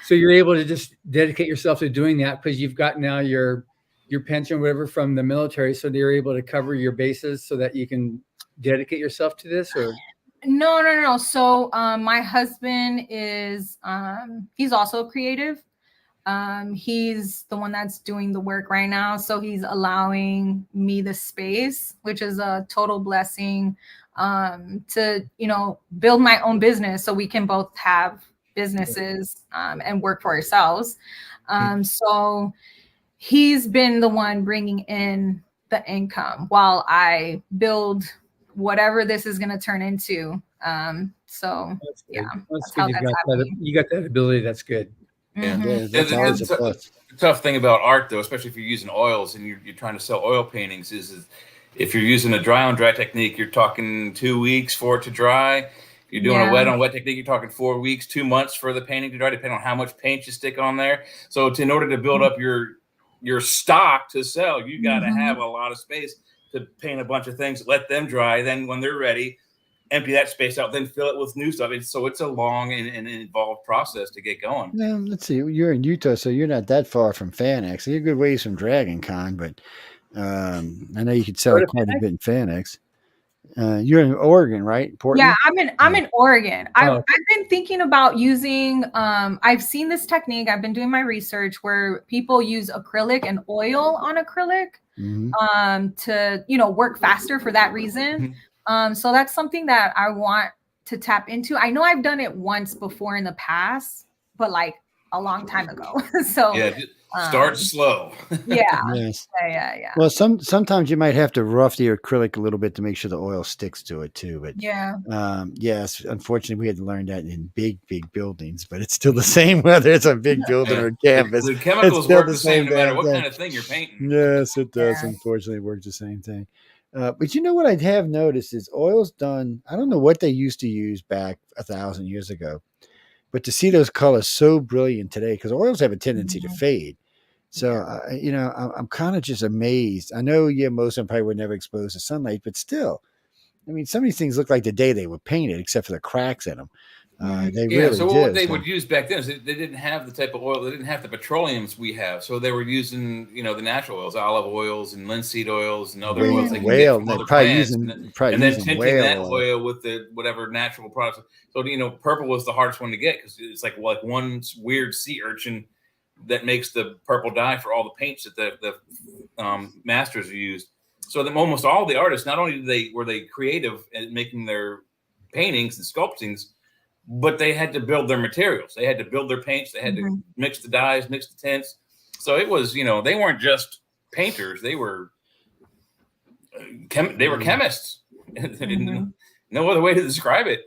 So you're able to just dedicate yourself to doing that because you've got now your pension, whatever, from the military. So you're able to cover your bases so that you can dedicate yourself to this, or? No. So my husband is he's also creative. He's the one that's doing the work right now. So he's allowing me the space, which is a total blessing, to, build my own business so we can both have businesses and work for ourselves. So he's been the one bringing in the income while I build whatever this is going to turn into. So yeah, that's how you got that ability. That's good. Yeah, that's always a plus. The tough thing about art, though, especially if you're using oils and you're trying to sell oil paintings, is if you're using a dry on dry technique, you're talking 2 weeks for it to dry. If you're doing a wet on wet technique, you're talking 4 weeks, 2 months for the painting to dry, depending on how much paint you stick on there. So in order to build up your stock to sell, you got to have a lot of space to paint a bunch of things, let them dry. Then when they're ready, empty that space out, then fill it with new stuff. So it's a long and involved process to get going. Now, let's see. You're in Utah, so you're not that far from FanX. You're a good ways from Dragon Con, but I know you could sell quite a bit in FanX. You're in Oregon, right? Portland? Yeah, I'm in Oregon. I've been thinking about using. I've seen this technique. I've been doing my research where people use acrylic and oil on acrylic to work faster for that reason. So that's something that I want to tap into. I know I've done it once before in the past, but like a long time ago. So start slow. Yeah. Yes. Yeah. Well, sometimes you might have to rough the acrylic a little bit to make sure the oil sticks to it too. But yes, unfortunately, we had to learn that in big buildings. But it's still the same whether it's a big building or a canvas. The chemicals work the same no matter what kind of thing you're painting. Yes, it does. Yeah. Unfortunately, it works the same thing. But you know what I have noticed is oil's done. I don't know what they used to use back 1,000 years ago, but to see those colors so brilliant today, because oils have a tendency to fade. So, I'm kind of just amazed. I know, most of them probably were never exposed to sunlight, but still, I mean, some of these things look like the day they were painted, except for the cracks in them. They Yeah, really so do. what they would use back then is they didn't have the type of oil, they didn't have the petroleums we have. So they were using, you know, the natural oils, olive oils and linseed oils and other oils they can get from other plants. And then tinting that oil with the whatever natural products. So, you know, purple was the hardest one to get because it's like one weird sea urchin that makes the purple dye for all the paints that the masters used. So that almost all the artists, not only were they creative at making their paintings and sculptings, but they had to build their materials. They had to build their paints. They had to mix the dyes, mix the tints. So it was, you know, they weren't just painters. They were chemists. No other way to describe it.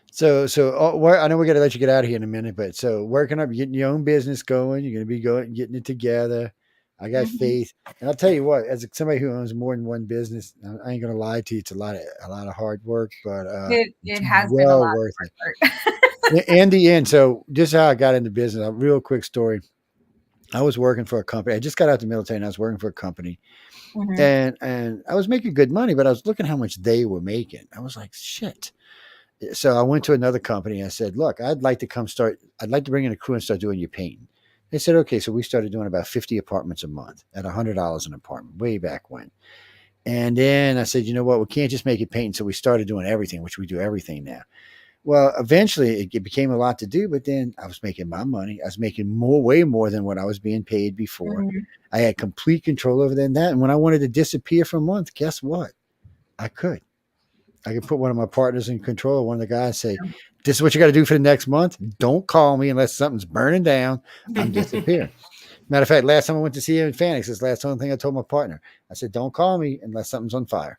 So I know we're going to let you get out of here in a minute, but so working up, getting your own business going, you're going to be getting it together. I got faith, and I'll tell you what. As somebody who owns more than one business, I ain't gonna lie to you. It's a lot of hard work, but it has been a lot worth it. In the end, so just how I got into business. A real quick story. I was working for a company. I just got out the military, and I was working for a company, and I was making good money, but I was looking how much they were making. I was like, shit. So I went to another company. And I said, look, I'd like to bring in a crew and start doing your painting. They said, okay. So we started doing about 50 apartments a month at $100 an apartment way back when. And then I said, you know what? We can't just make it painting. So we started doing everything, which we do everything now. Well, eventually it became a lot to do, but then I was making my money. I was making way more than what I was being paid before. I had complete control over that. And when I wanted to disappear for a month, guess what? I could put one of my partners in control. One of the guys say, this is what you got to do for the next month. Don't call me unless something's burning down. I'm disappearing. Matter of fact, last time I went to see him in Phoenix, this last thing I told my partner, I said, don't call me unless something's on fire.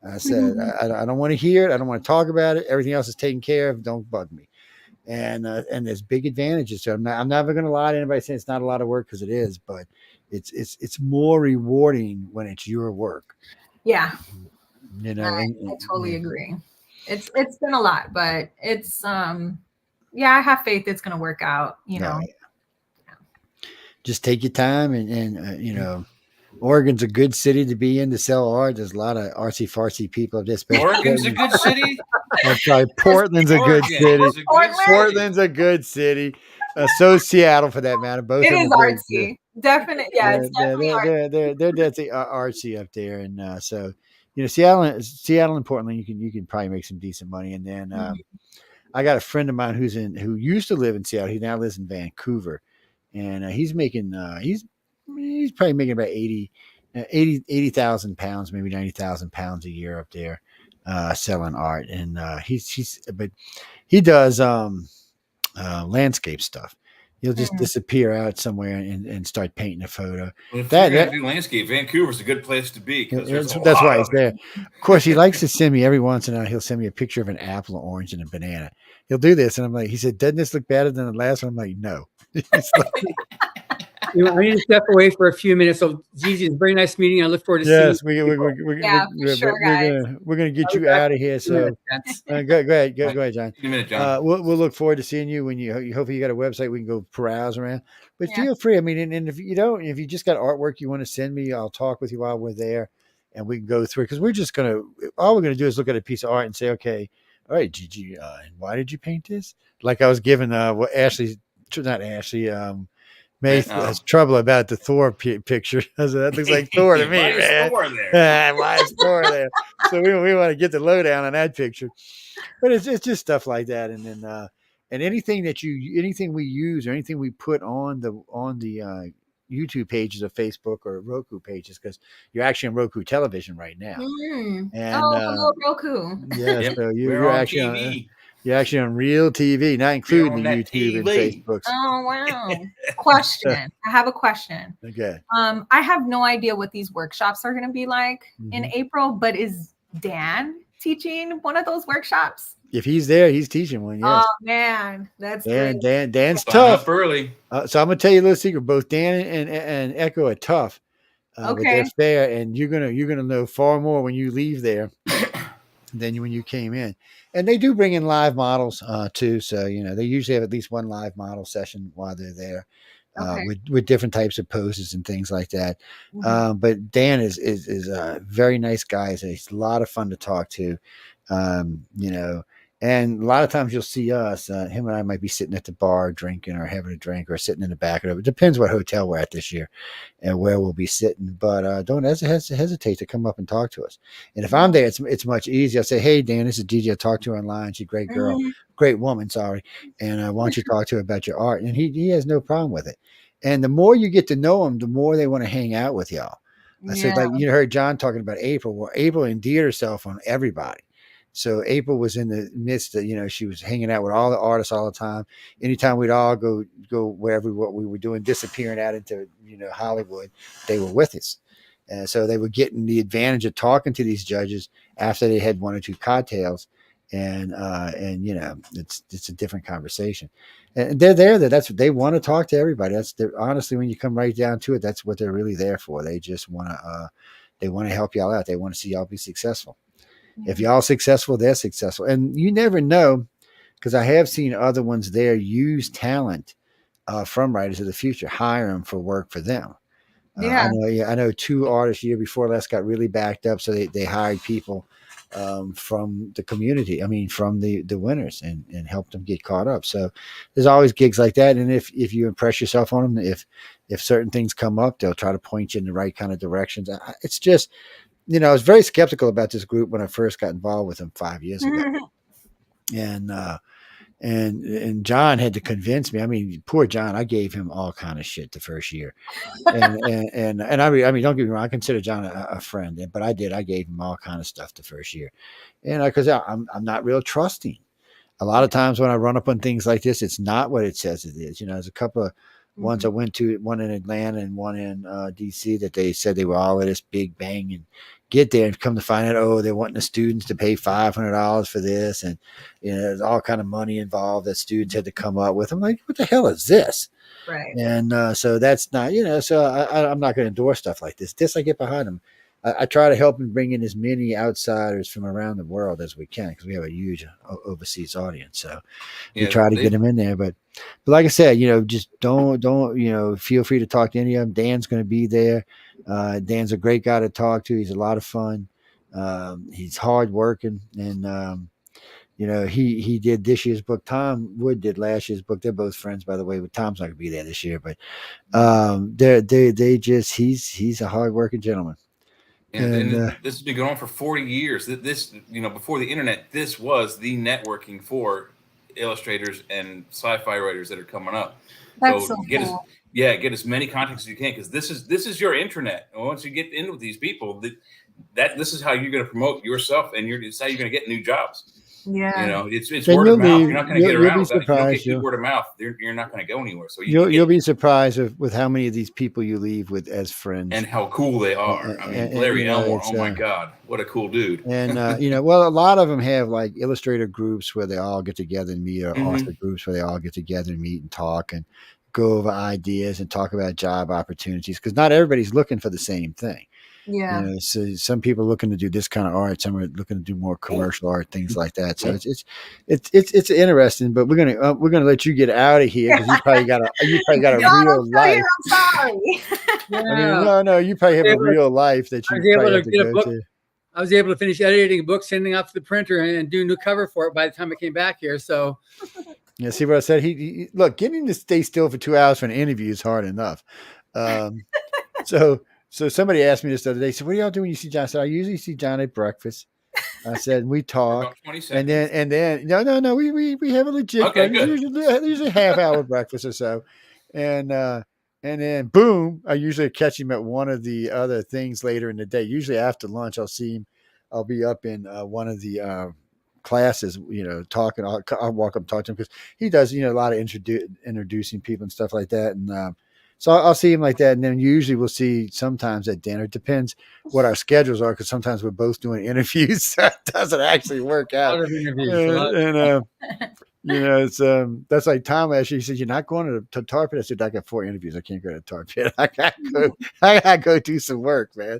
I said, I don't want to hear it. I don't want to talk about it. Everything else is taken care of. Don't bug me. And there's big advantages to it. I'm never going to lie to anybody saying it's not a lot of work, because it is, but it's more rewarding when it's your work. Yeah. You know, I totally agree. It's been a lot, but it's I have faith it's gonna work out, you know. Yeah. Just take your time and you know, Oregon's a good city to be in to sell art. There's a lot of artsy fartsy people of this. Oregon's a good city. I'm sorry, Portland's a good city. Portland's a good city. So is Seattle, for that matter. Both it is artsy. Definitely, it's definitely artsy. They're definitely artsy up there, and so. You know, Seattle and Portland, you can probably make some decent money. And then I got a friend of mine who used to live in Seattle. He now lives in Vancouver, and he's making he's probably making about 80,000 pounds, maybe 90,000 pounds a year up there selling art. And but he does landscape stuff. He'll just disappear out somewhere and start painting a photo. Well, if you're gonna do landscape, Vancouver's a good place to be. That's why he's there. Of course, he likes to send me every once in a while. He'll send me a picture of an apple, an orange, and a banana. He'll do this, and I'm like, he said, "Doesn't this look better than the last one?" I'm like, "No." You know, I need to step away for a few minutes. So, Gigi, it's very nice meeting. I look forward to seeing you. We're gonna get you out of here. So go ahead, John. John. We'll look forward to seeing you when you hopefully you got a website we can go peruse around. But feel free. I mean, and if you just got artwork you want to send me, I'll talk with you while we're there, and we can go through. Because all we're gonna do is look at a piece of art and say, okay, all right, Gigi, why did you paint this? Like I was given May has trouble about the Thor picture. That looks like Thor to me, man. Why is Thor there? So we want to get the lowdown on that picture. But it's just stuff like that, and then and anything we use or anything we put on the YouTube pages of Facebook or Roku pages, because you're actually on Roku television right now. And hello, Roku. Yeah, so you're actually on. You're actually on real TV, not including the YouTube and Facebook. Oh, wow. Question. I have a question. Okay. I have no idea what these workshops are going to be like in April, but is Dan teaching one of those workshops? If he's there, he's teaching one. Yes. Oh, man. That's great. Dan's tough. Early. So I'm going to tell you a little secret. Both Dan and Echo are tough. But they're fair, and you're gonna know far more when you leave there than when you came in. And they do bring in live models too. So, they usually have at least one live model session while they're there. Okay. with different types of poses and things like that. Mhm. But Dan is a very nice guy. He's a lot of fun to talk to, you know. And a lot of times you'll see us, him and I might be sitting at the bar drinking or having a drink or sitting in the back of it. It depends what hotel we're at this year and where we'll be sitting. But don't hesitate to come up and talk to us. And if I'm there, it's much easier. I'll say, hey, Dan, this is Gigi. I talked to her online. She's a great girl, Mhm. great woman, sorry. And I want you to talk to her about your art. And he has no problem with it. And the more you get to know them, the more they want to hang out with y'all. I said, Yeah. like you heard John talking about April. Well, April endeared herself on everybody. So April was in the midst of, she was hanging out with all the artists all the time. Anytime we'd all go wherever what we were doing, disappearing out into, Hollywood, they were with us. And so they were getting the advantage of talking to these judges after they had one or two cocktails. And it's a different conversation. And they're there. That's what they want to talk to everybody. Honestly, when you come right down to it, that's what they're really there for. They just want to, they want to help y'all out. They want to see y'all be successful. If y'all successful, they're successful. And you never know, because I have seen other ones there use talent from Writers of the Future, hire them for work for them. Yeah. I know 2 artists year before last got really backed up, so they hired people from the community. I mean, from the winners and helped them get caught up. So there's always gigs like that. And if you impress yourself on them, if certain things come up, they'll try to point you in the right kind of directions. It's just, I was very skeptical about this group when I first got involved with them 5 years ago. And John had to convince me. I mean, poor John, I gave him all kind of shit the first year. And I mean, don't get me wrong, I consider John a friend, but I gave him all kind of stuff the first year. And because I'm not real trusting. A lot of times when I run up on things like this, it's not what it says it is. There's a couple of ones I went to, one in Atlanta and one in DC, that they said they were all at this big bang, and get there and come to find out, they're wanting the students to pay $500 for this. And, there's all kind of money involved that students had to come up with. I'm like, what the hell is this? Right. And so that's not, so I'm not going to endorse stuff like this. I get behind them. I try to help and bring in as many outsiders from around the world as we can, because we have a huge overseas audience. So we try to get them in there. But like I said, just don't, feel free to talk to any of them. Dan's going to be there. Dan's a great guy to talk to. He's a lot of fun. He's hardworking, and he did this year's book. Tom Wood did last year's book. They're both friends, by the way. But Tom's not going to be there this year. But he's a hardworking gentleman. And this has been going on for 40 years. This, before the internet, this was the networking for illustrators and sci-fi writers that are coming up. That's so get cool. get as many contacts as you can, because this is your internet. And once you get in with these people, this is how you're going to promote yourself, and it's how you're going to get new jobs. Yeah. It's word of mouth. You're not going to get around without, if you don't get good word of mouth. You're not going to go anywhere. So you'll be surprised with how many of these people you leave with as friends, and how cool they are. I mean, Larry Elmore. Oh my God, what a cool dude! And well, a lot of them have like illustrator groups where they all get together and meet, or author groups where they all get together and meet and talk and go over ideas and talk about job opportunities, because not everybody's looking for the same thing. Yeah. So some people are looking to do this kind of art, some are looking to do more commercial art, things like that. So it's interesting. But we're gonna let you get out of here, because you probably got a real life. I'm sorry. No, you probably have a real life that you probably have to go to. I was able to finish editing a book, sending off to the printer, and do a new cover for it by the time I came back here. So, yeah, see what I said? He look, getting him to stay still for 2 hours for an interview is hard enough. So somebody asked me this the other day. So what do y'all do when you see John? I said, I usually see John at breakfast. I said, we talk, and then no, we have a legit breakfast, usually half-hour breakfast or so, and then boom, I usually catch him at one of the other things later in the day. Usually after lunch, I'll see him. I'll be up in one of the classes, talking. I'll walk up and talk to him, because he does a lot of introducing people and stuff like that, and so I'll see him like that. And then usually we'll see sometimes at dinner. It depends what our schedules are, because sometimes we're both doing interviews. So it doesn't actually work out. It's that's like Tom actually said, you're not going to Tar Pit. I said, I got 4 interviews. I can't go to Tar Pit. I gotta go do some work, man.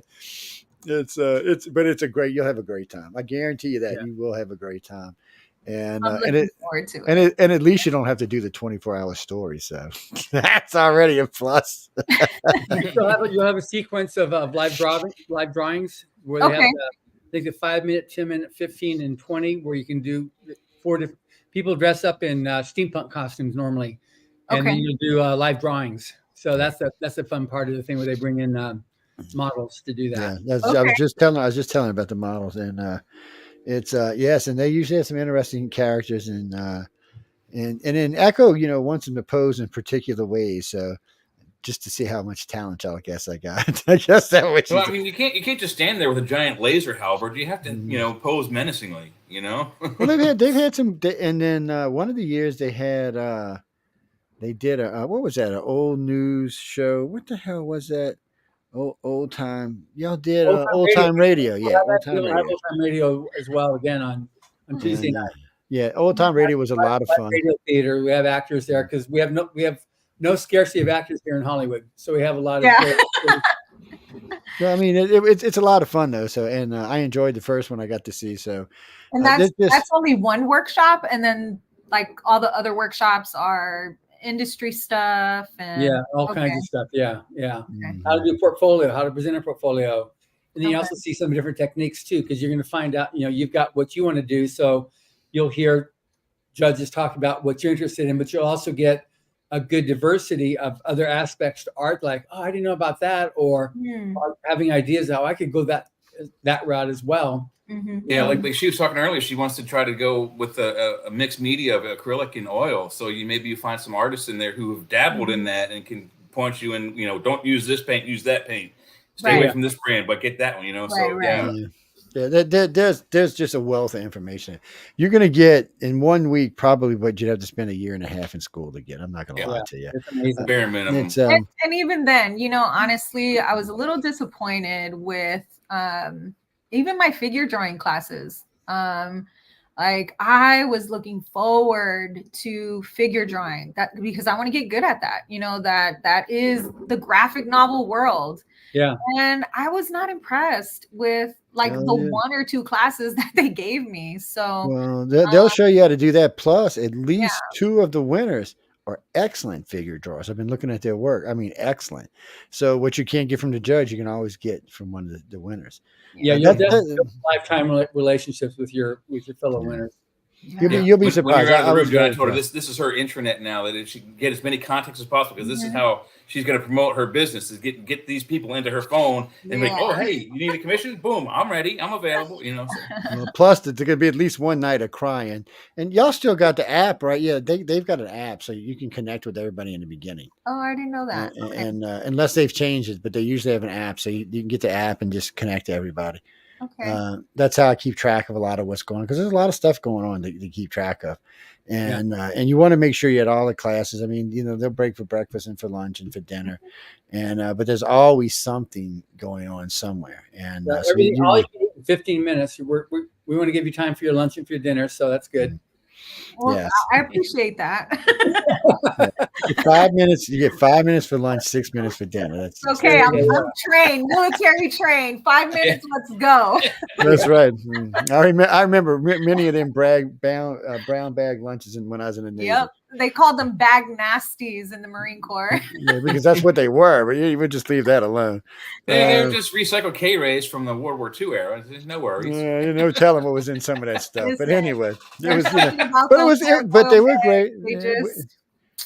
But it's a great, you'll have a great time. I guarantee you that you will have a great time. And I'm looking forward to it. and at least you don't have to do the 24-hour story, so that's already a plus. You'll have a sequence of live drawings where they have, I think, the 5 minute, 10 minute, 15, and 20, where you can do 4 different people dress up in steampunk costumes normally, and then you'll do live drawings. So that's the fun part of the thing where they bring in models to do that. Yeah, I was just telling about the models, and it's yes, and they usually have some interesting characters, and then Echo, wants them to pose in particular ways, so just to see how much talent I guess I got. I guess that was. Well, I mean, you can't just stand there with a giant laser halberd. You have to, pose menacingly. Well, they've had some, and then one of the years they had they did what was that? An old news show. What the hell was that? Old time. Y'all did old time radio. Yeah, old time radio as well. Again on Tuesday night. Yeah, old time radio was a lot of fun. Radio theater. We have actors there because we have no scarcity of actors here in Hollywood, so we have a lot of. Yeah, I mean it's a lot of fun though. So and I enjoyed the first one I got to see. So and that's only one workshop, and then like all the other workshops are industry stuff and all kinds of stuff. Yeah. How to do portfolio, how to present a portfolio, and then you also see some different techniques too, because you're going to find out you've got what you want to do, so you'll hear judges talk about what you're interested in, but you'll also get a good diversity of other aspects to art, like, oh, I didn't know about that, or having ideas how I could go that route as well. Mm-hmm. Yeah, like she was talking earlier, she wants to try to go with a mixed media of acrylic and oil. So maybe you find some artists in there who have dabbled in that and can point you in, don't use this paint, use that paint. Stay away from this brand, but get that one, Yeah, there's just a wealth of information. You're going to get in 1 week probably what you'd have to spend a year and a half in school to get. I'm not going to lie to you. It's amazing. Bare minimum. And even then, honestly, I was a little disappointed with even my figure drawing classes. Like I was looking forward to figure drawing because I want to get good at that. That is the graphic novel world. Yeah. And I was not impressed with one or two classes that they gave me. So they'll show you how to do that. Plus, at least 2 of the winners are excellent figure drawers. I've been looking at their work. I mean, excellent. So what you can't get from the judge, you can always get from one of the winners. Yeah, you'll definitely build lifetime relationships with your fellow winners. You'll be surprised. I told her this is her intranet now, that she can get as many contacts as possible, because this is how she's going to promote her business, is get these people into her phone and like, oh, hey, you need a commission? Boom, I'm ready. I'm available. Well, plus, there's going to be at least one night of crying. And y'all still got the app, right? Yeah, they've got an app, so you can connect with everybody in the beginning. Oh, I didn't know that. And unless they've changed it, but they usually have an app, so you can get the app and just connect to everybody. Okay. That's how I keep track of a lot of what's going on, because there's a lot of stuff going on to keep track of, and you want to make sure you had all the classes. I mean, they'll break for breakfast and for lunch and for dinner, and but there's always something going on somewhere. And all you need in 15 minutes. We want to give you time for your lunch and for your dinner, so that's good. Well, yes. I appreciate that. 5 minutes. You get 5 minutes for lunch, 6 minutes for dinner. That's okay. I'm trained, military trained. 5 minutes. Let's go. That's right. I remember many of them brown bag lunches when I was in the Navy. Yep. They called them bag nasties in the Marine Corps. Yeah, because that's what they were. But you would just leave that alone. They were just recycled K-rays from the World War II era. There's no worries. Yeah, no telling what was in some of that stuff. But anyway, but they were great.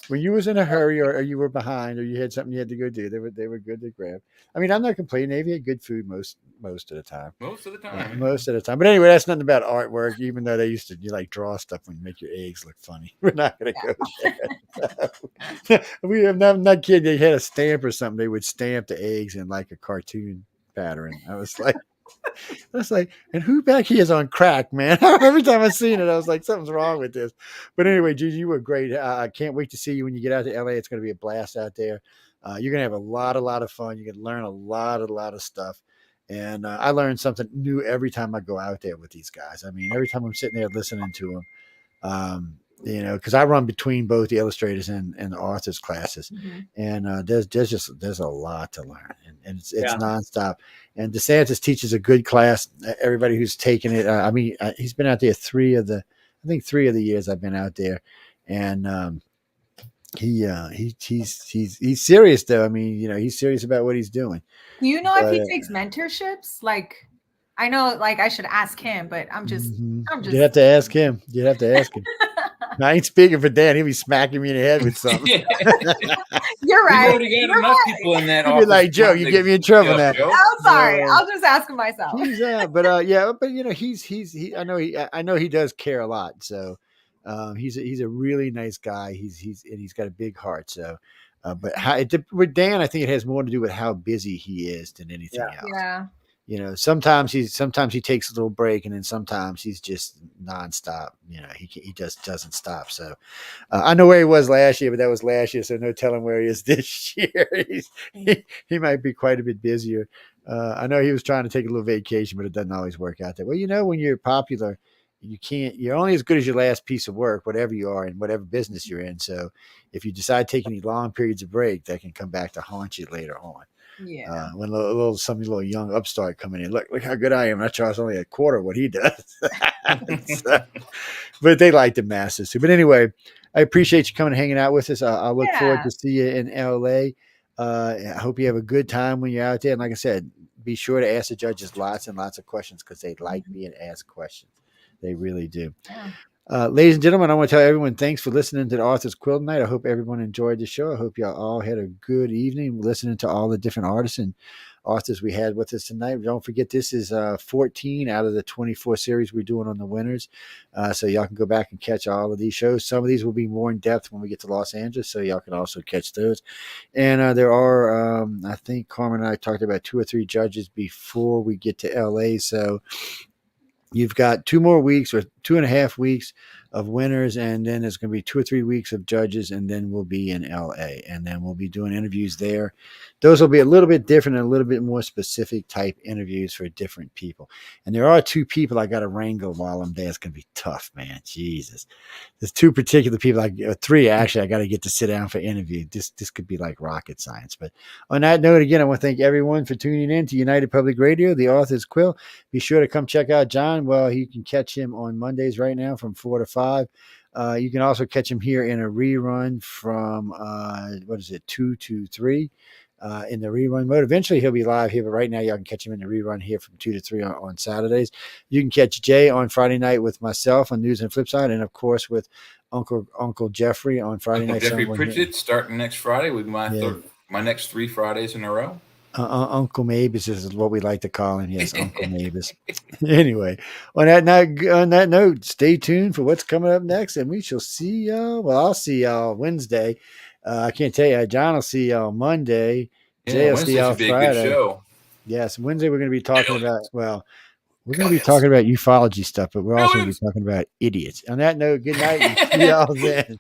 When you was in a hurry or you were behind or you had something you had to go do, they were good to grab. I mean, I'm not complaining. Navy had good food most of the time. Most of the time. Most of the time. But anyway, that's nothing about artwork, even though they used to draw stuff when you make your eggs look funny. We're not going to go there. I'm not kidding. They had a stamp or something. They would stamp the eggs in like a cartoon pattern. I was like, and who back here is on crack, man? Every time I seen it, I was like, something's wrong with this. But anyway, Gigi, you were great. I can't wait to see you when you get out to LA. It's going to be a blast out there. You're going to have a lot of fun. You can learn a lot of stuff. And I learn something new every time I go out there with these guys. I mean, every time I'm sitting there listening to them, because I run between both the illustrators and the authors classes, and there's a lot to learn, and it's nonstop. And DeSantis teaches a good class. Everybody who's taken it, he's been out there 3 of the I think 3 of the years I've been out there, and he's serious though. I mean, he's serious about what he's doing. Do you know if he takes mentorships? Like, I know, like I should ask him, but I'm just. You have to ask him. I ain't speaking for Dan. He'll be smacking me in the head with something. You're right. We've already got enough people in that He'll office. be like, Joe, you get me in trouble now. I'm sorry. I'll just ask him myself. I know he does care a lot. So he's a really nice guy. He's got a big heart. So with Dan, I think it has more to do with how busy he is than anything else. Yeah. Sometimes he takes a little break, and then sometimes he's just nonstop. He just doesn't stop. So I know where he was last year, but that was last year, so no telling where he is this year. He might be quite a bit busier. I know he was trying to take a little vacation, but it doesn't always work out that way. When you're popular, you're only as good as your last piece of work, whatever you are in whatever business you're in. So if you decide to take any long periods of break, that can come back to haunt you later on. Yeah. When some little young upstart coming in, look how good I am. I charge only a quarter of what he does. But they like the masses too. But anyway, I appreciate you coming and hanging out with us. I look forward to see you in LA. I hope you have a good time when you're out there. And like I said, be sure to ask the judges lots and lots of questions, because they like being asked questions. They really do. Yeah. Ladies and gentlemen, I want to tell everyone thanks for listening to the Author's Quill tonight. I hope everyone enjoyed the show. I hope y'all all had a good evening listening to all the different artists and authors we had with us tonight. Don't forget, this is 14 out of the 24 series we're doing on the winners. So y'all can go back and catch all of these shows. Some of these will be more in depth when we get to Los Angeles, so y'all can also catch those. And there are, I think Carmen and I talked about 2 or 3 judges before we get to LA. So you've got 2 more weeks or 2.5 weeks of winners, and then there's going to be 2 or 3 weeks of judges, and then we'll be in LA, and then we'll be doing interviews there. Those will be a little bit different and a little bit more specific type interviews for different people. And there are 2 people I got to wrangle while I'm there. It's going to be tough, man. Jesus. There's 2 particular people, 3 actually, I got to get to sit down for interview. This could be like rocket science. But on that note, again, I want to thank everyone for tuning in to United Public Radio, the Author's Quill. Be sure to come check out John. Well, you can catch him on Mondays right now from 4 to 5. You can also catch him here in a rerun from 2 to 3 in the rerun mode. Eventually he'll be live here, but right now y'all can catch him in the rerun here from 2 to 3 on Saturdays. You can catch Jay on Friday night with myself on News and Flipside, and of course with Uncle Jeffrey on Friday night. Jeffrey Pritchett starting next Friday with my next 3 Fridays in a row. Uncle Mavis is what we like to call him. Yes, Uncle Mavis. Anyway, on that note, stay tuned for what's coming up next, and we shall see y'all. Well, I'll see y'all Wednesday. I can't tell you. John will see y'all Monday. Jay will see y'all Friday. Good show. Yes, Wednesday we're going to be talking about. Well, we're going to be talking about ufology stuff, but we're also going to be talking about idiots. On that note, good night, and see y'all then.